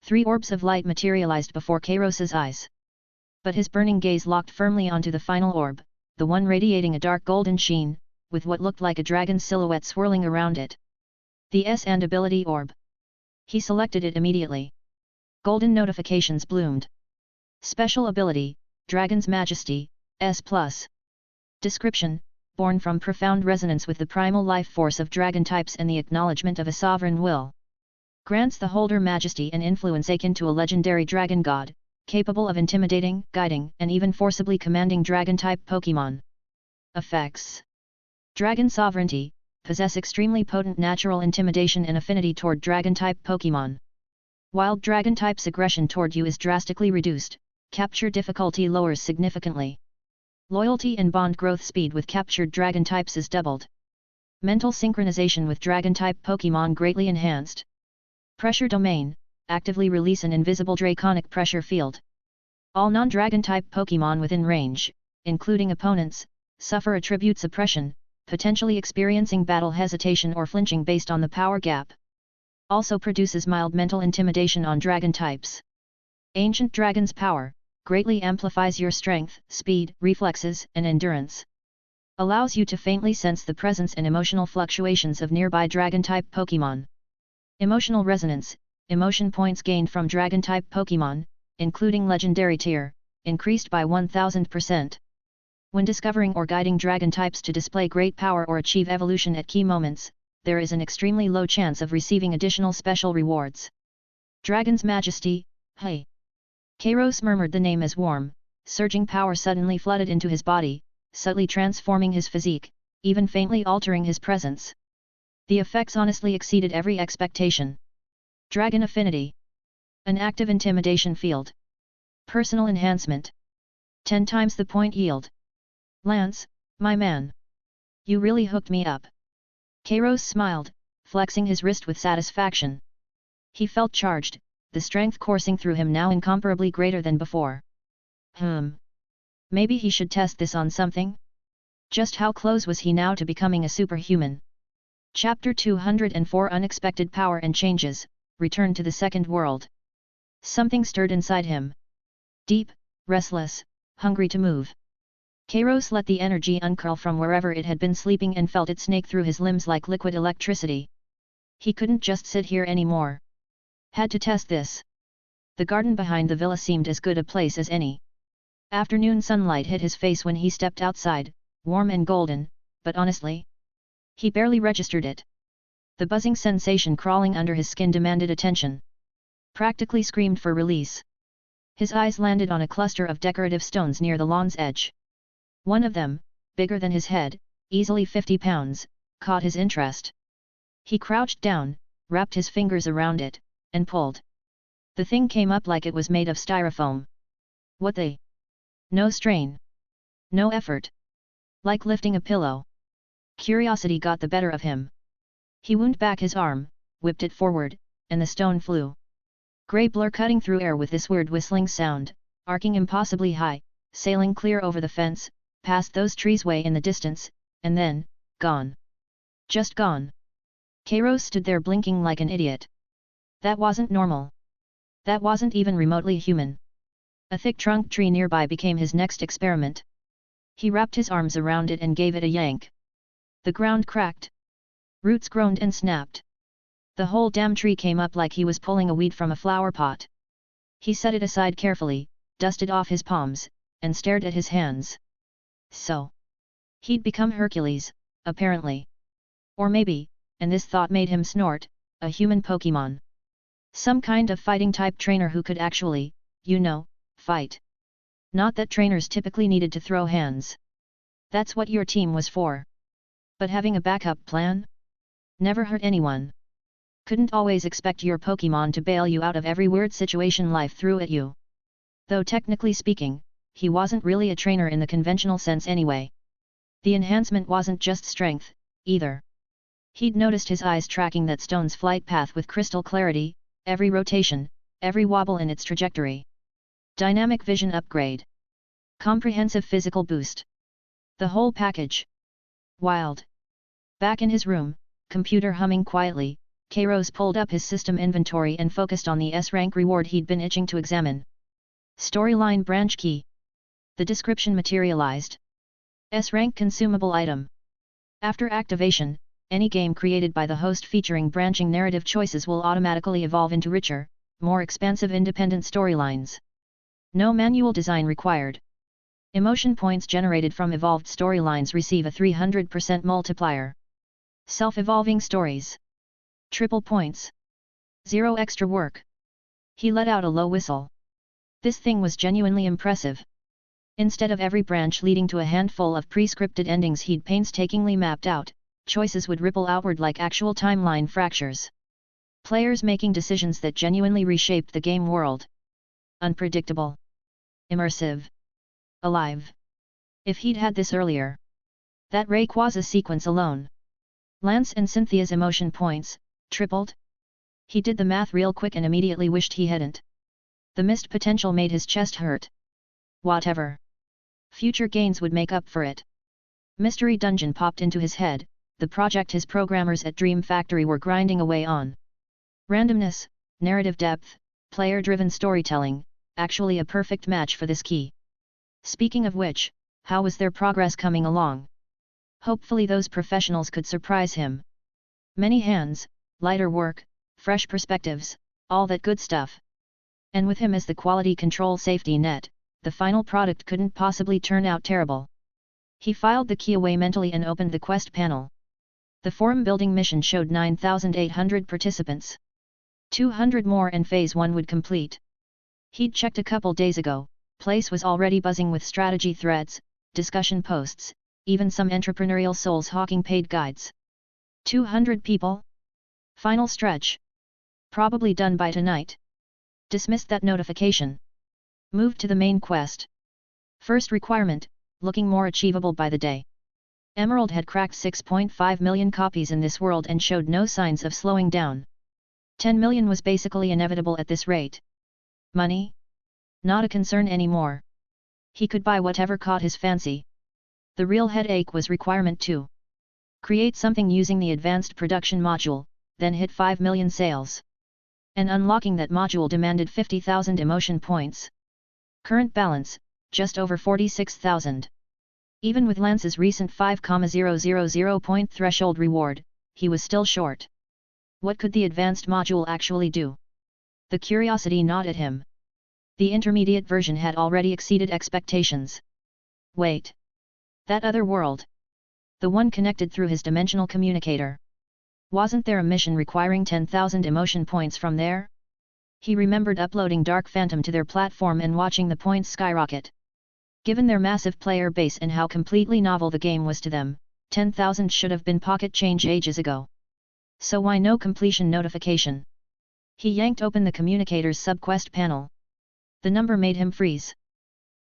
3 orbs of light materialized before Kairos's eyes. But his burning gaze locked firmly onto the final orb, the one radiating a dark golden sheen, with what looked like a dragon silhouette swirling around it. The S and ability orb. He selected it immediately. Golden notifications bloomed. Special ability, Dragon's Majesty, S+. Description, born from profound resonance with the primal life force of dragon types and the acknowledgement of a sovereign will. Grants the holder majesty and influence akin to a legendary dragon god, capable of intimidating, guiding, and even forcibly commanding dragon-type Pokémon. Effects: Dragon sovereignty, possess extremely potent natural intimidation and affinity toward dragon-type Pokémon. Wild dragon-type's aggression toward you is drastically reduced, capture difficulty lowers significantly. Loyalty and bond growth speed with captured dragon types is doubled. Mental synchronization with dragon-type Pokémon greatly enhanced. Pressure domain, actively release an invisible draconic pressure field. All non-dragon-type Pokémon within range, including opponents, suffer attribute suppression, potentially experiencing battle hesitation or flinching based on the power gap. Also produces mild mental intimidation on dragon types. Ancient Dragon's power greatly amplifies your strength, speed, reflexes, and endurance. Allows you to faintly sense the presence and emotional fluctuations of nearby Dragon-type Pokémon. Emotional resonance, emotion points gained from Dragon-type Pokémon, including Legendary tier, increased by 1000%. When discovering or guiding Dragon types to display great power or achieve evolution at key moments, there is an extremely low chance of receiving additional special rewards. Dragon's Majesty, hey! Kairos murmured the name as warm, surging power suddenly flooded into his body, subtly transforming his physique, even faintly altering his presence. The effects honestly exceeded every expectation. Dragon Affinity. An active intimidation field. Personal enhancement. 10 times the point yield. Lance, my man. You really hooked me up. Kairos smiled, flexing his wrist with satisfaction. He felt charged, the strength coursing through him now incomparably greater than before. Maybe he should test this on something? Just how close was he now to becoming a superhuman? Chapter 204 Unexpected Power and Changes, Return to the Second World. Something stirred inside him. Deep, restless, hungry to move. Kairos let the energy uncurl from wherever it had been sleeping and felt it snake through his limbs like liquid electricity. He couldn't just sit here anymore. Had to test this. The garden behind the villa seemed as good a place as any. Afternoon sunlight hit his face when he stepped outside, warm and golden, but honestly, he barely registered it. The buzzing sensation crawling under his skin demanded attention. Practically screamed for release. His eyes landed on a cluster of decorative stones near the lawn's edge. One of them, bigger than his head, easily 50 pounds, caught his interest. He crouched down, wrapped his fingers around it, and pulled. The thing came up like it was made of styrofoam. What the? No strain. No effort. Like lifting a pillow. Curiosity got the better of him. He wound back his arm, whipped it forward, and the stone flew. Grey blur cutting through air with this weird whistling sound, arcing impossibly high, sailing clear over the fence, past those trees way in the distance, and then, gone. Just gone. Kairos stood there blinking like an idiot. That wasn't normal. That wasn't even remotely human. A thick trunk tree nearby became his next experiment. He wrapped his arms around it and gave it a yank. The ground cracked. Roots groaned and snapped. The whole damn tree came up like he was pulling a weed from a flower pot. He set it aside carefully, dusted off his palms, and stared at his hands. So, he'd become Hercules, apparently. Or maybe, and this thought made him snort, a human Pokémon. Some kind of fighting type trainer who could actually, fight. Not that trainers typically needed to throw hands. That's what your team was for. But having a backup plan? Never hurt anyone. Couldn't always expect your Pokémon to bail you out of every weird situation life threw at you. Though technically speaking, he wasn't really a trainer in the conventional sense anyway. The enhancement wasn't just strength, either. He'd noticed his eyes tracking that stone's flight path with crystal clarity, every rotation, every wobble in its trajectory. Dynamic vision upgrade. Comprehensive physical boost. The whole package. Wild. Back in his room, computer humming quietly, Kairos pulled up his system inventory and focused on the S-rank reward he'd been itching to examine. Storyline branch key. The description materialized. S-rank consumable item. After activation, any game created by the host featuring branching narrative choices will automatically evolve into richer, more expansive independent storylines. No manual design required. Emotion points generated from evolved storylines receive a 300% multiplier. Self-evolving stories. Triple points. 0 extra work. He let out a low whistle. This thing was genuinely impressive. Instead of every branch leading to a handful of pre-scripted endings he'd painstakingly mapped out, choices would ripple outward like actual timeline fractures. Players making decisions that genuinely reshaped the game world. Unpredictable. Immersive. Alive. If he'd had this earlier. That Rayquaza sequence alone. Lance and Cynthia's emotion points, tripled? He did the math real quick and immediately wished he hadn't. The missed potential made his chest hurt. Whatever. Future gains would make up for it. Mystery Dungeon popped into his head, the project his programmers at Dream Factory were grinding away on. Randomness, narrative depth, player-driven storytelling, actually a perfect match for this key. Speaking of which, how was their progress coming along? Hopefully those professionals could surprise him. Many hands, lighter work, fresh perspectives, all that good stuff. And with him as the quality control safety net, the final product couldn't possibly turn out terrible. He filed the key away mentally and opened the quest panel. The forum building mission showed 9,800 participants. 200 more and Phase 1 would complete. He'd checked a couple days ago, place was already buzzing with strategy threads, discussion posts, even some entrepreneurial souls hawking paid guides. 200 people? Final stretch. Probably done by tonight. Dismissed that notification. Moved to the main quest. First requirement, looking more achievable by the day. Emerald had cracked 6.5 million copies in this world and showed no signs of slowing down. 10 million was basically inevitable at this rate. Money? Not a concern anymore. He could buy whatever caught his fancy. The real headache was requirement 2. Create something using the advanced production module, then hit 5 million sales. And unlocking that module demanded 50,000 emotion points. Current balance, just over 46,000. Even with Lance's recent 5,000 point threshold reward, he was still short. What could the advanced module actually do? The curiosity gnawed at him. The intermediate version had already exceeded expectations. Wait. That other world. The one connected through his dimensional communicator. Wasn't there a mission requiring 10,000 emotion points from there? He remembered uploading Dark Phantom to their platform and watching the points skyrocket. Given their massive player base and how completely novel the game was to them, 10,000 should have been pocket change ages ago. So why no completion notification? He yanked open the communicator's subquest panel. The number made him freeze.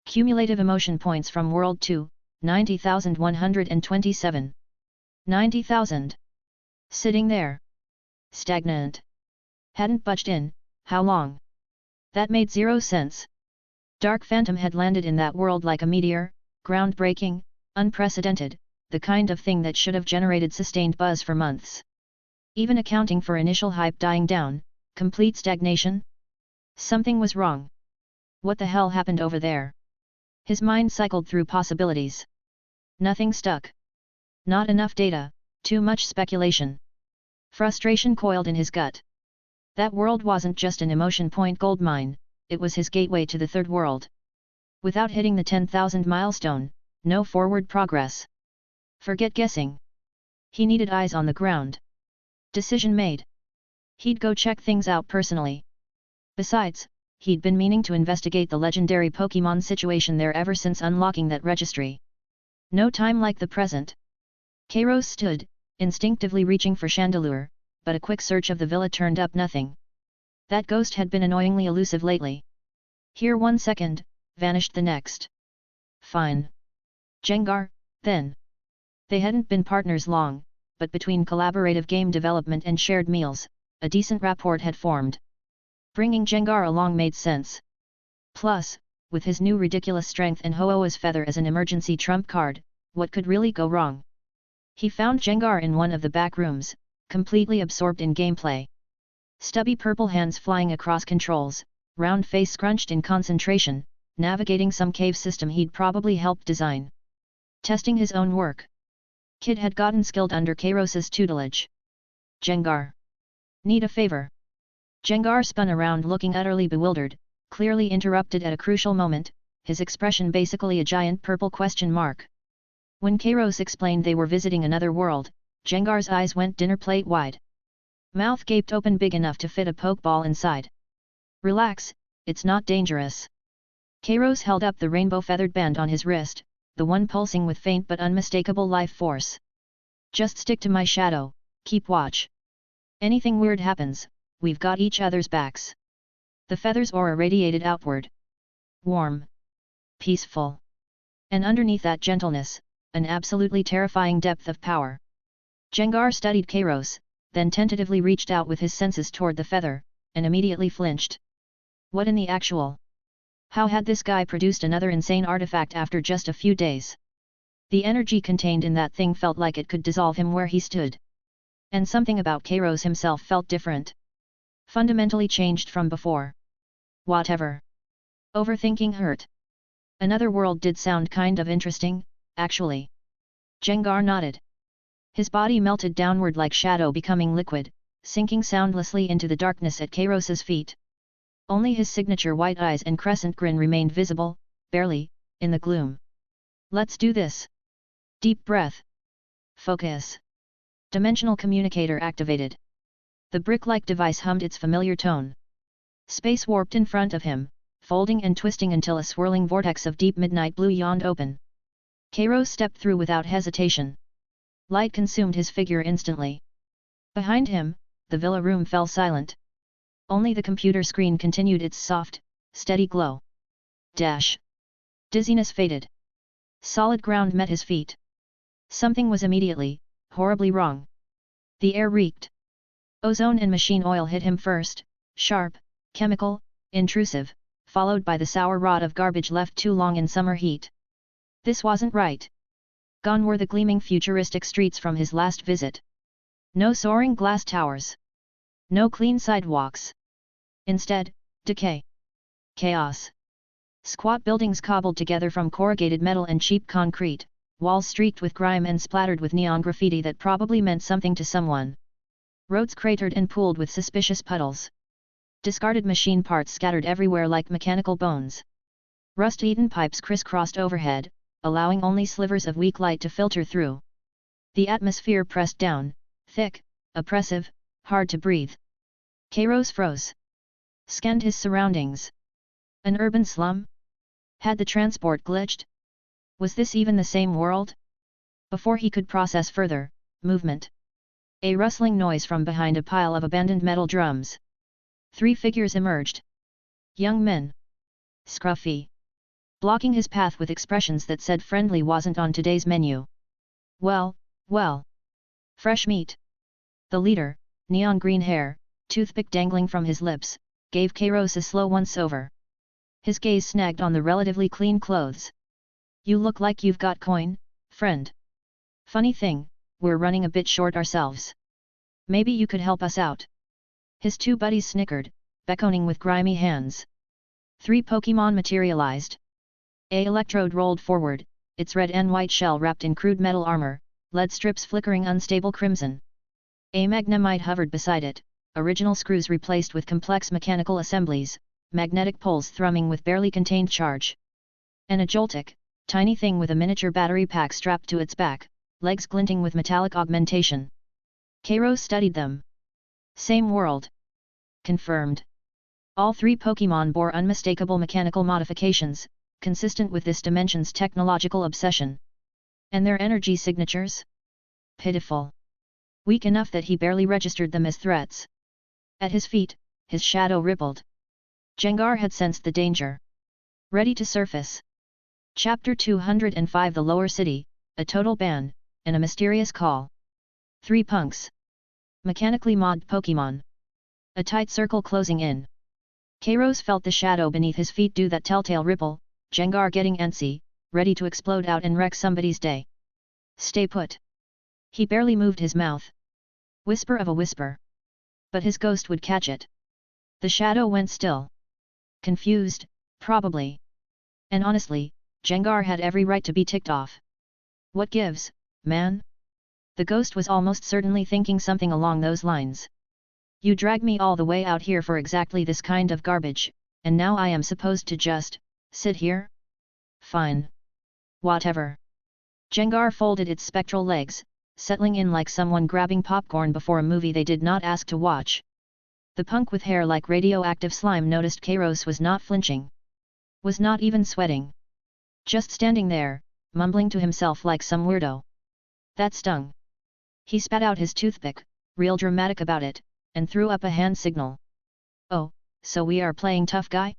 Cumulative emotion points from World 2, 90,127. 90,000. Sitting there. Stagnant. Hadn't budged in, how long? That made 0 sense. Dark Phantom had landed in that world like a meteor, groundbreaking, unprecedented, the kind of thing that should have generated sustained buzz for months. Even accounting for initial hype dying down, complete stagnation? Something was wrong. What the hell happened over there? His mind cycled through possibilities. Nothing stuck. Not enough data, too much speculation. Frustration coiled in his gut. That world wasn't just an emotion point goldmine, it was his gateway to the third world. Without hitting the 10,000 milestone, no forward progress. Forget guessing. He needed eyes on the ground. Decision made. He'd go check things out personally. Besides, he'd been meaning to investigate the legendary Pokémon situation there ever since unlocking that registry. No time like the present. Kairos stood, instinctively reaching for Chandelure, but a quick search of the villa turned up nothing. That ghost had been annoyingly elusive lately. Here 1 second, vanished the next. Fine. Jengar, then. They hadn't been partners long, but between collaborative game development and shared meals, a decent rapport had formed. Bringing Jengar along made sense. Plus, with his new ridiculous strength and Ho-Oh's feather as an emergency trump card, what could really go wrong? He found Jengar in one of the back rooms, completely absorbed in gameplay. Stubby purple hands flying across controls, round face scrunched in concentration, navigating some cave system he'd probably helped design. Testing his own work. Kid had gotten skilled under Kairos's tutelage. Jengar. Need a favor. Jengar spun around looking utterly bewildered, clearly interrupted at a crucial moment, his expression basically a giant purple question mark. When Kairos explained they were visiting another world, Jengar's eyes went dinner plate wide. Mouth gaped open big enough to fit a pokeball inside. Relax, it's not dangerous. Kairos held up the rainbow-feathered band on his wrist, the one pulsing with faint but unmistakable life force. Just stick to my shadow, keep watch. Anything weird happens, we've got each other's backs. The feather's aura radiated outward. Warm. Peaceful. And underneath that gentleness, an absolutely terrifying depth of power. Jengar studied Kairos, then tentatively reached out with his senses toward the feather, and immediately flinched. What in the actual? How had this guy produced another insane artifact after just a few days? The energy contained in that thing felt like it could dissolve him where he stood. And something about Kairos himself felt different. Fundamentally changed from before. Whatever. Overthinking hurt. Another world did sound kind of interesting, actually. Jengar nodded. His body melted downward like shadow becoming liquid, sinking soundlessly into the darkness at Kairos's feet. Only his signature white eyes and crescent grin remained visible, barely, in the gloom. Let's do this. Deep breath. Focus. Dimensional communicator activated. The brick-like device hummed its familiar tone. Space warped in front of him, folding and twisting until a swirling vortex of deep midnight blue yawned open. Kairos stepped through without hesitation. Light consumed his figure instantly. Behind him, the villa room fell silent. Only the computer screen continued its soft, steady glow. Dash. Dizziness faded. Solid ground met his feet. Something was immediately, horribly wrong. The air reeked. Ozone and machine oil hit him first, sharp, chemical, intrusive, followed by the sour rot of garbage left too long in summer heat. This wasn't right. Gone were the gleaming futuristic streets from his last visit. No soaring glass towers. No clean sidewalks. Instead, decay. Chaos. Squat buildings cobbled together from corrugated metal and cheap concrete, walls streaked with grime and splattered with neon graffiti that probably meant something to someone. Roads cratered and pooled with suspicious puddles. Discarded machine parts scattered everywhere like mechanical bones. Rust-eaten pipes crisscrossed overhead, allowing only slivers of weak light to filter through. The atmosphere pressed down, thick, oppressive, hard to breathe. Kairos froze. Scanned his surroundings. An urban slum? Had the transport glitched? Was this even the same world? Before he could process further, movement. A rustling noise from behind a pile of abandoned metal drums. 3 figures emerged. Young men. Scruffy. Blocking his path with expressions that said friendly wasn't on today's menu. Well, well. Fresh meat. The leader, neon green hair, toothpick dangling from his lips, gave Kairos a slow once-over. His gaze snagged on the relatively clean clothes. You look like you've got coin, friend. Funny thing, we're running a bit short ourselves. Maybe you could help us out. His 2 buddies snickered, beckoning with grimy hands. 3 Pokémon materialized. A electrode rolled forward, its red and white shell wrapped in crude metal armor, lead strips flickering unstable crimson. A magnemite hovered beside it, original screws replaced with complex mechanical assemblies, magnetic poles thrumming with barely contained charge. And a Joltik, tiny thing with a miniature battery pack strapped to its back, legs glinting with metallic augmentation. Kairos studied them. Same world. Confirmed. All 3 Pokémon bore unmistakable mechanical modifications, consistent with this dimension's technological obsession. And their energy signatures? Pitiful. Weak enough that he barely registered them as threats. At his feet, his shadow rippled. Jengar had sensed the danger. Ready to surface. Chapter 205 The Lower City, a total ban, and a mysterious call. 3 punks. Mechanically modded Pokémon. A tight circle closing in. Kairos felt the shadow beneath his feet do that telltale ripple, Jengar getting antsy, ready to explode out and wreck somebody's day. Stay put. He barely moved his mouth. Whisper of a whisper. But his ghost would catch it. The shadow went still. Confused, probably. And honestly, Jengar had every right to be ticked off. What gives, man? The ghost was almost certainly thinking something along those lines. You dragged me all the way out here for exactly this kind of garbage, and now I am supposed to just sit here? Fine. Whatever. Jengar folded its spectral legs, settling in like someone grabbing popcorn before a movie they did not ask to watch. The punk with hair like radioactive slime noticed Kairos was not flinching. Was not even sweating. Just standing there, mumbling to himself like some weirdo. That stung. He spat out his toothpick, real dramatic about it, and threw up a hand signal. Oh, so we are playing tough guy?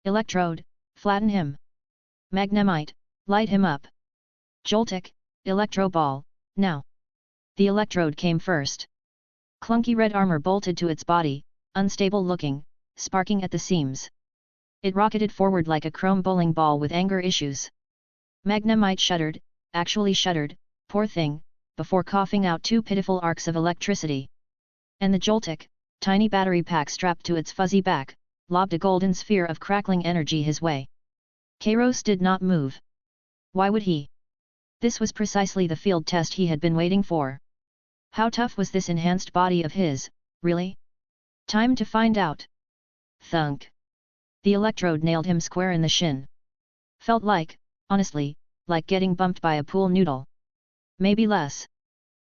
Electrode, flatten him. Magnemite, light him up. Joltik, Electro Ball, now. The electrode came first. Clunky red armor bolted to its body, unstable looking, sparking at the seams. It rocketed forward like a chrome bowling ball with anger issues. Magnemite shuddered, actually shuddered, poor thing, before coughing out 2 pitiful arcs of electricity. And the Joltik, tiny battery pack strapped to its fuzzy back, lobbed a golden sphere of crackling energy his way. Kairos did not move. Why would he? This was precisely the field test he had been waiting for. How tough was this enhanced body of his, really? Time to find out. Thunk. The electrode nailed him square in the shin. Felt like, honestly, like getting bumped by a pool noodle. Maybe less.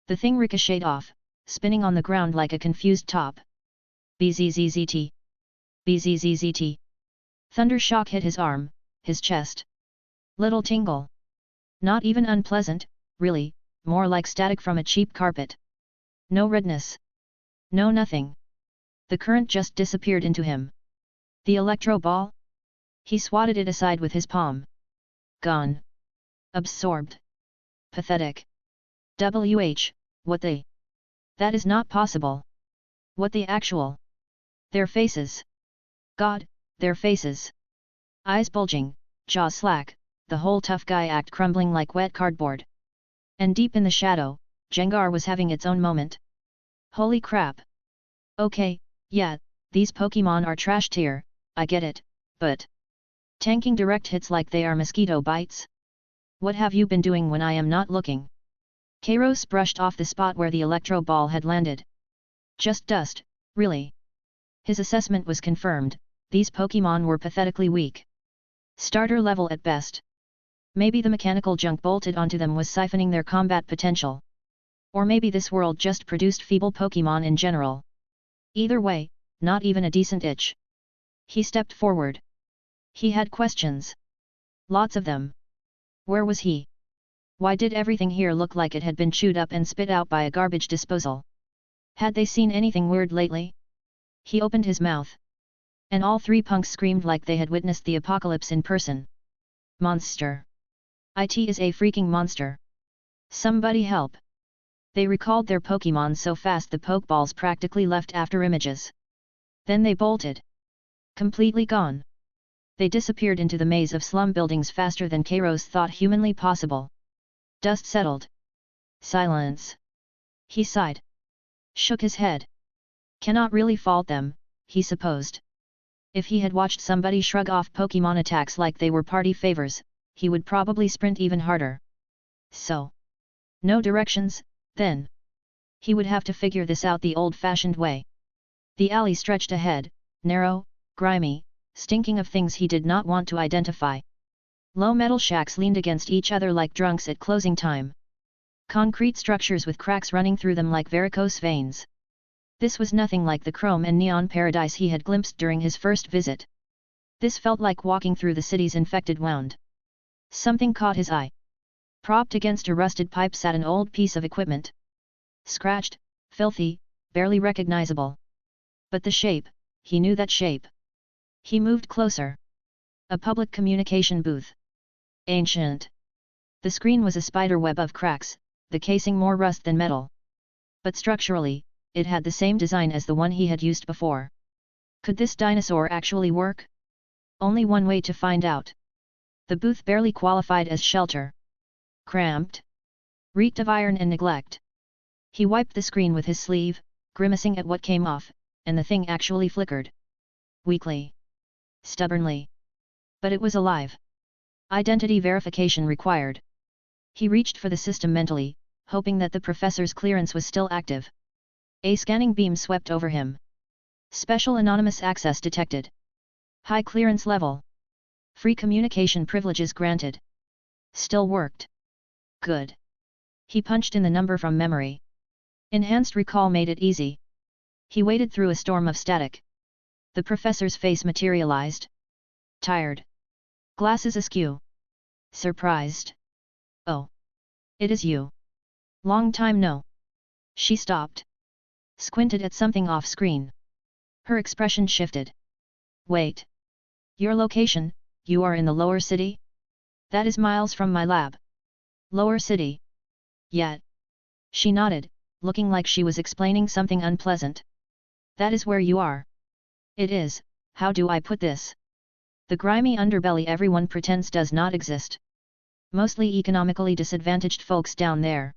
The thing ricocheted off, spinning on the ground like a confused top. Bzzzt. Bzzzt. Thunder shock hit his arm, his chest. Little tingle. Not even unpleasant, really, more like static from a cheap carpet. No redness. No nothing. The current just disappeared into him. The electro ball? He swatted it aside with his palm. Gone. Absorbed. Pathetic. What the? That is not possible. What the actual? Their faces. God, their faces. Eyes bulging, jaw slack, the whole tough guy act crumbling like wet cardboard. And deep in the shadow, Jengar was having its own moment. Holy crap. Okay, yeah, these Pokémon are trash tier, I get it, but... tanking direct hits like they are mosquito bites? What have you been doing when I am not looking? Kairos brushed off the spot where the electro ball had landed. Just dust, really. His assessment was confirmed, these Pokémon were pathetically weak. Starter level at best. Maybe the mechanical junk bolted onto them was siphoning their combat potential. Or maybe this world just produced feeble Pokémon in general. Either way, not even a decent itch. He stepped forward. He had questions. Lots of them. Where was he? Why did everything here look like it had been chewed up and spit out by a garbage disposal? Had they seen anything weird lately? He opened his mouth. And all three punks screamed like they had witnessed the apocalypse in person. Monster. It is a freaking monster. Somebody help. They recalled their Pokémon so fast the Pokeballs practically left after images. Then they bolted. Completely gone. They disappeared into the maze of slum buildings faster than Kairos thought humanly possible. Dust settled. Silence. He sighed. Shook his head. Cannot really fault them, he supposed. If he had watched somebody shrug off Pokémon attacks like they were party favors, he would probably sprint even harder. So. No directions, then. He would have to figure this out the old-fashioned way. The alley stretched ahead, narrow, grimy, stinking of things he did not want to identify. Low metal shacks leaned against each other like drunks at closing time. Concrete structures with cracks running through them like varicose veins. This was nothing like the chrome and neon paradise he had glimpsed during his first visit. This felt like walking through the city's infected wound. Something caught his eye. Propped against a rusted pipe sat an old piece of equipment. Scratched, filthy, barely recognizable. But the shape, he knew that shape. He moved closer. A public communication booth. Ancient. The screen was a spiderweb of cracks, the casing more rust than metal. But structurally, it had the same design as the one he had used before. Could this dinosaur actually work? Only one way to find out. The booth barely qualified as shelter. Cramped. Reeked of iron and neglect. He wiped the screen with his sleeve, grimacing at what came off, and the thing actually flickered. Weakly. Stubbornly. But it was alive. Identity verification required. He reached for the system mentally, hoping that the professor's clearance was still active. A scanning beam swept over him. Special anonymous access detected. High clearance level. Free communication privileges granted. Still worked. Good. He punched in the number from memory. Enhanced recall made it easy. He waded through a storm of static. The professor's face materialized. Tired. Glasses askew. Surprised. Oh. It is you. Long time no. She stopped. Squinted at something off-screen. Her expression shifted. Wait. Your location, you are in the lower city? That is miles from my lab. Lower city. Yet. She nodded, looking like she was explaining something unpleasant. That is where you are. It is, how do I put this? The grimy underbelly everyone pretends does not exist. Mostly economically disadvantaged folks down there.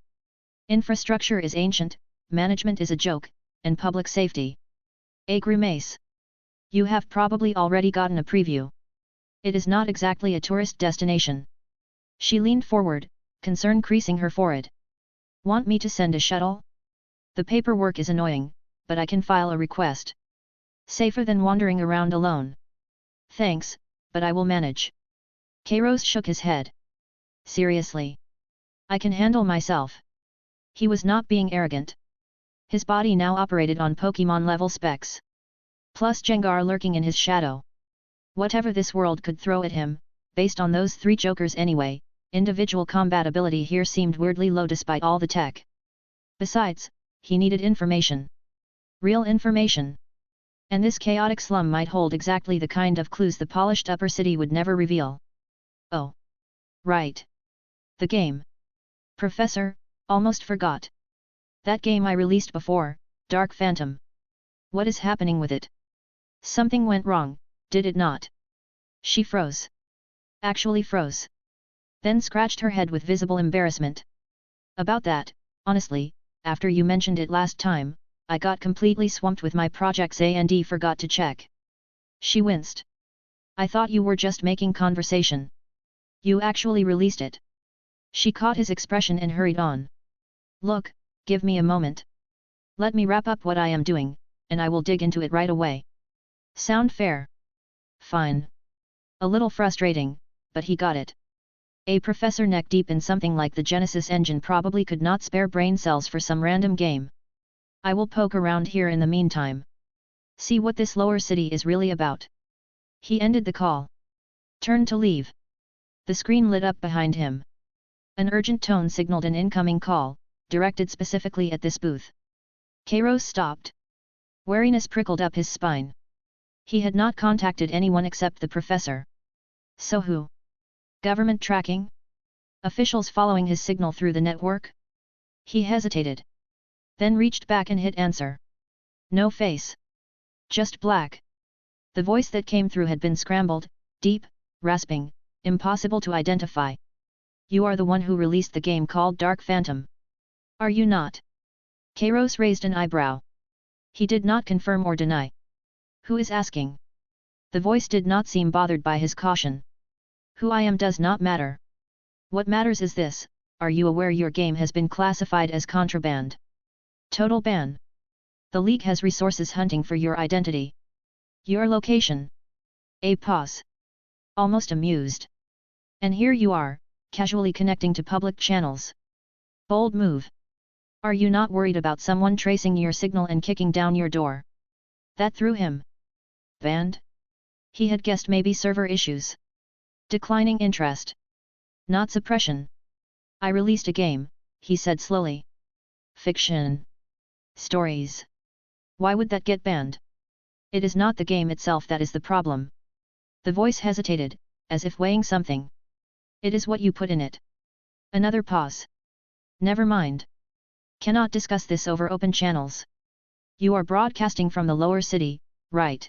Infrastructure is ancient, management is a joke, and public safety. A grimace. You have probably already gotten a preview. It is not exactly a tourist destination. She leaned forward, concern creasing her forehead. Want me to send a shuttle? The paperwork is annoying, but I can file a request. Safer than wandering around alone. Thanks, but I will manage. Kairos shook his head. Seriously. I can handle myself. He was not being arrogant. His body now operated on Pokémon level specs. Plus Jengar lurking in his shadow. Whatever this world could throw at him, based on those 3 jokers anyway, individual combat ability here seemed weirdly low despite all the tech. Besides, he needed information. Real information. And this chaotic slum might hold exactly the kind of clues the polished upper city would never reveal. Oh. Right. The game. Professor, almost forgot. That game I released before, Dark Phantom. What is happening with it? Something went wrong, did it not? She froze. Actually froze. Then scratched her head with visible embarrassment. About that, honestly, after you mentioned it last time, I got completely swamped with my projects and forgot to check. She winced. I thought you were just making conversation. You actually released it. She caught his expression and hurried on. Look, give me a moment. Let me wrap up what I am doing, and I will dig into it right away. Sound fair? Fine. A little frustrating, but he got it. A professor neck deep in something like the Genesis engine probably could not spare brain cells for some random game. I will poke around here in the meantime. See what this lower city is really about. He ended the call. Turned to leave. The screen lit up behind him. An urgent tone signaled an incoming call, directed specifically at this booth. Kairos stopped. Wariness prickled up his spine. He had not contacted anyone except the professor. So who? Government tracking? Officials following his signal through the network? He hesitated. Then reached back and hit answer. No face. Just black. The voice that came through had been scrambled, deep, rasping, impossible to identify. You are the one who released the game called Dark Phantom. Are you not? Kairos raised an eyebrow. He did not confirm or deny. Who is asking? The voice did not seem bothered by his caution. Who I am does not matter. What matters is this: are you aware your game has been classified as contraband? Total ban. The League has resources hunting for your identity. Your location. A pause. Almost amused. And here you are, casually connecting to public channels. Bold move. Are you not worried about someone tracing your signal and kicking down your door? That threw him. Banned? He had guessed maybe server issues. Declining interest. Not suppression. I released a game, he said slowly. Fiction. Stories. Why would that get banned? It is not the game itself that is the problem. The voice hesitated, as if weighing something. It is what you put in it. Another pause. Never mind. Cannot discuss this over open channels. You are broadcasting from the lower city, right?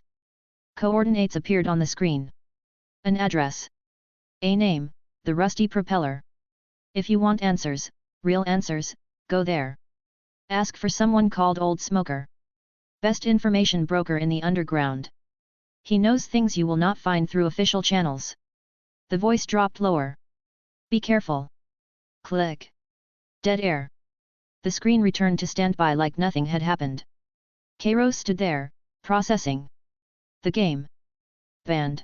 Coordinates appeared on the screen. An address. A name, the Rusty Propeller. If you want answers, real answers, go there. Ask for someone called Old Smoker. Best information broker in the underground. He knows things you will not find through official channels. The voice dropped lower. Be careful. Click. Dead air. The screen returned to standby like nothing had happened. Kairos stood there, processing. The game. Banned.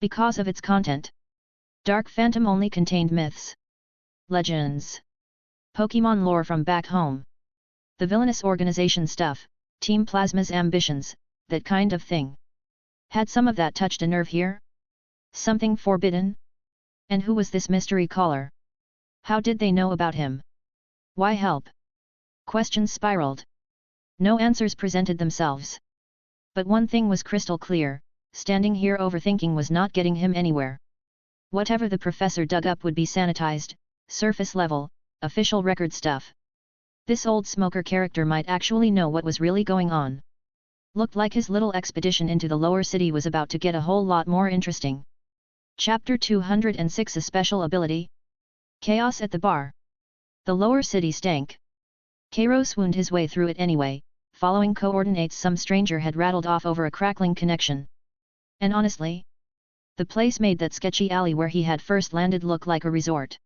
Because of its content. Dark Phantom only contained myths. Legends. Pokémon lore from back home. The villainous organization stuff, Team Plasma's ambitions, that kind of thing. Had some of that touched a nerve here? Something forbidden? And who was this mystery caller? How did they know about him? Why help? Questions spiraled. No answers presented themselves. But one thing was crystal clear: standing here overthinking was not getting him anywhere. Whatever the professor dug up would be sanitized, surface level, official record stuff. This Old Smoker character might actually know what was really going on. Looked like his little expedition into the lower city was about to get a whole lot more interesting. Chapter 206: A Special Ability. Chaos at the bar. The lower city stank. Kairos wound his way through it anyway, following coordinates some stranger had rattled off over a crackling connection. And honestly, the place made that sketchy alley where he had first landed look like a resort.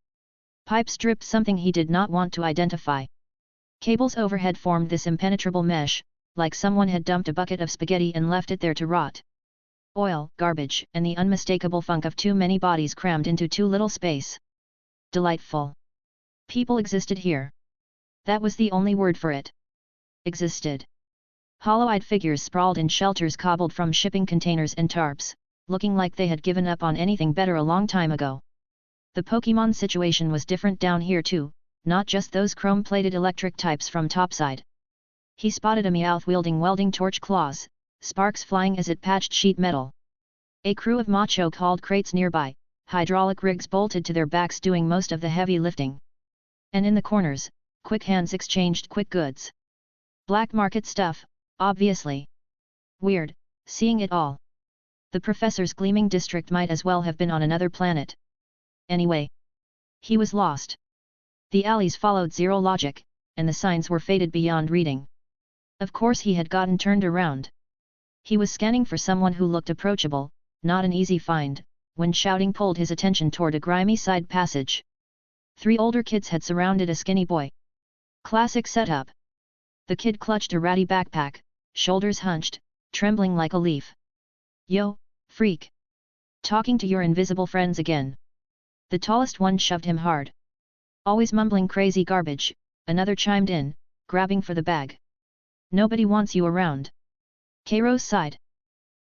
Pipes dripped something he did not want to identify. Cables overhead formed this impenetrable mesh, like someone had dumped a bucket of spaghetti and left it there to rot. Oil, garbage, and the unmistakable funk of too many bodies crammed into too little space. Delightful. People existed here. That was the only word for it. Existed. Hollow-eyed figures sprawled in shelters cobbled from shipping containers and tarps, looking like they had given up on anything better a long time ago. The Pokémon situation was different down here too, not just those chrome-plated electric types from topside. He spotted a Meowth wielding welding torch claws, sparks flying as it patched sheet metal. A crew of macho-called crates nearby, hydraulic rigs bolted to their backs doing most of the heavy lifting. And in the corners, quick hands exchanged quick goods. Black market stuff, obviously. Weird, seeing it all. The professor's gleaming district might as well have been on another planet. Anyway, he was lost. The alleys followed zero logic, and the signs were faded beyond reading. Of course he had gotten turned around. He was scanning for someone who looked approachable, not an easy find, when shouting pulled his attention toward a grimy side passage. 3 older kids had surrounded a skinny boy. Classic setup. The kid clutched a ratty backpack, shoulders hunched, trembling like a leaf. Yo, freak! Talking to your invisible friends again. The tallest one shoved him hard. Always mumbling crazy garbage, another chimed in, grabbing for the bag. Nobody wants you around. Kairos sighed.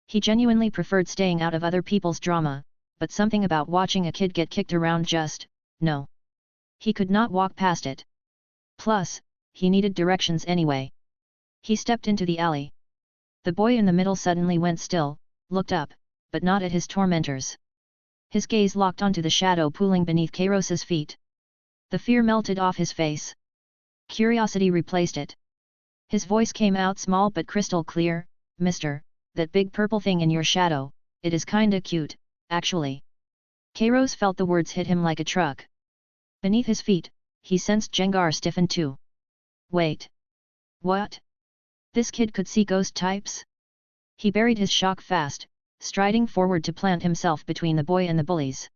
He genuinely preferred staying out of other people's drama, but something about watching a kid get kicked around just, no. He could not walk past it. Plus, he needed directions anyway. He stepped into the alley. The boy in the middle suddenly went still, looked up, but not at his tormentors. His gaze locked onto the shadow pooling beneath Kairos's feet. The fear melted off his face. Curiosity replaced it. His voice came out small but crystal clear, "Mister, that big purple thing in your shadow, it is kinda cute, actually." Kairos felt the words hit him like a truck. Beneath his feet, he sensed Jengar stiffen too. Wait. What? This kid could see ghost types? He buried his shock fast, striding forward to plant himself between the boy and the bullies.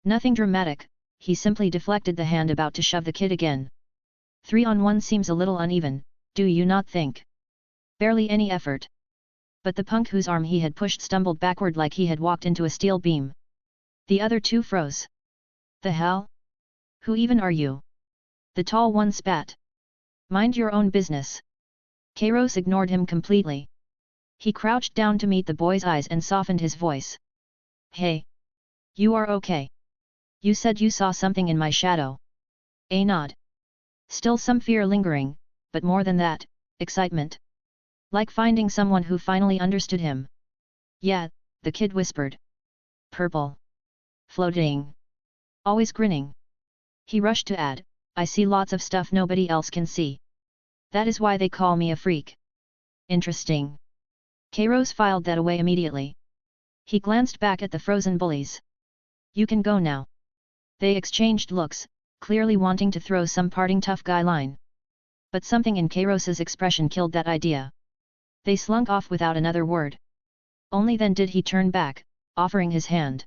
Nothing dramatic, he simply deflected the hand about to shove the kid again. 3-on-1 seems a little uneven, do you not think? Barely any effort. But the punk whose arm he had pushed stumbled backward like he had walked into a steel beam. The other two froze. The hell? Who even are you? The tall one spat. Mind your own business. Kairos ignored him completely. He crouched down to meet the boy's eyes and softened his voice. Hey! You are okay. You said you saw something in my shadow. A nod. Still some fear lingering, but more than that, excitement. Like finding someone who finally understood him. Yeah, the kid whispered. Purple. Floating. Always grinning. He rushed to add, I see lots of stuff nobody else can see. That is why they call me a freak. Interesting. Kairos filed that away immediately. He glanced back at the frozen bullies. You can go now. They exchanged looks, clearly wanting to throw some parting tough guy line. But something in Kairos's expression killed that idea. They slunk off without another word. Only then did he turn back, offering his hand.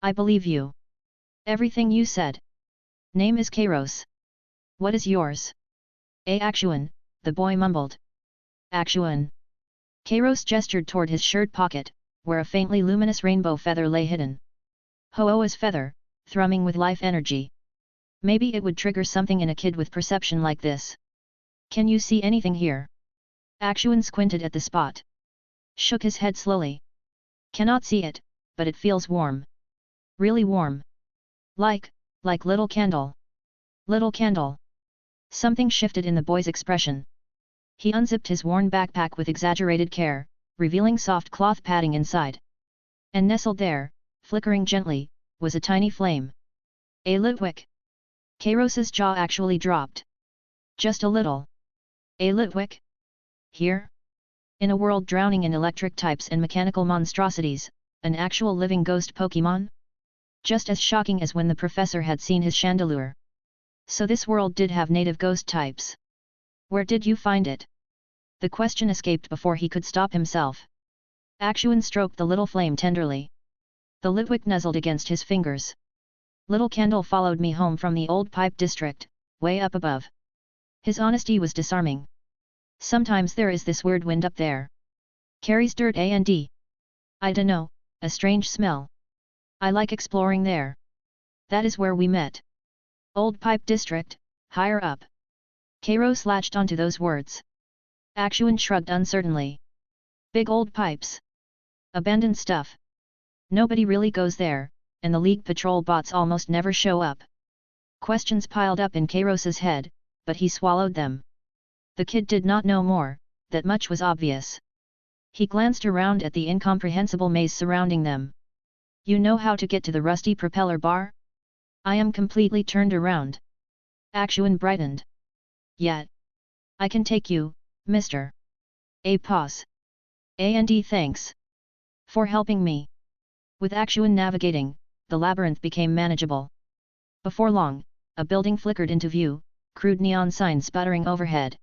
I believe you. Everything you said. Name is Kairos. What is yours? Actuan, the boy mumbled. Actuan. Kairos gestured toward his shirt pocket, where a faintly luminous rainbow feather lay hidden. Ho-oh's feather, thrumming with life energy. Maybe it would trigger something in a kid with perception like this. Can you see anything here? Actuan squinted at the spot. Shook his head slowly. Cannot see it, but it feels warm. Really warm. Like little candle. Little candle. Something shifted in the boy's expression. He unzipped his worn backpack with exaggerated care, revealing soft cloth padding inside. And nestled there, flickering gently, was a tiny flame. A lit wick. Kairos's jaw actually dropped. Just a little. A lit wick? Here? In a world drowning in electric types and mechanical monstrosities, an actual living ghost Pokémon? Just as shocking as when the professor had seen his Chandelure. So this world did have native ghost types. Where did you find it? The question escaped before he could stop himself. Actuan stroked the little flame tenderly. The litwick nuzzled against his fingers. Little candle followed me home from the old pipe district, way up above. His honesty was disarming. Sometimes there is this weird wind up there. Carries dirt and I dunno, a strange smell. I like exploring there. That is where we met. Old pipe district, higher up. Kairos latched onto those words. Actuan shrugged uncertainly. Big old pipes. Abandoned stuff. Nobody really goes there, and the League patrol bots almost never show up. Questions piled up in Kairos's head, but he swallowed them. The kid did not know more, that much was obvious. He glanced around at the incomprehensible maze surrounding them. You know how to get to the rusty propeller bar? I am completely turned around. Actuan brightened. Yet. I can take you, mister. A pause. And thanks. For helping me. With Actuan navigating, the labyrinth became manageable. Before long, a building flickered into view, crude neon signs sputtering overhead.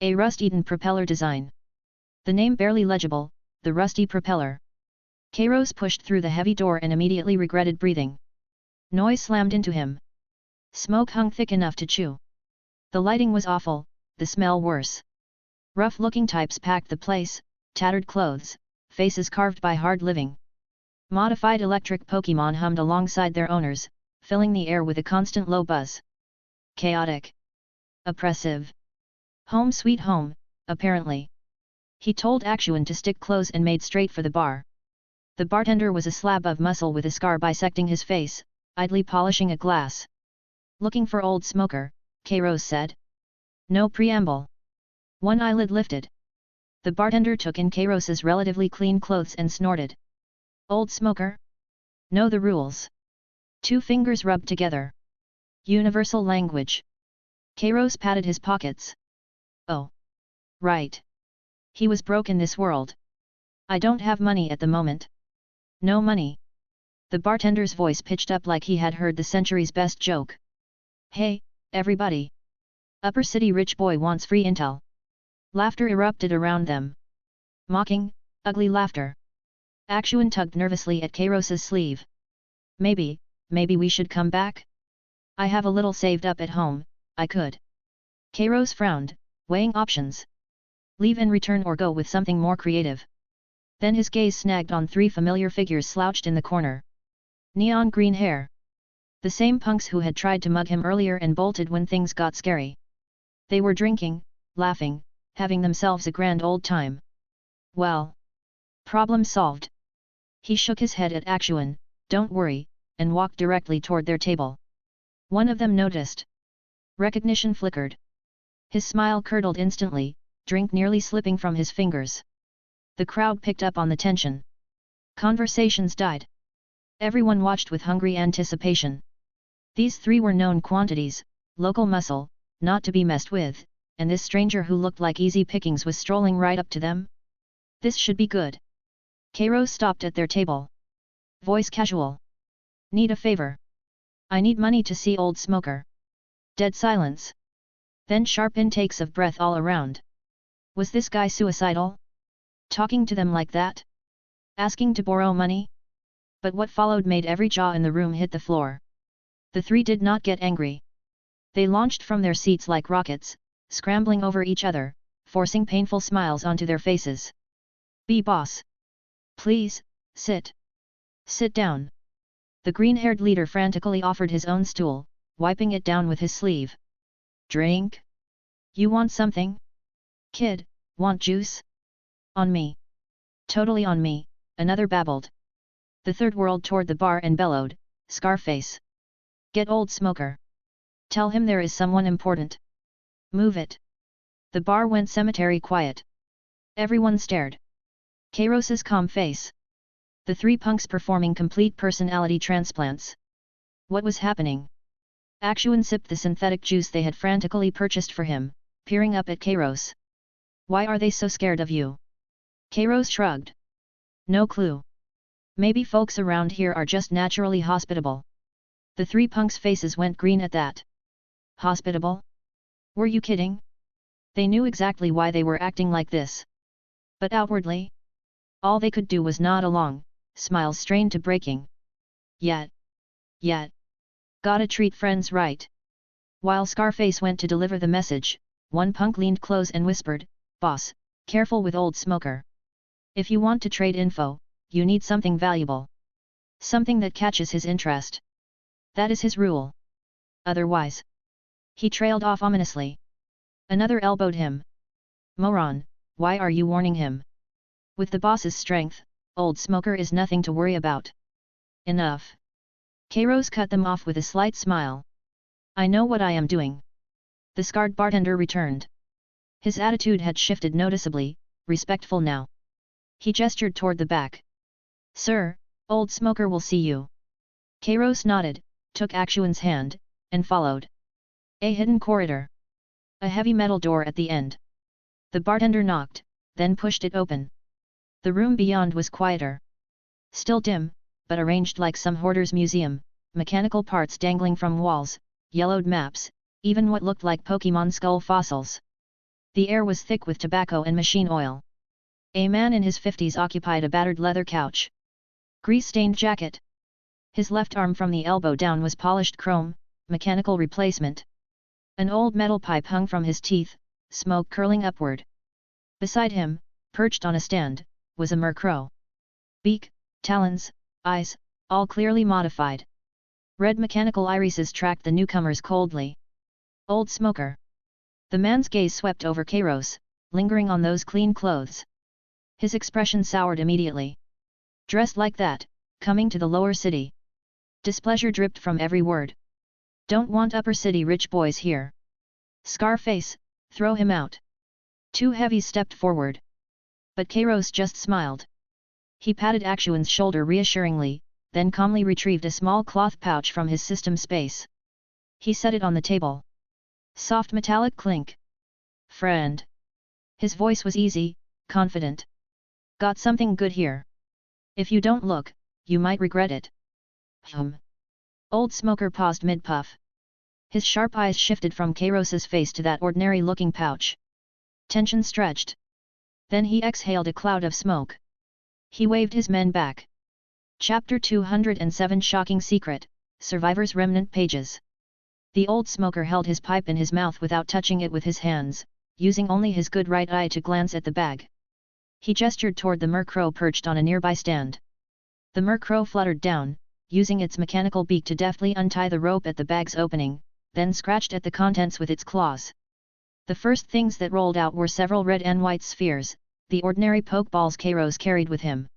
A rust-eaten propeller design. The name barely legible, the rusty propeller. Kairos pushed through the heavy door and immediately regretted breathing. Noise slammed into him. Smoke hung thick enough to chew. The lighting was awful, the smell worse. Rough-looking types packed the place, tattered clothes, faces carved by hard living. Modified electric Pokémon hummed alongside their owners, filling the air with a constant low buzz. Chaotic. Oppressive. Home sweet home, apparently. He told Actuan to stick close and made straight for the bar. The bartender was a slab of muscle with a scar bisecting his face, idly polishing a glass. Looking for old smoker, Kairos said. No preamble. One eyelid lifted. The bartender took in Kairos's relatively clean clothes and snorted. Old smoker? Know the rules. 2 fingers rubbed together. Universal language. Kairos patted his pockets. Oh. Right. He was broke in this world. I don't have money at the moment. No money. The bartender's voice pitched up like he had heard the century's best joke. Hey, everybody. Upper city rich boy wants free intel. Laughter erupted around them. Mocking, ugly laughter. Actuan tugged nervously at Kairos's sleeve. Maybe we should come back? I have a little saved up at home, I could. Kairos frowned, weighing options. Leave and return or go with something more creative. Then his gaze snagged on 3 familiar figures slouched in the corner. Neon green hair. The same punks who had tried to mug him earlier and bolted when things got scary. They were drinking, laughing, having themselves a grand old time. Well. Problem solved. He shook his head at Actuan, don't worry, and walked directly toward their table. One of them noticed. Recognition flickered. His smile curdled instantly, drink nearly slipping from his fingers. The crowd picked up on the tension. Conversations died. Everyone watched with hungry anticipation. These 3 were known quantities, local muscle, not to be messed with, and this stranger who looked like easy pickings was strolling right up to them. This should be good. Kairos stopped at their table. Voice casual. Need a favor. I need money to see old smoker. Dead silence. Then sharp intakes of breath all around. Was this guy suicidal? Talking to them like that? Asking to borrow money? But what followed made every jaw in the room hit the floor. The 3 did not get angry. They launched from their seats like rockets, scrambling over each other, forcing painful smiles onto their faces. Be boss. Please, sit. Sit down. The green-haired leader frantically offered his own stool, wiping it down with his sleeve. Drink? You want something? Kid, want juice? On me. Totally on me, another babbled. The 3rd whirled toward the bar and bellowed, Scarface. Get old smoker. Tell him there is someone important. Move it. The bar went cemetery quiet. Everyone stared. Kairos's calm face. The 3 punks performing complete personality transplants. What was happening? Actuan sipped the synthetic juice they had frantically purchased for him, peering up at Kairos. Why are they so scared of you? Kairos shrugged. No clue. Maybe folks around here are just naturally hospitable. The 3 punks' faces went green at that. Hospitable? Were you kidding? They knew exactly why they were acting like this. But outwardly, all they could do was nod along, smiles strained to breaking. Yet. Gotta treat friends right. While Scarface went to deliver the message, one punk leaned close and whispered, "Boss, careful with old smoker. If you want to trade info, you need something valuable. Something that catches his interest. That is his rule. Otherwise..." He trailed off ominously. Another elbowed him. "Moron, why are you warning him? With the boss's strength, old smoker is nothing to worry about." "Enough." Kairos cut them off with a slight smile. "I know what I am doing." The scarred bartender returned. His attitude had shifted noticeably, respectful now. He gestured toward the back. "Sir, old smoker will see you." Kairos nodded, took Actuan's hand, and followed. A hidden corridor. A heavy metal door at the end. The bartender knocked, then pushed it open. The room beyond was quieter. Still dim, but arranged like some hoarder's museum, mechanical parts dangling from walls, yellowed maps, even what looked like Pokémon skull fossils. The air was thick with tobacco and machine oil. A man in his 50s occupied a battered leather couch. Grease-stained jacket. His left arm from the elbow down was polished chrome, mechanical replacement. An old metal pipe hung from his teeth, smoke curling upward. Beside him, perched on a stand, was a mercrow. Beak, talons, eyes, all clearly modified. Red mechanical irises tracked the newcomers coldly. "Old smoker." The man's gaze swept over Kairos, lingering on those clean clothes. His expression soured immediately. "Dressed like that, coming to the lower city." Displeasure dripped from every word. "Don't want upper city rich boys here." "Scarface, throw him out." Two heavies stepped forward. But Kairos just smiled. He patted Actuan's shoulder reassuringly, then calmly retrieved a small cloth pouch from his system space. He set it on the table. Soft metallic clink. "Friend." His voice was easy, confident. "Got something good here. If you don't look, you might regret it." Old smoker paused mid-puff. His sharp eyes shifted from Kairos's face to that ordinary-looking pouch. Tension stretched. Then he exhaled a cloud of smoke. He waved his men back. Chapter 207 Shocking Secret, Survivor's Remnant Pages. The old smoker held his pipe in his mouth without touching it with his hands, using only his good right eye to glance at the bag. He gestured toward the mercrow perched on a nearby stand. The mercrow fluttered down, using its mechanical beak to deftly untie the rope at the bag's opening, then scratched at the contents with its claws. The first things that rolled out were several red and white spheres, the ordinary pokeballs Kairos carried with him.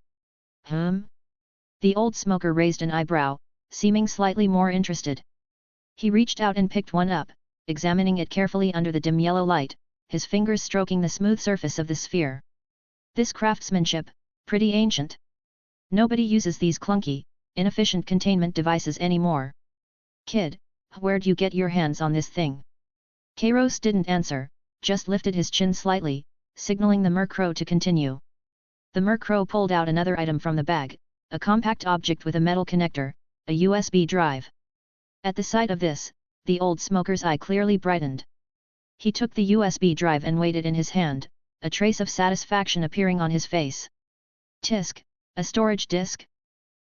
The old smoker raised an eyebrow, seeming slightly more interested. He reached out and picked one up, examining it carefully under the dim yellow light, his fingers stroking the smooth surface of the sphere. "This craftsmanship, pretty ancient. Nobody uses these clunky, inefficient containment devices anymore. Kid, where'd you get your hands on this thing?" Kairos didn't answer, just lifted his chin slightly, signaling the mercrow to continue. The mercrow pulled out another item from the bag, a compact object with a metal connector, a USB drive. At the sight of this, the old smoker's eye clearly brightened. He took the USB drive and weighed it in his hand, a trace of satisfaction appearing on his face. "Tisk, a storage disk?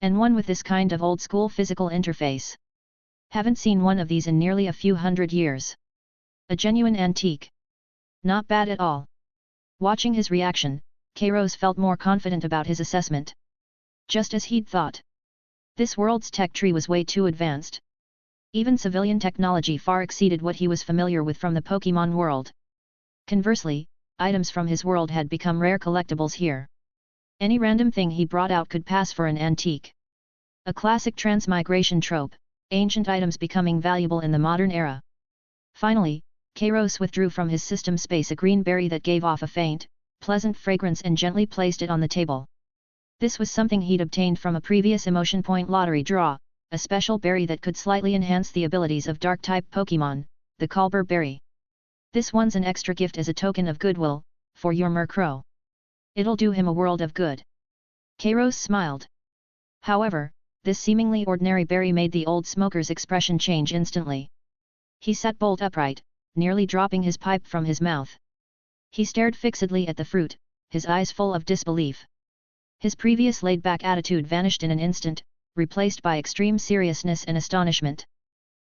And one with this kind of old-school physical interface. Haven't seen one of these in nearly a few hundred years. A genuine antique. Not bad at all." Watching his reaction, Kairos felt more confident about his assessment. Just as he'd thought. This world's tech tree was way too advanced. Even civilian technology far exceeded what he was familiar with from the Pokémon world. Conversely, items from his world had become rare collectibles here. Any random thing he brought out could pass for an antique. A classic transmigration trope, ancient items becoming valuable in the modern era. Finally, Kairos withdrew from his system space a green berry that gave off a faint, pleasant fragrance and gently placed it on the table. This was something he'd obtained from a previous emotion point lottery draw, a special berry that could slightly enhance the abilities of dark-type Pokémon, the Colbur berry. "This one's an extra gift as a token of goodwill, for your mercrow. It'll do him a world of good." Kairos smiled. However, this seemingly ordinary berry made the old smoker's expression change instantly. He sat bolt upright, nearly dropping his pipe from his mouth. He stared fixedly at the fruit, his eyes full of disbelief. His previous laid-back attitude vanished in an instant, replaced by extreme seriousness and astonishment.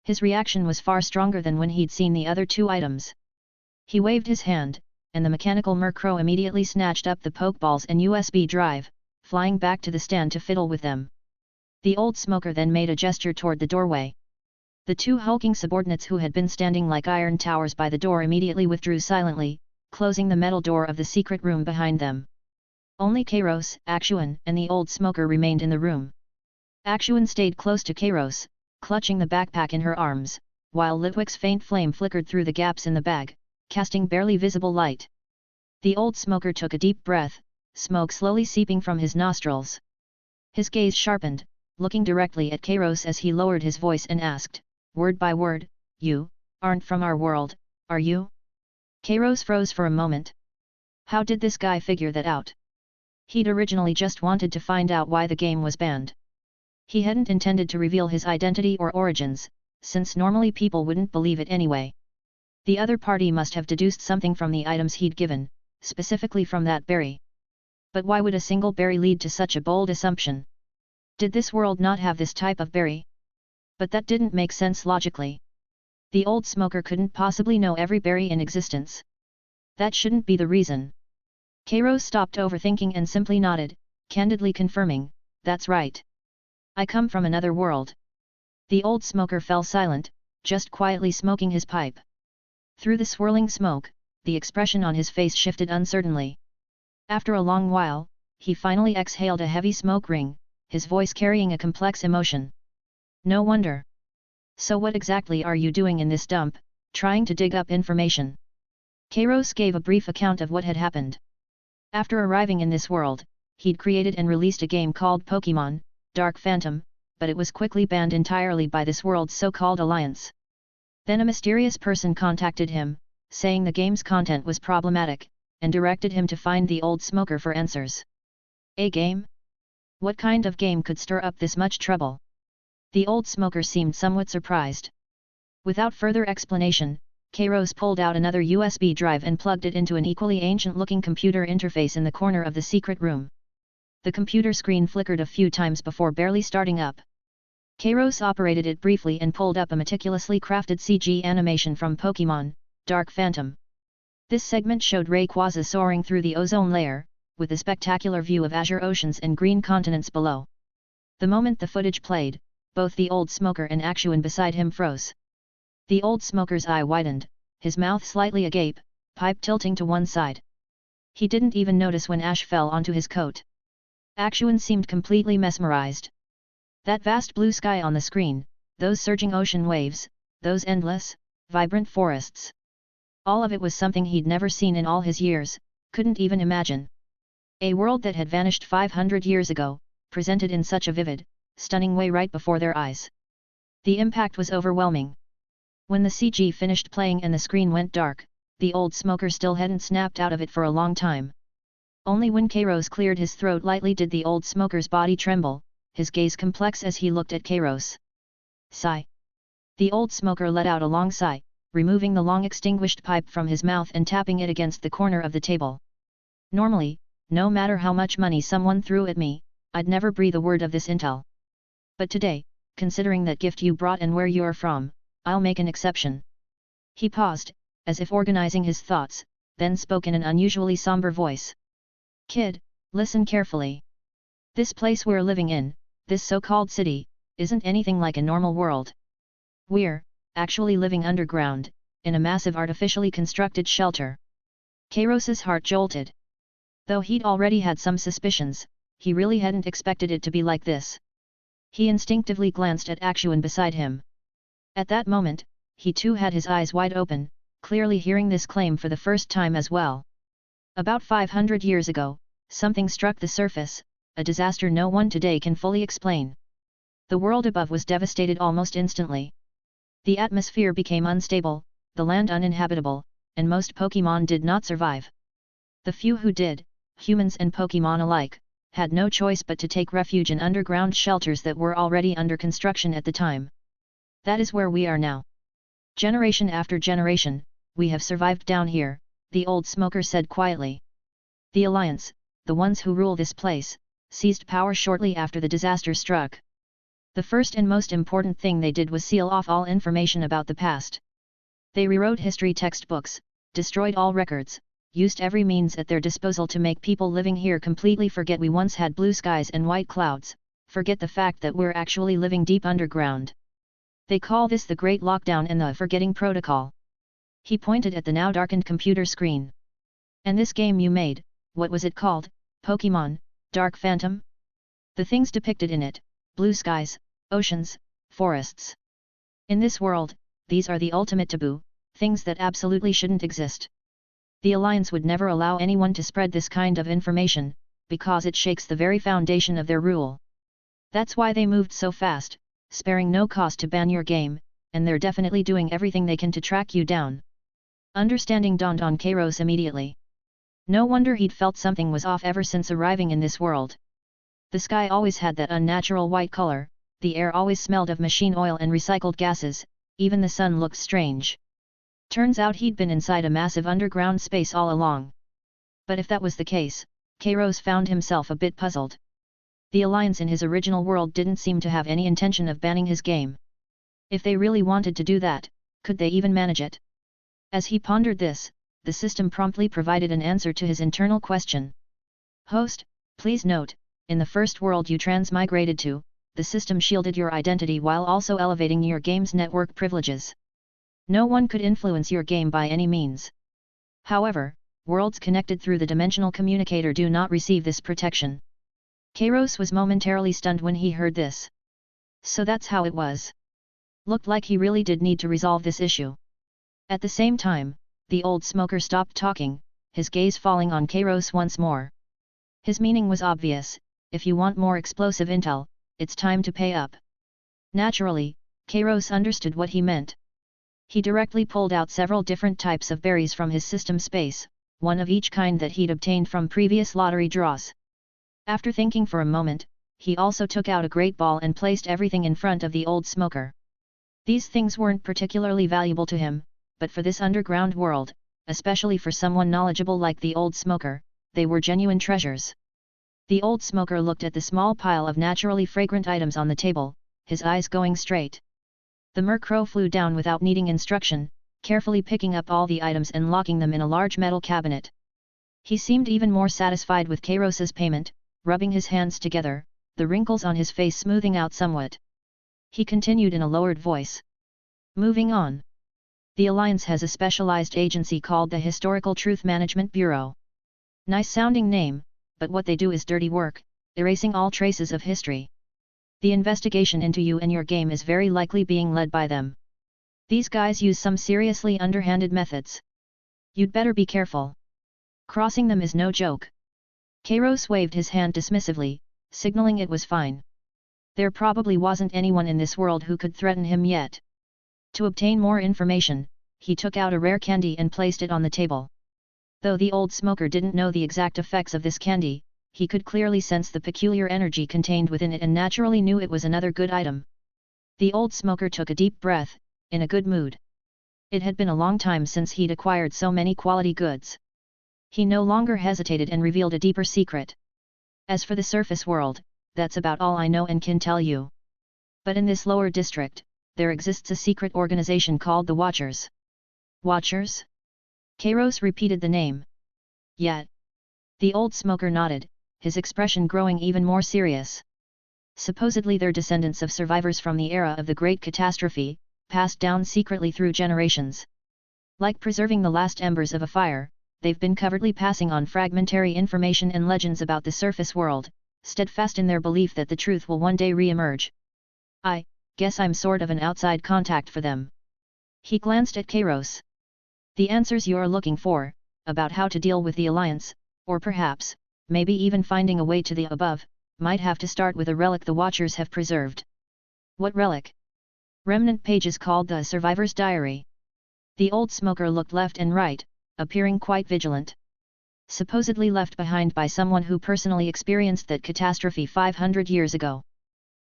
His reaction was far stronger than when he'd seen the other two items. He waved his hand, and the mechanical Murkrow immediately snatched up the Pokeballs and USB drive, flying back to the stand to fiddle with them. The old smoker then made a gesture toward the doorway. The two hulking subordinates who had been standing like iron towers by the door immediately withdrew silently, closing the metal door of the secret room behind them. Only Kairos, Axuan, and the old smoker remained in the room. Axuan stayed close to Kairos, clutching the backpack in her arms, while Litwick's faint flame flickered through the gaps in the bag, casting barely visible light. The old smoker took a deep breath, smoke slowly seeping from his nostrils. His gaze sharpened, looking directly at Kairos as he lowered his voice and asked, word by word, "You aren't from our world, are you?" Kairos froze for a moment. How did this guy figure that out? He'd originally just wanted to find out why the game was banned. He hadn't intended to reveal his identity or origins, since normally people wouldn't believe it anyway. The other party must have deduced something from the items he'd given, specifically from that berry. But why would a single berry lead to such a bold assumption? Did this world not have this type of berry? But that didn't make sense logically. The old smoker couldn't possibly know every berry in existence. That shouldn't be the reason. Kairos stopped overthinking and simply nodded, candidly confirming, "That's right. I come from another world." The old smoker fell silent, just quietly smoking his pipe. Through the swirling smoke, the expression on his face shifted uncertainly. After a long while, he finally exhaled a heavy smoke ring, his voice carrying a complex emotion. "No wonder. So what exactly are you doing in this dump, trying to dig up information?" Kairos gave a brief account of what had happened. After arriving in this world, he'd created and released a game called Pokémon Dark Phantom, but it was quickly banned entirely by this world's so-called alliance. Then a mysterious person contacted him, saying the game's content was problematic, and directed him to find the old smoker for answers. A game? What kind of game could stir up this much trouble? The old smoker seemed somewhat surprised. Without further explanation, Kairos pulled out another USB drive and plugged it into an equally ancient-looking computer interface in the corner of the secret room. The computer screen flickered a few times before barely starting up. Kairos operated it briefly and pulled up a meticulously crafted CG animation from Pokémon Dark Phantom. This segment showed Rayquaza soaring through the ozone layer, with a spectacular view of azure oceans and green continents below. The moment the footage played, both the old smoker and Axuan beside him froze. The old smoker's eye widened, his mouth slightly agape, pipe tilting to one side. He didn't even notice when ash fell onto his coat. Axuan seemed completely mesmerized. That vast blue sky on the screen, those surging ocean waves, those endless, vibrant forests. All of it was something he'd never seen in all his years, couldn't even imagine. A world that had vanished 500 years ago, presented in such a vivid, stunning way right before their eyes. The impact was overwhelming. When the CG finished playing and the screen went dark, the old smoker still hadn't snapped out of it for a long time. Only when Kairos cleared his throat lightly did the old smoker's body tremble, his gaze complex as he looked at Kairos. Sigh. The old smoker let out a long sigh, removing the long-extinguished pipe from his mouth and tapping it against the corner of the table. Normally, no matter how much money someone threw at me, I'd never breathe a word of this intel. But today, considering that gift you brought and where you're from, I'll make an exception. He paused, as if organizing his thoughts, then spoke in an unusually somber voice. Kid, listen carefully. This place we're living in, this so-called city, isn't anything like a normal world. We're actually living underground, in a massive artificially constructed shelter. Kairos's heart jolted. Though he'd already had some suspicions, he really hadn't expected it to be like this. He instinctively glanced at Axuan beside him. At that moment, he too had his eyes wide open, clearly hearing this claim for the first time as well. About 500 years ago, something struck the surface, a disaster no one today can fully explain. The world above was devastated almost instantly. The atmosphere became unstable, the land uninhabitable, and most Pokémon did not survive. The few who did, humans and Pokémon alike, had no choice but to take refuge in underground shelters that were already under construction at the time. That is where we are now. Generation after generation, we have survived down here, the old smoker said quietly. The Alliance, the ones who rule this place, seized power shortly after the disaster struck. The first and most important thing they did was seal off all information about the past. They rewrote history textbooks, destroyed all records, used every means at their disposal to make people living here completely forget we once had blue skies and white clouds, forget the fact that we're actually living deep underground. They call this the Great Lockdown and the Forgetting Protocol. He pointed at the now darkened computer screen. And this game you made, what was it called? Pokémon, Dark Phantom? The things depicted in it, blue skies, oceans, forests. In this world, these are the ultimate taboo, things that absolutely shouldn't exist. The Alliance would never allow anyone to spread this kind of information, because it shakes the very foundation of their rule. That's why they moved so fast, sparing no cost to ban your game, and they're definitely doing everything they can to track you down. Understanding dawned on Kairos immediately. No wonder he'd felt something was off ever since arriving in this world. The sky always had that unnatural white color, the air always smelled of machine oil and recycled gases, even the sun looked strange. Turns out he'd been inside a massive underground space all along. But if that was the case, Kairos found himself a bit puzzled. The Alliance in his original world didn't seem to have any intention of banning his game. If they really wanted to do that, could they even manage it? As he pondered this, the system promptly provided an answer to his internal question. Host, please note, in the first world you transmigrated to, the system shielded your identity while also elevating your game's network privileges. No one could influence your game by any means. However, worlds connected through the dimensional communicator do not receive this protection. Kairos was momentarily stunned when he heard this. So that's how it was. Looked like he really did need to resolve this issue. At the same time, the old smoker stopped talking, his gaze falling on Kairos once more. His meaning was obvious: if you want more explosive intel, it's time to pay up. Naturally, Kairos understood what he meant. He directly pulled out several different types of berries from his system space, one of each kind that he'd obtained from previous lottery draws. After thinking for a moment, he also took out a great ball and placed everything in front of the old smoker. These things weren't particularly valuable to him, but for this underground world, especially for someone knowledgeable like the old smoker, they were genuine treasures. The old smoker looked at the small pile of naturally fragrant items on the table, his eyes going straight. The mercrow flew down without needing instruction, carefully picking up all the items and locking them in a large metal cabinet. He seemed even more satisfied with Kairos's payment, rubbing his hands together, the wrinkles on his face smoothing out somewhat. He continued in a lowered voice. Moving on. The Alliance has a specialized agency called the Historical Truth Management Bureau. Nice sounding name, but what they do is dirty work, erasing all traces of history. The investigation into you and your game is very likely being led by them. These guys use some seriously underhanded methods. You'd better be careful. Crossing them is no joke. Kairos waved his hand dismissively, signaling it was fine. There probably wasn't anyone in this world who could threaten him yet. To obtain more information, he took out a rare candy and placed it on the table. Though the old smoker didn't know the exact effects of this candy, he could clearly sense the peculiar energy contained within it and naturally knew it was another good item. The old smoker took a deep breath, in a good mood. It had been a long time since he'd acquired so many quality goods. He no longer hesitated and revealed a deeper secret. As for the surface world, that's about all I know and can tell you. But in this lower district, there exists a secret organization called the Watchers. Watchers? Kairos repeated the name. Yet. The old smoker nodded, his expression growing even more serious. Supposedly they're descendants of survivors from the era of the Great Catastrophe, passed down secretly through generations. Like preserving the last embers of a fire, they've been covertly passing on fragmentary information and legends about the surface world, steadfast in their belief that the truth will one day re-emerge. I guess I'm sort of an outside contact for them. He glanced at Kairos. The answers you're looking for, about how to deal with the Alliance, or perhaps, maybe even finding a way to the above, might have to start with a relic the Watchers have preserved. What relic? Remnant pages called the Survivor's Diary. The old smoker looked left and right, appearing quite vigilant. Supposedly left behind by someone who personally experienced that catastrophe 500 years ago.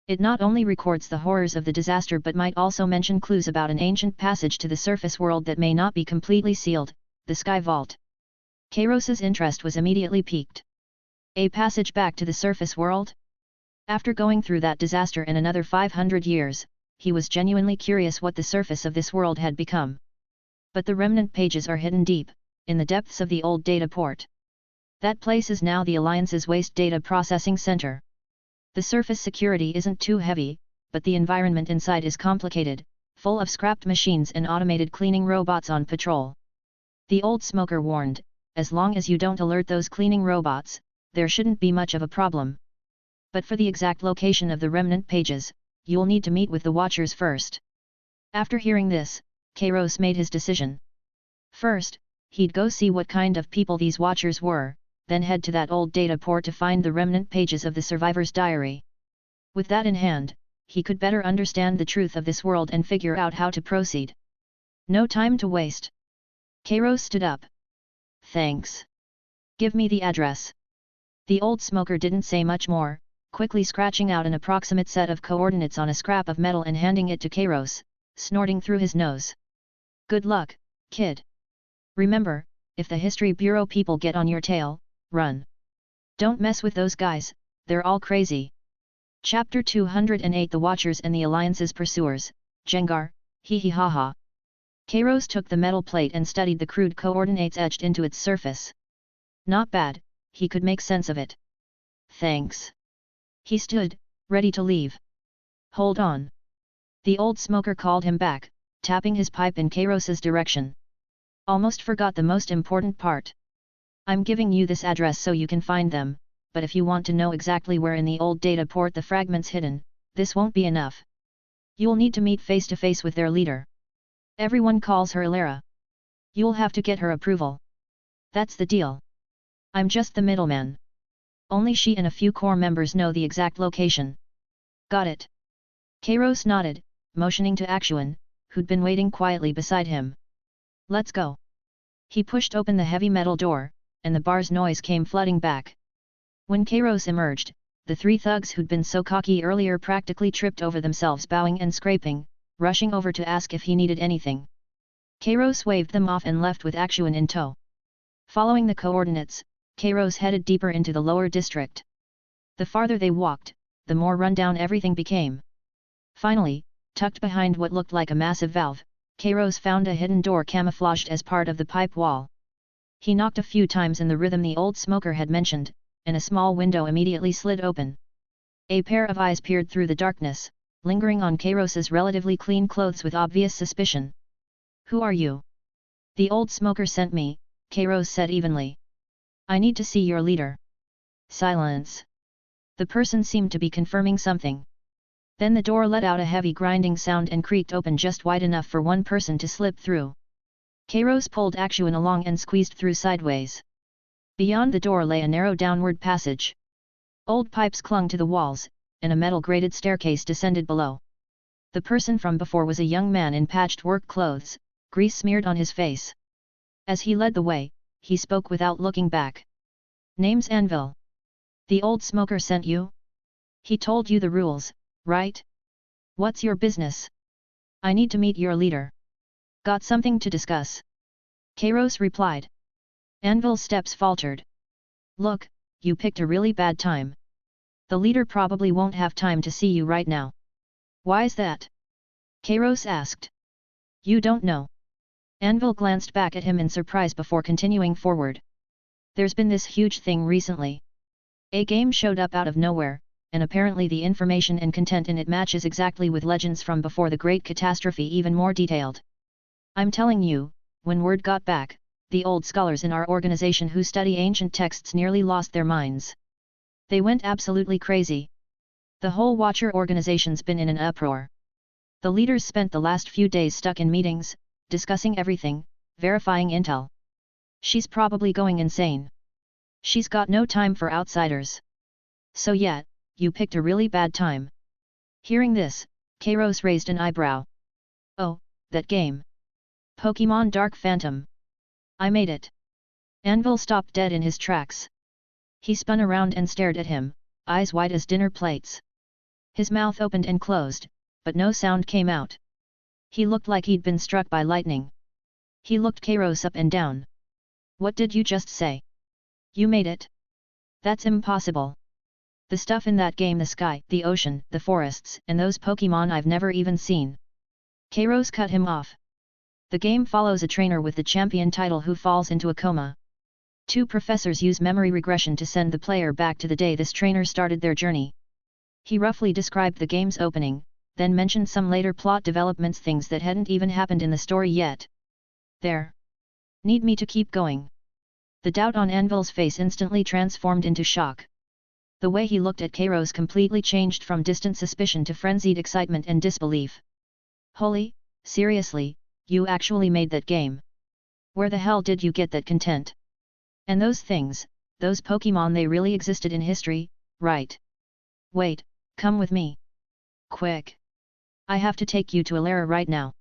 It not only records the horrors of the disaster but might also mention clues about an ancient passage to the surface world that may not be completely sealed, the Sky Vault. Kairos's interest was immediately piqued. A passage back to the surface world? After going through that disaster in another 500 years, he was genuinely curious what the surface of this world had become. But the remnant pages are hidden deep, in the depths of the old data port. That place is now the Alliance's waste data processing center. The surface security isn't too heavy, but the environment inside is complicated, full of scrapped machines and automated cleaning robots on patrol. The old smoker warned, as long as you don't alert those cleaning robots, there shouldn't be much of a problem. But for the exact location of the remnant pages, you'll need to meet with the Watchers first. After hearing this, Kairos made his decision. First, he'd go see what kind of people these Watchers were, then head to that old data port to find the remnant pages of the survivor's diary. With that in hand, he could better understand the truth of this world and figure out how to proceed. No time to waste. Kairos stood up. Thanks. Give me the address. The old smoker didn't say much more, quickly scratching out an approximate set of coordinates on a scrap of metal and handing it to Kairos, snorting through his nose. Good luck, kid. Remember, if the History Bureau people get on your tail, run. Don't mess with those guys, they're all crazy. Chapter 208 The Watchers and the Alliance's Pursuers, Jengar, hee hee ha ha. Kairos took the metal plate and studied the crude coordinates etched into its surface. Not bad, he could make sense of it. Thanks. He stood, ready to leave. Hold on. The old smoker called him back, tapping his pipe in Kairos's direction. Almost forgot the most important part. I'm giving you this address so you can find them, but if you want to know exactly where in the old data port the fragment's hidden, this won't be enough. You'll need to meet face to face with their leader. Everyone calls her Ilara. You'll have to get her approval. That's the deal. I'm just the middleman. Only she and a few core members know the exact location. Got it. Kairos nodded, motioning to Actuan, who'd been waiting quietly beside him. Let's go. He pushed open the heavy metal door, and the bar's noise came flooding back. When Kairos emerged, the three thugs who'd been so cocky earlier practically tripped over themselves, bowing and scraping, rushing over to ask if he needed anything. Kairos waved them off and left with Actuan in tow. Following the coordinates, Kairos headed deeper into the lower district. The farther they walked, the more rundown everything became. Finally, tucked behind what looked like a massive valve, Kairos found a hidden door camouflaged as part of the pipe wall. He knocked a few times in the rhythm the old smoker had mentioned, and a small window immediately slid open. A pair of eyes peered through the darkness, lingering on Kairos's relatively clean clothes with obvious suspicion. Who are you? The old smoker sent me, Kairos said evenly. I need to see your leader. Silence. The person seemed to be confirming something. Then the door let out a heavy grinding sound and creaked open just wide enough for one person to slip through. Kairos pulled Actuan along and squeezed through sideways. Beyond the door lay a narrow downward passage. Old pipes clung to the walls, and a metal-grated staircase descended below. The person from before was a young man in patched work clothes, grease smeared on his face. As he led the way, he spoke without looking back. Name's Anvil. The old smoker sent you? He told you the rules, right? What's your business? I need to meet your leader. Got something to discuss. Kairos replied. Anvil's steps faltered. Look, you picked a really bad time. The leader probably won't have time to see you right now. Why's that? Kairos asked. You don't know. Anvil glanced back at him in surprise before continuing forward. There's been this huge thing recently. A game showed up out of nowhere, and apparently the information and content in it matches exactly with legends from before the Great Catastrophe, even more detailed. I'm telling you, when word got back, the old scholars in our organization who study ancient texts nearly lost their minds. They went absolutely crazy. The whole Watcher organization's been in an uproar. The leaders spent the last few days stuck in meetings, discussing everything, verifying intel. She's probably going insane. She's got no time for outsiders. So yeah, you picked a really bad time. Hearing this, Kairos raised an eyebrow. Oh, that game. Pokémon Dark Phantom. I made it. Anvil stopped dead in his tracks. He spun around and stared at him, eyes wide as dinner plates. His mouth opened and closed, but no sound came out. He looked like he'd been struck by lightning. He looked Kairos up and down. What did you just say? You made it? That's impossible. The stuff in that game, the sky, the ocean, the forests, and those Pokémon I've never even seen. Kairos cut him off. The game follows a trainer with the champion title who falls into a coma. Two professors use memory regression to send the player back to the day this trainer started their journey. He roughly described the game's opening, then mentioned some later plot developments, things that hadn't even happened in the story yet. There. Need me to keep going? The doubt on Anvil's face instantly transformed into shock. The way he looked at Kairos completely changed from distant suspicion to frenzied excitement and disbelief. Holy, seriously, you actually made that game? Where the hell did you get that content? And those things, those Pokémon, they really existed in history, right? Wait, come with me. Quick! I have to take you to Alara right now.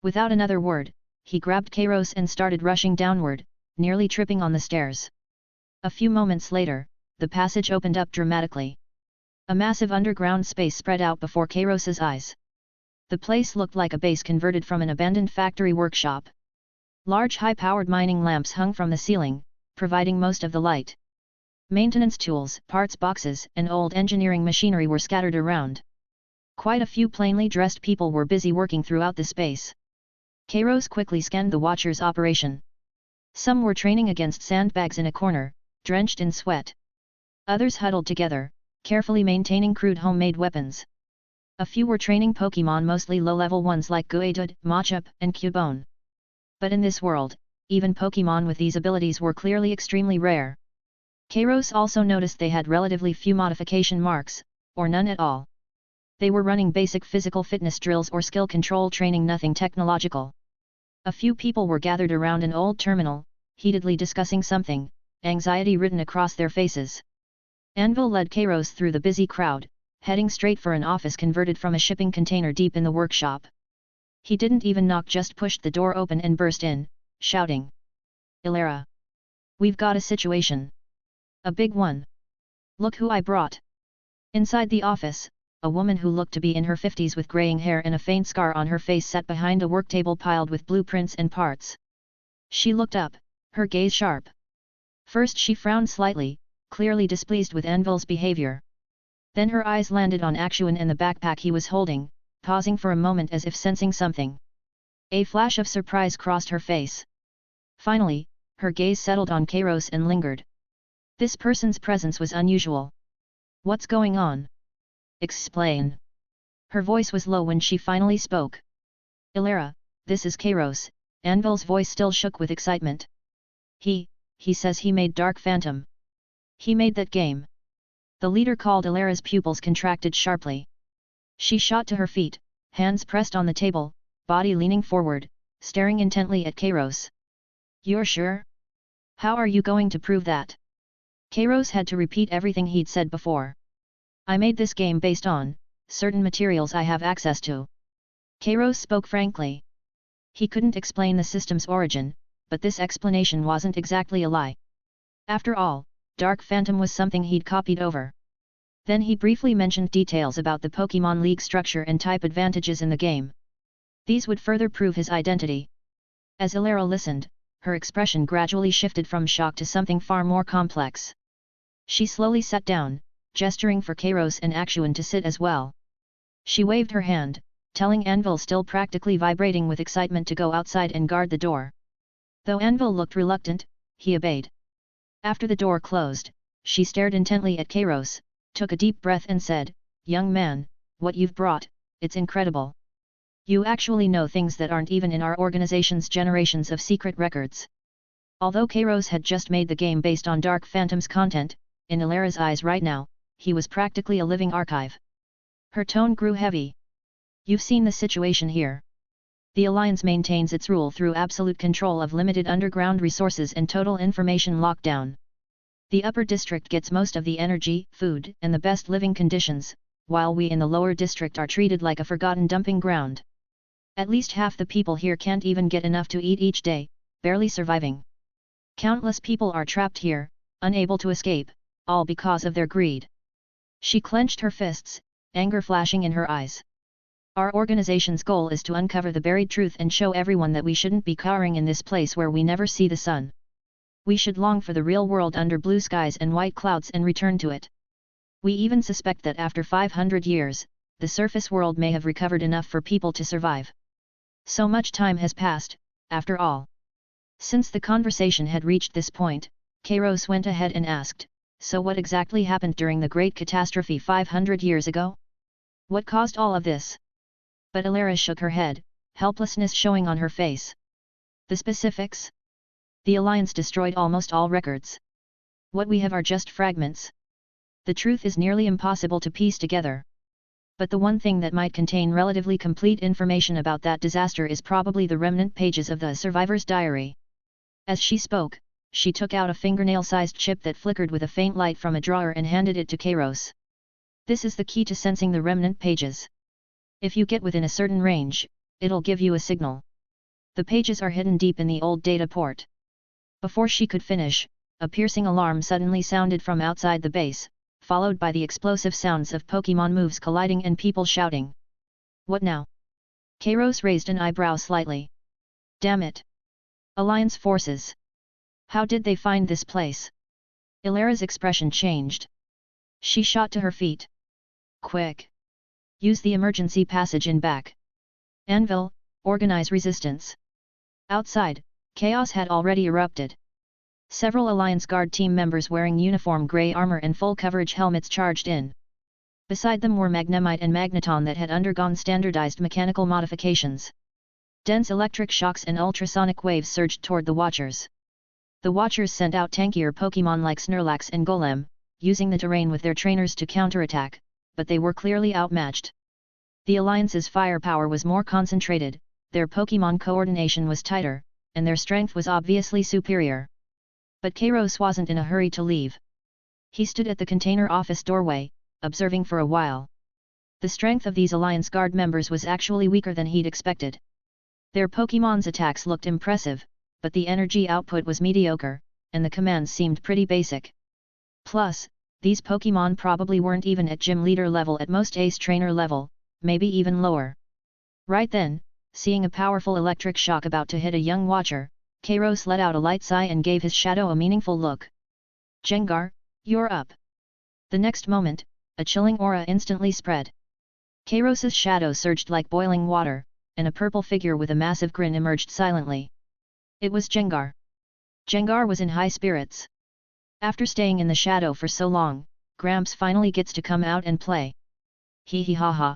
Without another word, he grabbed Kairos and started rushing downward, nearly tripping on the stairs. A few moments later, the passage opened up dramatically. A massive underground space spread out before Kairos's eyes. The place looked like a base converted from an abandoned factory workshop. Large high-powered mining lamps hung from the ceiling, providing most of the light. Maintenance tools, parts boxes, and old engineering machinery were scattered around. Quite a few plainly dressed people were busy working throughout the space. Kairos quickly scanned the Watchers' operation. Some were training against sandbags in a corner, drenched in sweat. Others huddled together, carefully maintaining crude homemade weapons. A few were training Pokémon, mostly low-level ones like Geodude, Machop, and Cubone. But in this world, even Pokémon with these abilities were clearly extremely rare. Kairos also noticed they had relatively few modification marks, or none at all. They were running basic physical fitness drills or skill control training, nothing technological. A few people were gathered around an old terminal, heatedly discussing something, anxiety written across their faces. Anvil led Kairos through the busy crowd, heading straight for an office converted from a shipping container deep in the workshop. He didn't even knock, just pushed the door open and burst in, shouting. Alara! We've got a situation. A big one. Look who I brought. Inside the office, a woman who looked to be in her 50s with graying hair and a faint scar on her face sat behind a work table piled with blueprints and parts. She looked up, her gaze sharp. First she frowned slightly, clearly displeased with Anvil's behavior. Then her eyes landed on Actuan and the backpack he was holding, pausing for a moment as if sensing something. A flash of surprise crossed her face. Finally, her gaze settled on Kairos and lingered. This person's presence was unusual. What's going on? Explain. Her voice was low when she finally spoke. Alara, this is Kairos. Anvil's voice still shook with excitement. He says he made Dark Phantom. He made that game. The leader called. Alara's pupils contracted sharply. She shot to her feet, hands pressed on the table, body leaning forward, staring intently at Kairos. You're sure? How are you going to prove that? Kairos had to repeat everything he'd said before. I made this game based on certain materials I have access to. Kairos spoke frankly. He couldn't explain the system's origin, but this explanation wasn't exactly a lie. After all, Dark Phantom was something he'd copied over. Then he briefly mentioned details about the Pokémon League structure and type advantages in the game. These would further prove his identity. As Alara listened, her expression gradually shifted from shock to something far more complex. She slowly sat down, gesturing for Kairos and Actuan to sit as well. She waved her hand, telling Anvil, still practically vibrating with excitement, to go outside and guard the door. Though Anvil looked reluctant, he obeyed. After the door closed, she stared intently at Kairos, took a deep breath and said, Young man, what you've brought, it's incredible. You actually know things that aren't even in our organization's generations of secret records. Although Kairos had just made the game based on Dark Phantom's content, in Alara's eyes right now, he was practically a living archive. Her tone grew heavy. You've seen the situation here. The Alliance maintains its rule through absolute control of limited underground resources and total information lockdown. The upper district gets most of the energy, food, and the best living conditions, while we in the lower district are treated like a forgotten dumping ground. At least half the people here can't even get enough to eat each day, barely surviving. Countless people are trapped here, unable to escape, all because of their greed. She clenched her fists, anger flashing in her eyes. Our organization's goal is to uncover the buried truth and show everyone that we shouldn't be cowering in this place where we never see the sun. We should long for the real world under blue skies and white clouds and return to it. We even suspect that after 500 years, the surface world may have recovered enough for people to survive. So much time has passed, after all. Since the conversation had reached this point, Kairos went ahead and asked, so what exactly happened during the great catastrophe 500 years ago? What caused all of this? But Ilara shook her head, helplessness showing on her face. The specifics? The Alliance destroyed almost all records. What we have are just fragments. The truth is nearly impossible to piece together. But the one thing that might contain relatively complete information about that disaster is probably the remnant pages of the survivor's diary. As she spoke, she took out a fingernail-sized chip that flickered with a faint light from a drawer and handed it to Kairos. This is the key to sensing the remnant pages. If you get within a certain range, it'll give you a signal. The pages are hidden deep in the old data port. Before she could finish, a piercing alarm suddenly sounded from outside the base, followed by the explosive sounds of Pokémon moves colliding and people shouting. What now? Kairos raised an eyebrow slightly. Damn it! Alliance forces. How did they find this place? Ilara's expression changed. She shot to her feet. Quick! Use the emergency passage in back. Anvil, organize resistance. Outside, chaos had already erupted. Several Alliance Guard team members wearing uniform grey armor and full coverage helmets charged in. Beside them were Magnemite and Magneton that had undergone standardized mechanical modifications. Dense electric shocks and ultrasonic waves surged toward the Watchers. The Watchers sent out tankier Pokémon like Snorlax and Golem, using the terrain with their trainers to counterattack, but they were clearly outmatched. The Alliance's firepower was more concentrated, their Pokémon coordination was tighter, and their strength was obviously superior. But Kairos wasn't in a hurry to leave. He stood at the container office doorway, observing for a while. The strength of these Alliance Guard members was actually weaker than he'd expected. Their Pokémon's attacks looked impressive, but the energy output was mediocre, and the commands seemed pretty basic. Plus, these Pokémon probably weren't even at gym leader level, at most ace trainer level, maybe even lower. Right then, seeing a powerful electric shock about to hit a young Watcher, Kairos let out a light sigh and gave his shadow a meaningful look. Gengar, you're up. The next moment, a chilling aura instantly spread. Kairos's shadow surged like boiling water, and a purple figure with a massive grin emerged silently. It was Gengar. Gengar was in high spirits. After staying in the shadow for so long, Gramps finally gets to come out and play. Hee hee ha ha.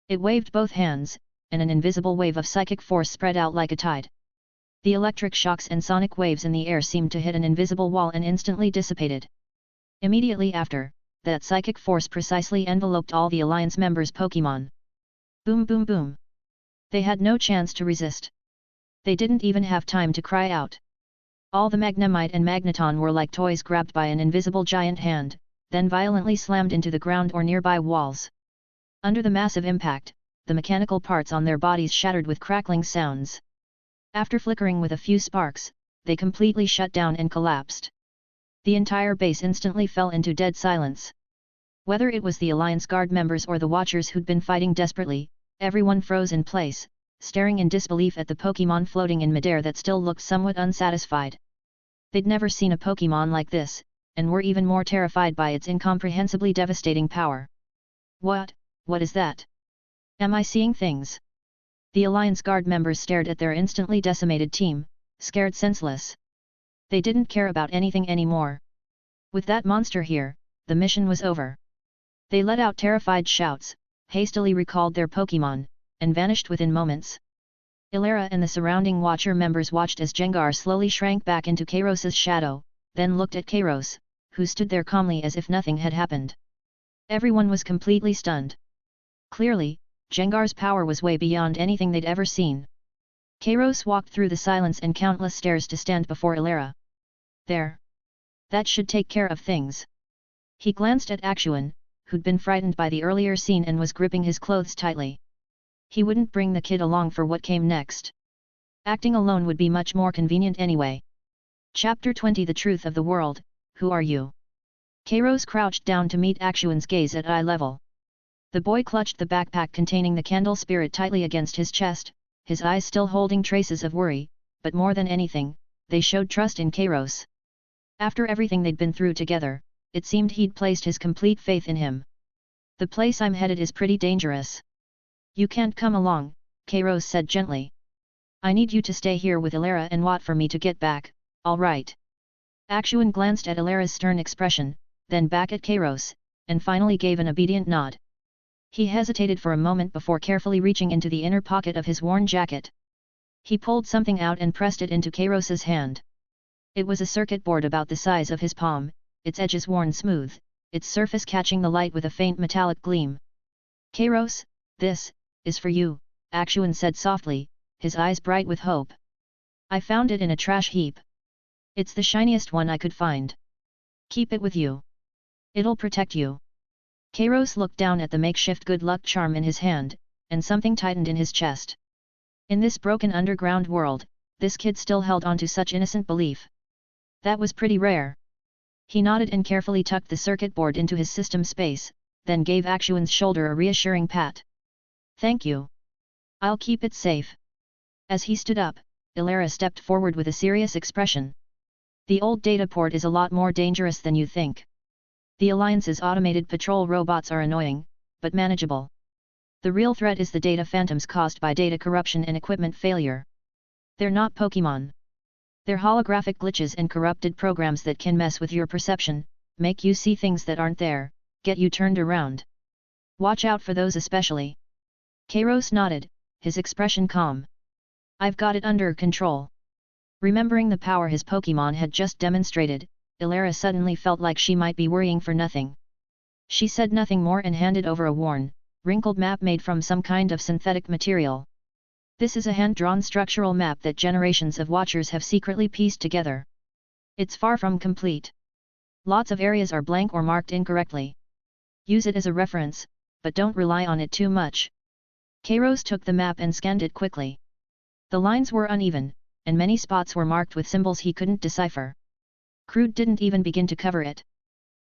It waved both hands, and an invisible wave of psychic force spread out like a tide. The electric shocks and sonic waves in the air seemed to hit an invisible wall and instantly dissipated. Immediately after, that psychic force precisely enveloped all the Alliance members' Pokémon. Boom boom boom. They had no chance to resist. They didn't even have time to cry out. All the Magnemite and Magneton were like toys grabbed by an invisible giant hand, then violently slammed into the ground or nearby walls. Under the massive impact, the mechanical parts on their bodies shattered with crackling sounds. After flickering with a few sparks, they completely shut down and collapsed. The entire base instantly fell into dead silence. Whether it was the Alliance Guard members or the Watchers who'd been fighting desperately, everyone froze in place, staring in disbelief at the Pokémon floating in midair that still looked somewhat unsatisfied. They'd never seen a Pokémon like this, and were even more terrified by its incomprehensibly devastating power. What is that? Am I seeing things? The Alliance Guard members stared at their instantly decimated team, scared senseless. They didn't care about anything anymore. With that monster here, the mission was over. They let out terrified shouts, hastily recalled their Pokémon, and vanished within moments. Ilara and the surrounding Watcher members watched as Gengar slowly shrank back into Kairos's shadow, then looked at Kairos, who stood there calmly as if nothing had happened. Everyone was completely stunned. Clearly, Gengar's power was way beyond anything they'd ever seen. Kairos walked through the silence and countless stairs to stand before Ilara. There. That should take care of things. He glanced at Akshuan, who'd been frightened by the earlier scene and was gripping his clothes tightly. He wouldn't bring the kid along for what came next. Acting alone would be much more convenient anyway. Chapter 20 The Truth of the World, Who Are You? Kairos crouched down to meet Akshuan's gaze at eye level. The boy clutched the backpack containing the candle spirit tightly against his chest, his eyes still holding traces of worry, but more than anything, they showed trust in Kairos. After everything they'd been through together, it seemed he'd placed his complete faith in him. The place I'm headed is pretty dangerous. You can't come along, Kairos said gently. I need you to stay here with Ilera and Watt for me to get back, all right. Axuan glanced at Ilera's stern expression, then back at Kairos, and finally gave an obedient nod. He hesitated for a moment before carefully reaching into the inner pocket of his worn jacket. He pulled something out and pressed it into Kairos's hand. It was a circuit board about the size of his palm, its edges worn smooth, its surface catching the light with a faint metallic gleam. Kairos, this is for you, Axuan said softly, his eyes bright with hope. I found it in a trash heap. It's the shiniest one I could find. Keep it with you. It'll protect you. Kairos looked down at the makeshift good luck charm in his hand, and something tightened in his chest. In this broken underground world, this kid still held on to such innocent belief. That was pretty rare. He nodded and carefully tucked the circuit board into his system space, then gave Axuan's shoulder a reassuring pat. Thank you. I'll keep it safe. As he stood up, Ilera stepped forward with a serious expression. The old data port is a lot more dangerous than you think. The Alliance's automated patrol robots are annoying, but manageable. The real threat is the data phantoms caused by data corruption and equipment failure. They're not Pokémon. They're holographic glitches and corrupted programs that can mess with your perception, make you see things that aren't there, get you turned around. Watch out for those especially. Kairos nodded, his expression calm. I've got it under control. Remembering the power his Pokémon had just demonstrated, Ilera suddenly felt like she might be worrying for nothing. She said nothing more and handed over a worn, wrinkled map made from some kind of synthetic material. This is a hand-drawn structural map that generations of watchers have secretly pieced together. It's far from complete. Lots of areas are blank or marked incorrectly. Use it as a reference, but don't rely on it too much. Kairos took the map and scanned it quickly. The lines were uneven, and many spots were marked with symbols he couldn't decipher. Crude didn't even begin to cover it.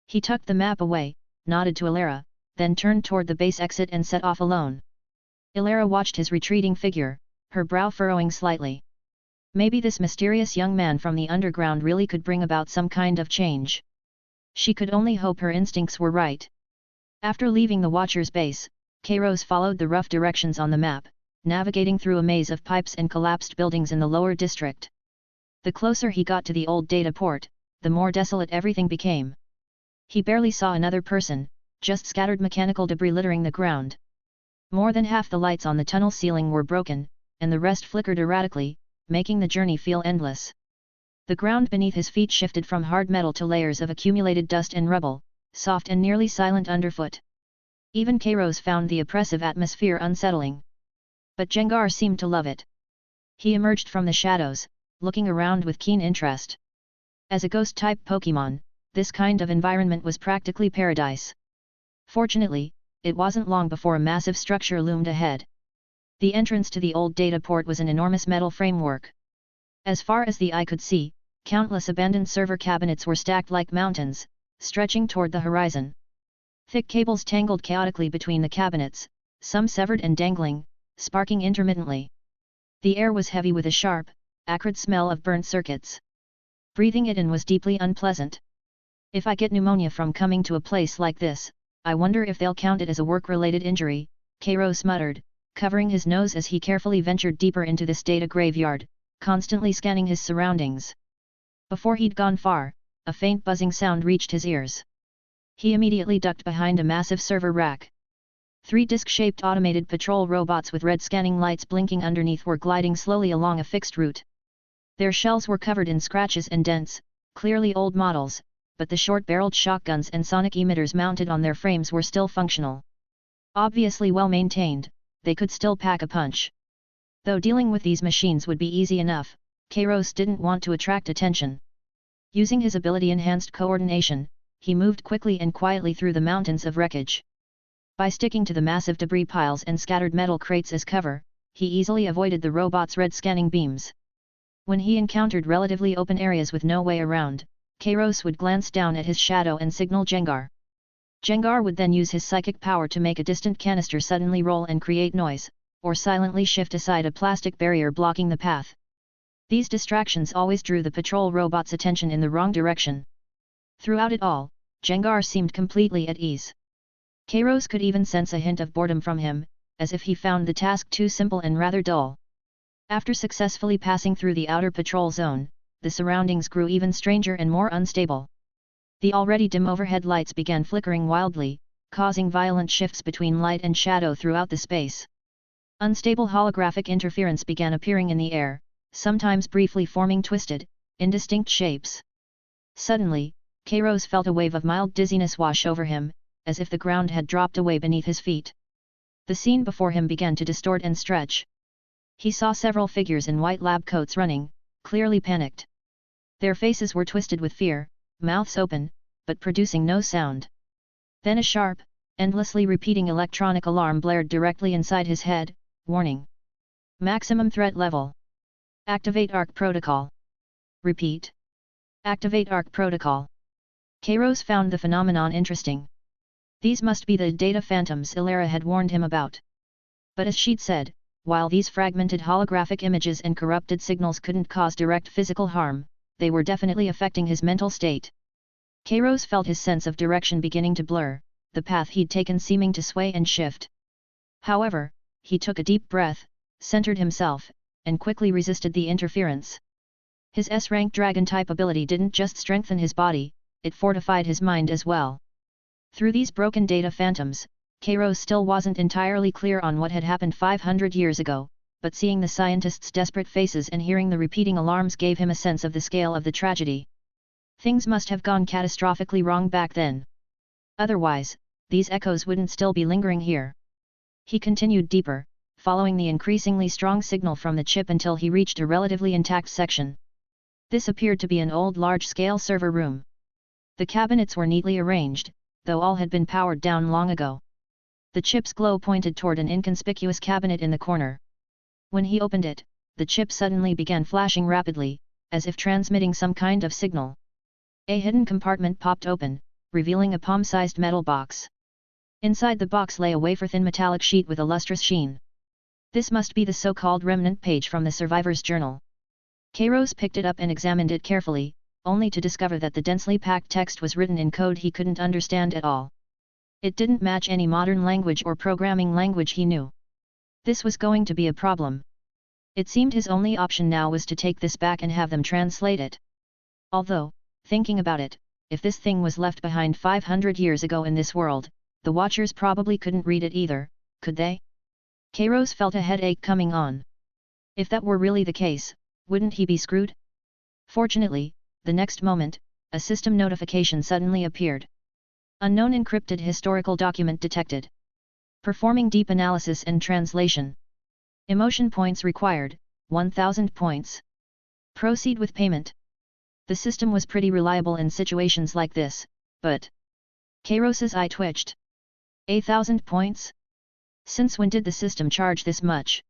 He tucked the map away, nodded to Ilera, then turned toward the base exit and set off alone. Ilera watched his retreating figure, her brow furrowing slightly. Maybe this mysterious young man from the underground really could bring about some kind of change. She could only hope her instincts were right. After leaving the Watcher's base, Kairos followed the rough directions on the map, navigating through a maze of pipes and collapsed buildings in the lower district. The closer he got to the old data port, the more desolate everything became. He barely saw another person, just scattered mechanical debris littering the ground. More than half the lights on the tunnel ceiling were broken, and the rest flickered erratically, making the journey feel endless. The ground beneath his feet shifted from hard metal to layers of accumulated dust and rubble, soft and nearly silent underfoot. Even Kairos found the oppressive atmosphere unsettling. But Jengar seemed to love it. He emerged from the shadows, looking around with keen interest. As a ghost-type Pokémon, this kind of environment was practically paradise. Fortunately, it wasn't long before a massive structure loomed ahead. The entrance to the old data port was an enormous metal framework. As far as the eye could see, countless abandoned server cabinets were stacked like mountains, stretching toward the horizon. Thick cables tangled chaotically between the cabinets, some severed and dangling, sparking intermittently. The air was heavy with a sharp, acrid smell of burnt circuits. Breathing it in was deeply unpleasant. If I get pneumonia from coming to a place like this, I wonder if they'll count it as a work-related injury, Kairos muttered, covering his nose as he carefully ventured deeper into this data graveyard, constantly scanning his surroundings. Before he'd gone far, a faint buzzing sound reached his ears. He immediately ducked behind a massive server rack. 3 disc-shaped automated patrol robots with red scanning lights blinking underneath were gliding slowly along a fixed route. Their shells were covered in scratches and dents, clearly old models, but the short-barreled shotguns and sonic emitters mounted on their frames were still functional. Obviously well-maintained, they could still pack a punch. Though dealing with these machines would be easy enough, Kairos didn't want to attract attention. Using his ability-enhanced coordination, he moved quickly and quietly through the mountains of wreckage. By sticking to the massive debris piles and scattered metal crates as cover, he easily avoided the robot's red scanning beams. When he encountered relatively open areas with no way around, Kairos would glance down at his shadow and signal Jengar. Jengar would then use his psychic power to make a distant canister suddenly roll and create noise, or silently shift aside a plastic barrier blocking the path. These distractions always drew the patrol robot's attention in the wrong direction. Throughout it all, Jengar seemed completely at ease. Kairos could even sense a hint of boredom from him, as if he found the task too simple and rather dull. After successfully passing through the outer patrol zone, the surroundings grew even stranger and more unstable. The already dim overhead lights began flickering wildly, causing violent shifts between light and shadow throughout the space. Unstable holographic interference began appearing in the air, sometimes briefly forming twisted, indistinct shapes. Suddenly, Kairos felt a wave of mild dizziness wash over him, as if the ground had dropped away beneath his feet. The scene before him began to distort and stretch. He saw several figures in white lab coats running, clearly panicked. Their faces were twisted with fear, mouths open, but producing no sound. Then a sharp, endlessly repeating electronic alarm blared directly inside his head, warning. Maximum threat level. Activate ARC protocol. Repeat. Activate ARC protocol. Kairos found the phenomenon interesting. These must be the data phantoms Ilera had warned him about. But as she'd said, while these fragmented holographic images and corrupted signals couldn't cause direct physical harm, they were definitely affecting his mental state. Kairos felt his sense of direction beginning to blur, the path he'd taken seeming to sway and shift. However, he took a deep breath, centered himself, and quickly resisted the interference. His S-rank dragon-type ability didn't just strengthen his body, it fortified his mind as well. Through these broken data phantoms, Kairos still wasn't entirely clear on what had happened 500 years ago, but seeing the scientists' desperate faces and hearing the repeating alarms gave him a sense of the scale of the tragedy. Things must have gone catastrophically wrong back then. Otherwise, these echoes wouldn't still be lingering here. He continued deeper, following the increasingly strong signal from the chip until he reached a relatively intact section. This appeared to be an old large-scale server room. The cabinets were neatly arranged, though all had been powered down long ago. The chip's glow pointed toward an inconspicuous cabinet in the corner. When he opened it, the chip suddenly began flashing rapidly, as if transmitting some kind of signal. A hidden compartment popped open, revealing a palm-sized metal box. Inside the box lay a wafer-thin metallic sheet with a lustrous sheen. This must be the so-called remnant page from the survivor's journal. Kairos picked it up and examined it carefully, only to discover that the densely packed text was written in code he couldn't understand at all. It didn't match any modern language or programming language he knew. This was going to be a problem. It seemed his only option now was to take this back and have them translate it. Although, thinking about it, if this thing was left behind 500 years ago in this world, the Watchers probably couldn't read it either, could they? Kairos felt a headache coming on. If that were really the case, wouldn't he be screwed? Fortunately, the next moment, a system notification suddenly appeared. Unknown encrypted historical document detected. Performing deep analysis and translation. Emotion points required, 1000 points. Proceed with payment. The system was pretty reliable in situations like this, but... Kairos's eye twitched. 1,000 points? Since when did the system charge this much?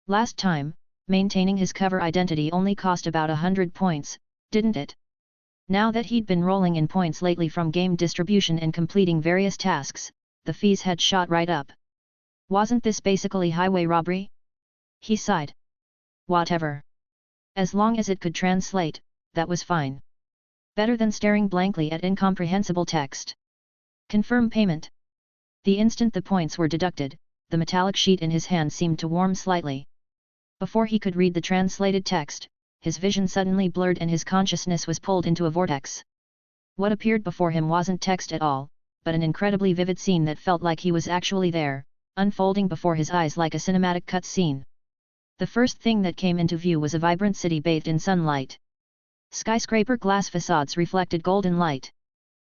Last time, maintaining his cover identity only cost about 100 points, didn't it? Now that he'd been rolling in points lately from game distribution and completing various tasks, the fees had shot right up. Wasn't this basically highway robbery? He sighed. Whatever. As long as it could translate, that was fine. Better than staring blankly at incomprehensible text. Confirm payment. The instant the points were deducted, the metallic sheet in his hand seemed to warm slightly. Before he could read the translated text, his vision suddenly blurred and his consciousness was pulled into a vortex. What appeared before him wasn't text at all, but an incredibly vivid scene that felt like he was actually there, unfolding before his eyes like a cinematic cut scene. The first thing that came into view was a vibrant city bathed in sunlight. Skyscraper glass facades reflected golden light.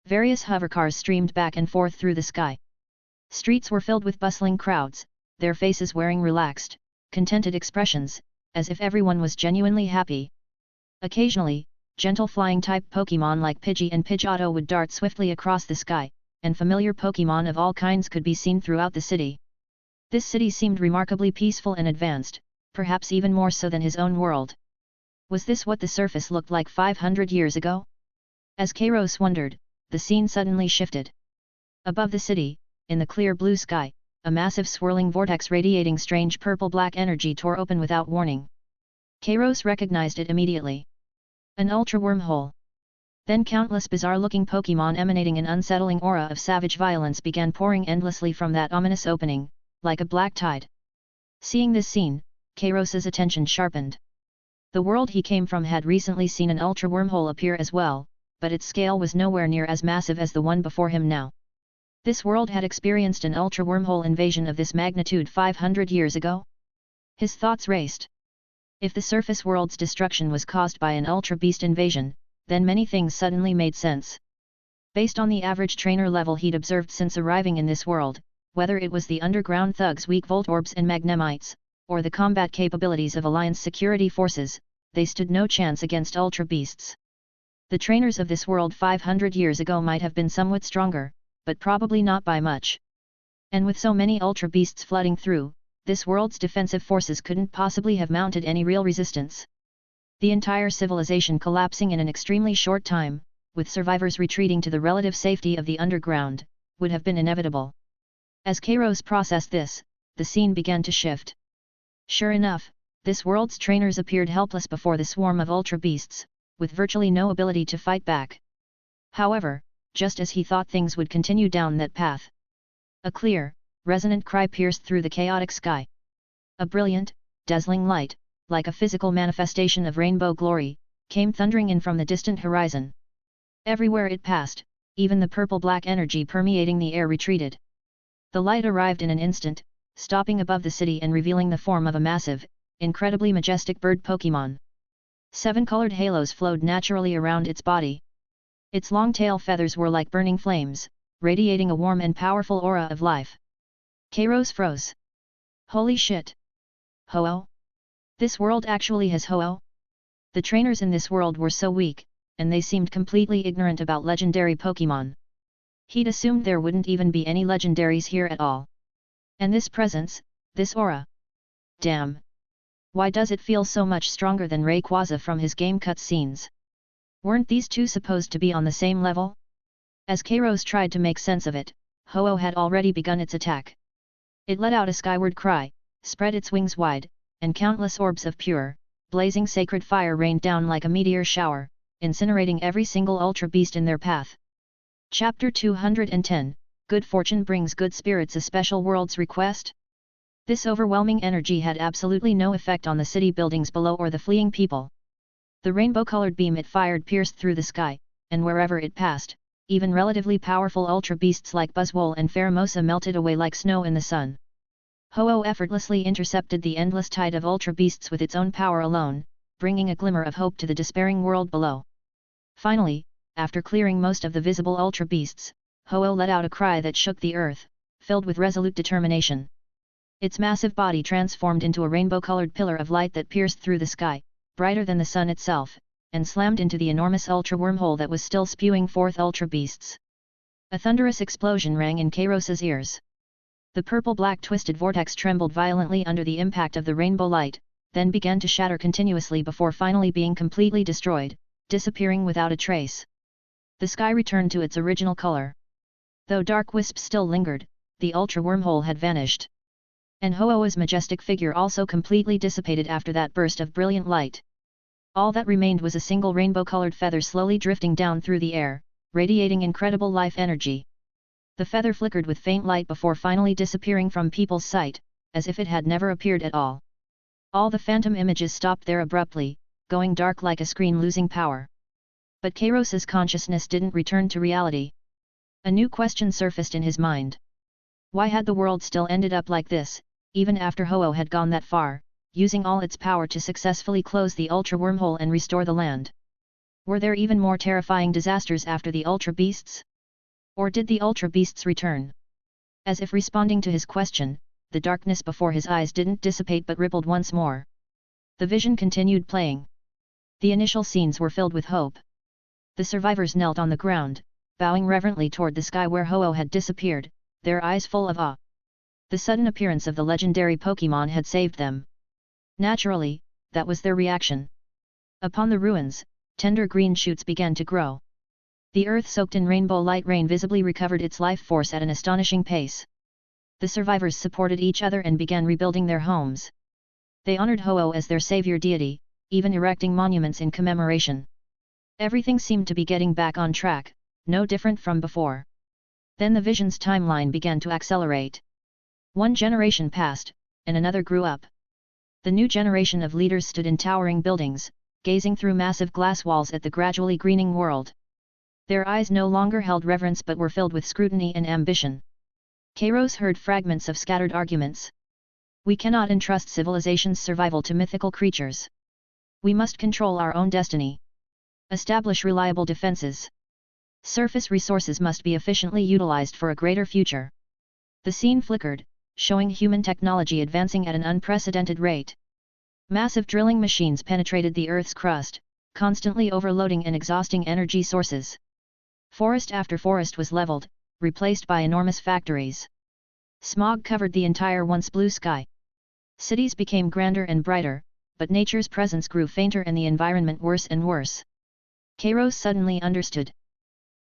Various hovercars streamed back and forth through the sky. Streets were filled with bustling crowds, their faces wearing relaxed, contented expressions, as if everyone was genuinely happy. Occasionally, gentle flying-type Pokémon like Pidgey and Pidgeotto would dart swiftly across the sky, and familiar Pokémon of all kinds could be seen throughout the city. This city seemed remarkably peaceful and advanced, perhaps even more so than his own world. Was this what the surface looked like 500 years ago? As Kairos wondered, the scene suddenly shifted. Above the city, in the clear blue sky, a massive swirling vortex radiating strange purple-black energy tore open without warning. Kairos recognized it immediately. An ultra wormhole. Then countless bizarre-looking Pokémon emanating an unsettling aura of savage violence began pouring endlessly from that ominous opening, like a black tide. Seeing this scene, Kairos's attention sharpened. The world he came from had recently seen an ultra wormhole appear as well, but its scale was nowhere near as massive as the one before him now. This world had experienced an ultra wormhole invasion of this magnitude 500 years ago? His thoughts raced. If the surface world's destruction was caused by an ultra beast invasion, then many things suddenly made sense. Based on the average trainer level he'd observed since arriving in this world, whether it was the underground thugs' weak volt orbs and magnemites, or the combat capabilities of Alliance security forces, they stood no chance against ultra beasts. The trainers of this world 500 years ago might have been somewhat stronger, but probably not by much. And with so many ultra beasts flooding through, this world's defensive forces couldn't possibly have mounted any real resistance. The entire civilization collapsing in an extremely short time, with survivors retreating to the relative safety of the underground, would have been inevitable. As Kairos processed this, the scene began to shift. Sure enough, this world's trainers appeared helpless before the swarm of ultra beasts, with virtually no ability to fight back. However, just as he thought things would continue down that path, a clear, resonant cry pierced through the chaotic sky. A brilliant, dazzling light, like a physical manifestation of rainbow glory, came thundering in from the distant horizon. Everywhere it passed, even the purple-black energy permeating the air retreated. The light arrived in an instant, stopping above the city and revealing the form of a massive, incredibly majestic bird Pokémon. 7 colored halos flowed naturally around its body. Its long tail feathers were like burning flames, radiating a warm and powerful aura of life. Kairos froze. Holy shit! Ho-Oh? This world actually has Ho-Oh? The trainers in this world were so weak, and they seemed completely ignorant about legendary Pokémon. He'd assumed there wouldn't even be any legendaries here at all. And this presence, this aura. Damn! Why does it feel so much stronger than Rayquaza from his game cutscenes? Weren't these two supposed to be on the same level? As Kairos tried to make sense of it, Ho-Oh had already begun its attack. It let out a skyward cry, spread its wings wide, and countless orbs of pure, blazing sacred fire rained down like a meteor shower, incinerating every single ultra beast in their path. Chapter 210, Good Fortune Brings Good Spirits. A Special World's Request? This overwhelming energy had absolutely no effect on the city buildings below or the fleeing people. The rainbow-colored beam it fired pierced through the sky, and wherever it passed, even relatively powerful ultra beasts like Buzzwole and Pheromosa melted away like snow in the sun. Ho-Oh effortlessly intercepted the endless tide of ultra beasts with its own power alone, bringing a glimmer of hope to the despairing world below. Finally, after clearing most of the visible ultra beasts, Ho-Oh let out a cry that shook the earth, filled with resolute determination. Its massive body transformed into a rainbow-colored pillar of light that pierced through the sky, brighter than the sun itself, and slammed into the enormous ultra wormhole that was still spewing forth ultra beasts. A thunderous explosion rang in Kairos's ears. The purple-black twisted vortex trembled violently under the impact of the rainbow light, then began to shatter continuously before finally being completely destroyed, disappearing without a trace. The sky returned to its original color. Though dark wisps still lingered, the ultra wormhole had vanished. And Ho-Oh's majestic figure also completely dissipated after that burst of brilliant light. All that remained was a single rainbow-colored feather slowly drifting down through the air, radiating incredible life energy. The feather flickered with faint light before finally disappearing from people's sight, as if it had never appeared at all. All the phantom images stopped there abruptly, going dark like a screen losing power. But Kairos's consciousness didn't return to reality. A new question surfaced in his mind. Why had the world still ended up like this, even after Ho-Oh had gone that far, using all its power to successfully close the ultra wormhole and restore the land? Were there even more terrifying disasters after the ultra beasts? Or did the ultra beasts return? As if responding to his question, the darkness before his eyes didn't dissipate but rippled once more. The vision continued playing. The initial scenes were filled with hope. The survivors knelt on the ground, bowing reverently toward the sky where Ho-Oh had disappeared, their eyes full of awe. The sudden appearance of the legendary Pokémon had saved them. Naturally, that was their reaction. Upon the ruins, tender green shoots began to grow. The earth soaked in rainbow light rain visibly recovered its life force at an astonishing pace. The survivors supported each other and began rebuilding their homes. They honored Ho-Oh as their savior deity, even erecting monuments in commemoration. Everything seemed to be getting back on track, no different from before. Then the vision's timeline began to accelerate. One generation passed, and another grew up. The new generation of leaders stood in towering buildings, gazing through massive glass walls at the gradually greening world. Their eyes no longer held reverence but were filled with scrutiny and ambition. Kairos heard fragments of scattered arguments. We cannot entrust civilization's survival to mythical creatures. We must control our own destiny. Establish reliable defenses. Surface resources must be efficiently utilized for a greater future. The scene flickered, showing human technology advancing at an unprecedented rate. Massive drilling machines penetrated the Earth's crust, constantly overloading and exhausting energy sources. Forest after forest was leveled, replaced by enormous factories. Smog covered the entire once blue sky. Cities became grander and brighter, but nature's presence grew fainter and the environment worse and worse. Kairos suddenly understood.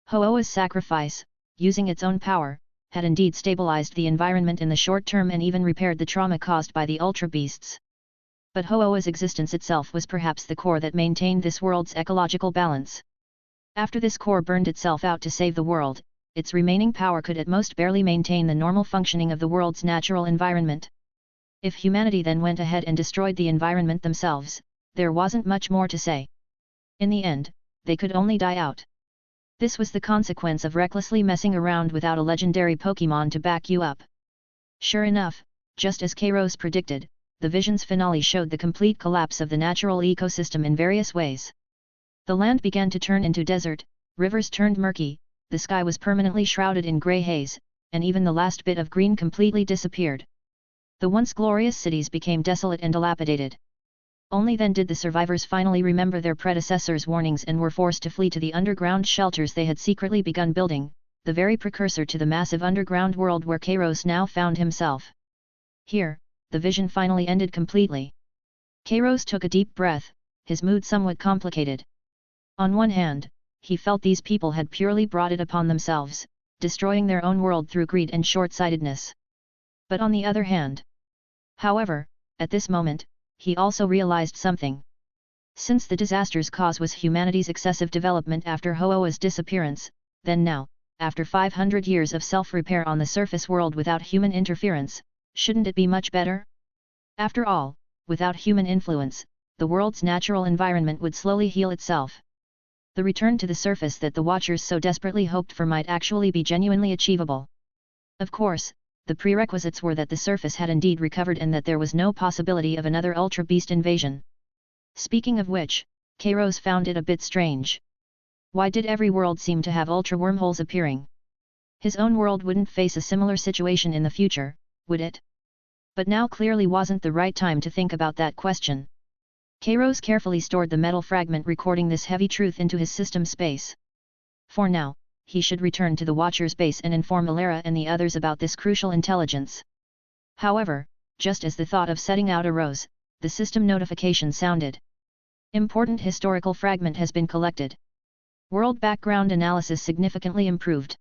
Ho-Oa's sacrifice, using its own power, had indeed stabilized the environment in the short term and even repaired the trauma caused by the Ultra Beasts. But Ho-Oa's existence itself was perhaps the core that maintained this world's ecological balance. After this core burned itself out to save the world, its remaining power could at most barely maintain the normal functioning of the world's natural environment. If humanity then went ahead and destroyed the environment themselves, there wasn't much more to say. In the end, they could only die out. This was the consequence of recklessly messing around without a legendary Pokémon to back you up. Sure enough, just as Kairos predicted, the vision's finale showed the complete collapse of the natural ecosystem in various ways. The land began to turn into desert, rivers turned murky, the sky was permanently shrouded in grey haze, and even the last bit of green completely disappeared. The once glorious cities became desolate and dilapidated. Only then did the survivors finally remember their predecessors' warnings and were forced to flee to the underground shelters they had secretly begun building, the very precursor to the massive underground world where Kairos now found himself. Here, the vision finally ended completely. Kairos took a deep breath, his mood somewhat complicated. On one hand, he felt these people had purely brought it upon themselves, destroying their own world through greed and short-sightedness. But on the other hand. However, at this moment, he also realized something. Since the disaster's cause was humanity's excessive development after Ho-Oa's disappearance, then now, after 500 years of self-repair on the surface world without human interference, shouldn't it be much better? After all, without human influence, the world's natural environment would slowly heal itself. The return to the surface that the Watchers so desperately hoped for might actually be genuinely achievable. Of course, the prerequisites were that the surface had indeed recovered and that there was no possibility of another Ultra Beast invasion. Speaking of which, Kairos found it a bit strange. Why did every world seem to have Ultra wormholes appearing? His own world wouldn't face a similar situation in the future, would it? But now clearly wasn't the right time to think about that question. Kairos carefully stored the metal fragment recording this heavy truth into his system space. For now, he should return to the Watcher's base and inform Alara and the others about this crucial intelligence. However, just as the thought of setting out arose, the system notification sounded. Important historical fragment has been collected. World background analysis significantly improved.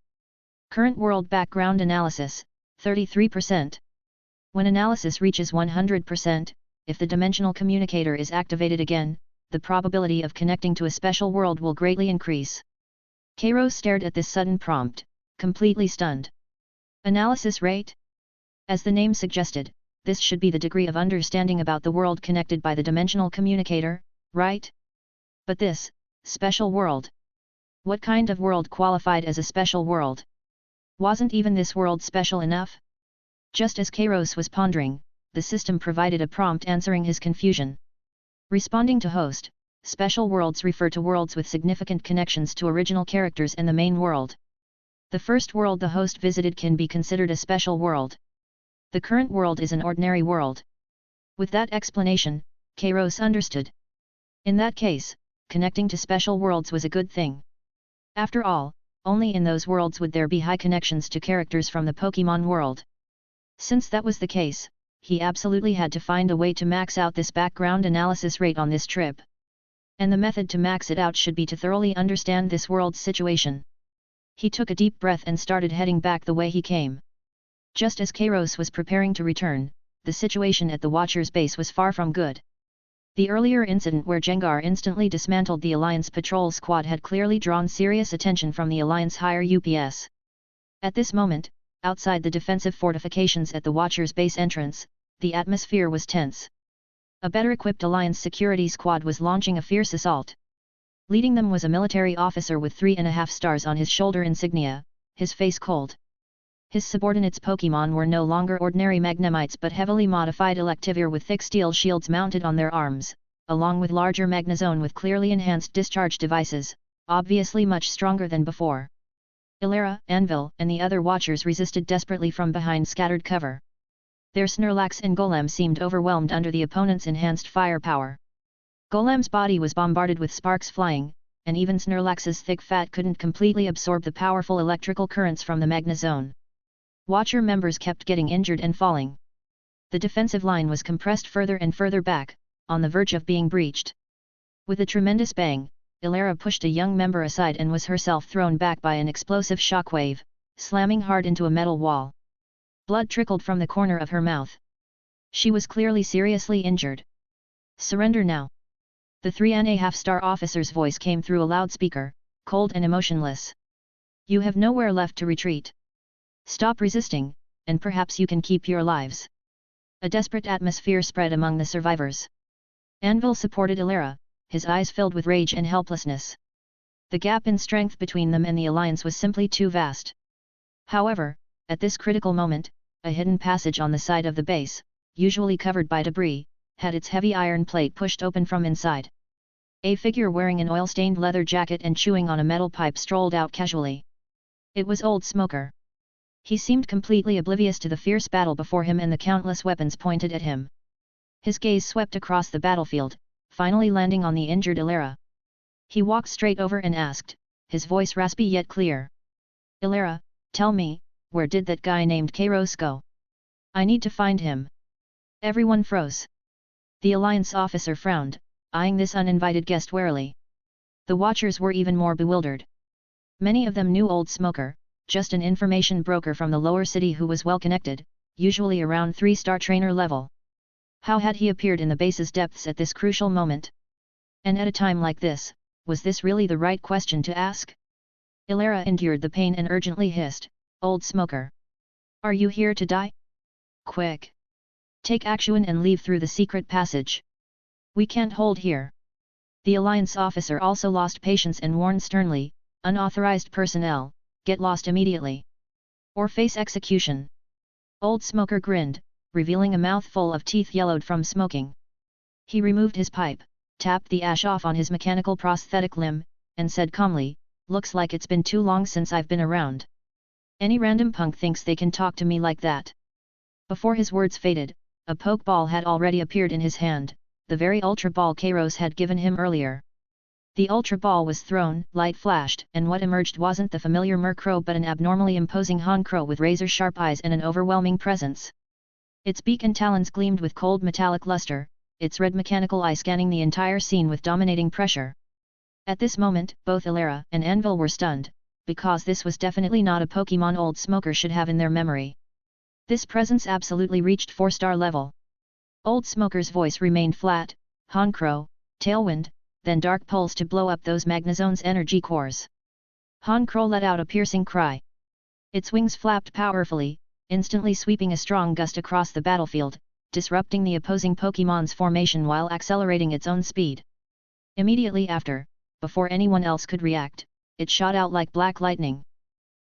Current world background analysis, 33%. When analysis reaches 100%, if the dimensional communicator is activated again, the probability of connecting to a special world will greatly increase. Kairos stared at this sudden prompt, completely stunned. Analysis rate? As the name suggested, this should be the degree of understanding about the world connected by the dimensional communicator, right? But this, special world. What kind of world qualified as a special world? Wasn't even this world special enough? Just as Kairos was pondering, the system provided a prompt answering his confusion. Responding to host, special worlds refer to worlds with significant connections to original characters and the main world. The first world the host visited can be considered a special world. The current world is an ordinary world. With that explanation, Kairos understood. In that case, connecting to special worlds was a good thing. After all, only in those worlds would there be high connections to characters from the Pokémon world. Since that was the case, he absolutely had to find a way to max out this background analysis rate on this trip. And the method to max it out should be to thoroughly understand this world's situation. He took a deep breath and started heading back the way he came. Just as Kairos was preparing to return, the situation at the Watcher's base was far from good. The earlier incident where Jengar instantly dismantled the Alliance patrol squad had clearly drawn serious attention from the Alliance higher UPS. At this moment, outside the defensive fortifications at the Watcher's base entrance, the atmosphere was tense. A better-equipped Alliance security squad was launching a fierce assault. Leading them was a military officer with 3.5 stars on his shoulder insignia, his face cold. His subordinates' Pokémon were no longer ordinary Magnemites but heavily modified Electivire with thick steel shields mounted on their arms, along with larger Magnezone with clearly enhanced discharge devices, obviously much stronger than before. Ilera, Anvil, and the other Watchers resisted desperately from behind scattered cover. Their Snorlax and Golem seemed overwhelmed under the opponent's enhanced firepower. Golem's body was bombarded with sparks flying, and even Snorlax's thick fat couldn't completely absorb the powerful electrical currents from the Magnezone. Watcher members kept getting injured and falling. The defensive line was compressed further and further back, on the verge of being breached. With a tremendous bang, Ilera pushed a young member aside and was herself thrown back by an explosive shockwave, slamming hard into a metal wall. Blood trickled from the corner of her mouth. She was clearly seriously injured. "Surrender now." The 3.5-star officer's voice came through a loudspeaker, cold and emotionless. "You have nowhere left to retreat. Stop resisting, and perhaps you can keep your lives." A desperate atmosphere spread among the survivors. Anvil supported Ilera, his eyes filled with rage and helplessness. The gap in strength between them and the Alliance was simply too vast. However, at this critical moment, a hidden passage on the side of the base, usually covered by debris, had its heavy iron plate pushed open from inside. A figure wearing an oil-stained leather jacket and chewing on a metal pipe strolled out casually. It was Old Smoker. He seemed completely oblivious to the fierce battle before him and the countless weapons pointed at him. His gaze swept across the battlefield, finally landing on the injured Ilera. He walked straight over and asked, his voice raspy yet clear. "Ilera, tell me, where did that guy named Kairos go? I need to find him." Everyone froze. The Alliance officer frowned, eyeing this uninvited guest warily. The Watchers were even more bewildered. Many of them knew Old Smoker, just an information broker from the lower city who was well connected, usually around 3-star trainer level. How had he appeared in the base's depths at this crucial moment? And at a time like this, was this really the right question to ask? Ilera endured the pain and urgently hissed, "Old Smoker! Are you here to die? Quick! Take action and leave through the secret passage. We can't hold here." The Alliance officer also lost patience and warned sternly, "Unauthorized personnel, get lost immediately. Or face execution." Old Smoker grinned, revealing a mouthful of teeth yellowed from smoking. He removed his pipe, tapped the ash off on his mechanical prosthetic limb, and said calmly, "Looks like it's been too long since I've been around. Any random punk thinks they can talk to me like that." Before his words faded, a pokeball had already appeared in his hand, the very Ultra Ball Kairos had given him earlier. The Ultra Ball was thrown, light flashed, and what emerged wasn't the familiar Murkrow but an abnormally imposing Honchkrow with razor-sharp eyes and an overwhelming presence. Its beak and talons gleamed with cold metallic luster, its red mechanical eye scanning the entire scene with dominating pressure. At this moment, both Ilera and Anvil were stunned, because this was definitely not a Pokémon Old Smoker should have in their memory. This presence absolutely reached 4-star level. Old Smoker's voice remained flat, "Honchkrow, Tailwind, then Dark Pulse to blow up those Magnezone's energy cores." Honchkrow let out a piercing cry. Its wings flapped powerfully, instantly sweeping a strong gust across the battlefield, disrupting the opposing Pokémon's formation while accelerating its own speed. Immediately after, before anyone else could react, it shot out like black lightning.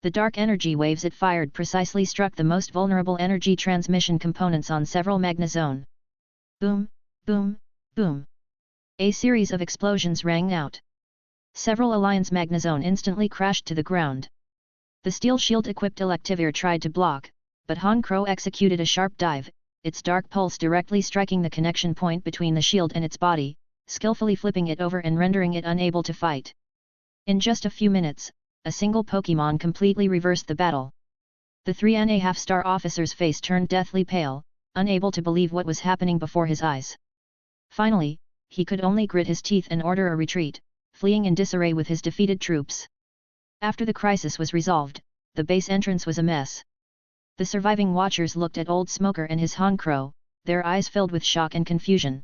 The dark energy waves it fired precisely struck the most vulnerable energy transmission components on several Magnezone. Boom, boom, boom. A series of explosions rang out. Several Alliance Magnezone instantly crashed to the ground. The steel shield-equipped Electivire tried to block, but Honchkrow executed a sharp dive, its dark pulse directly striking the connection point between the shield and its body, skillfully flipping it over and rendering it unable to fight. In just a few minutes, a single Pokémon completely reversed the battle. The 3.5-star officer's face turned deathly pale, unable to believe what was happening before his eyes. Finally, he could only grit his teeth and order a retreat, fleeing in disarray with his defeated troops. After the crisis was resolved, the base entrance was a mess. The surviving Watchers looked at Old Smoker and his Honchkrow, their eyes filled with shock and confusion.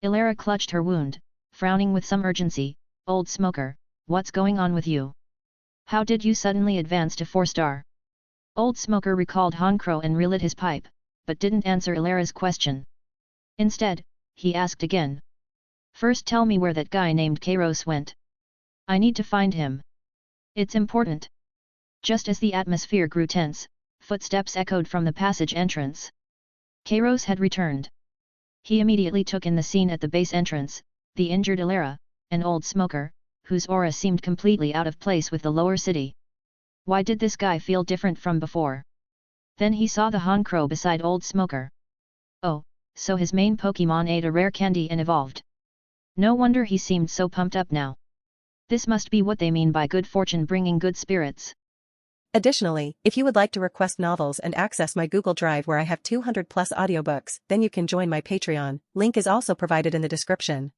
Ilara clutched her wound, frowning with some urgency. Old smoker, what's going on with you? How did you suddenly advance to 4-star? Old smoker recalled Honkro and relit his pipe, but didn't answer Ilara's question. Instead, he asked again. First tell me where that guy named Kairos went. I need to find him. It's important. Just as the atmosphere grew tense, footsteps echoed from the passage entrance. Kairos had returned. He immediately took in the scene at the base entrance, the injured Ilara, an old smoker, whose aura seemed completely out of place with the lower city. Why did this guy feel different from before? Then he saw the Honkro beside old smoker. Oh, so his main Pokémon ate a rare candy and evolved. No wonder he seemed so pumped up now. This must be what they mean by good fortune bringing good spirits. Additionally, if you would like to request novels and access my Google Drive where I have 200+ audiobooks, then you can join my Patreon. Link is also provided in the description.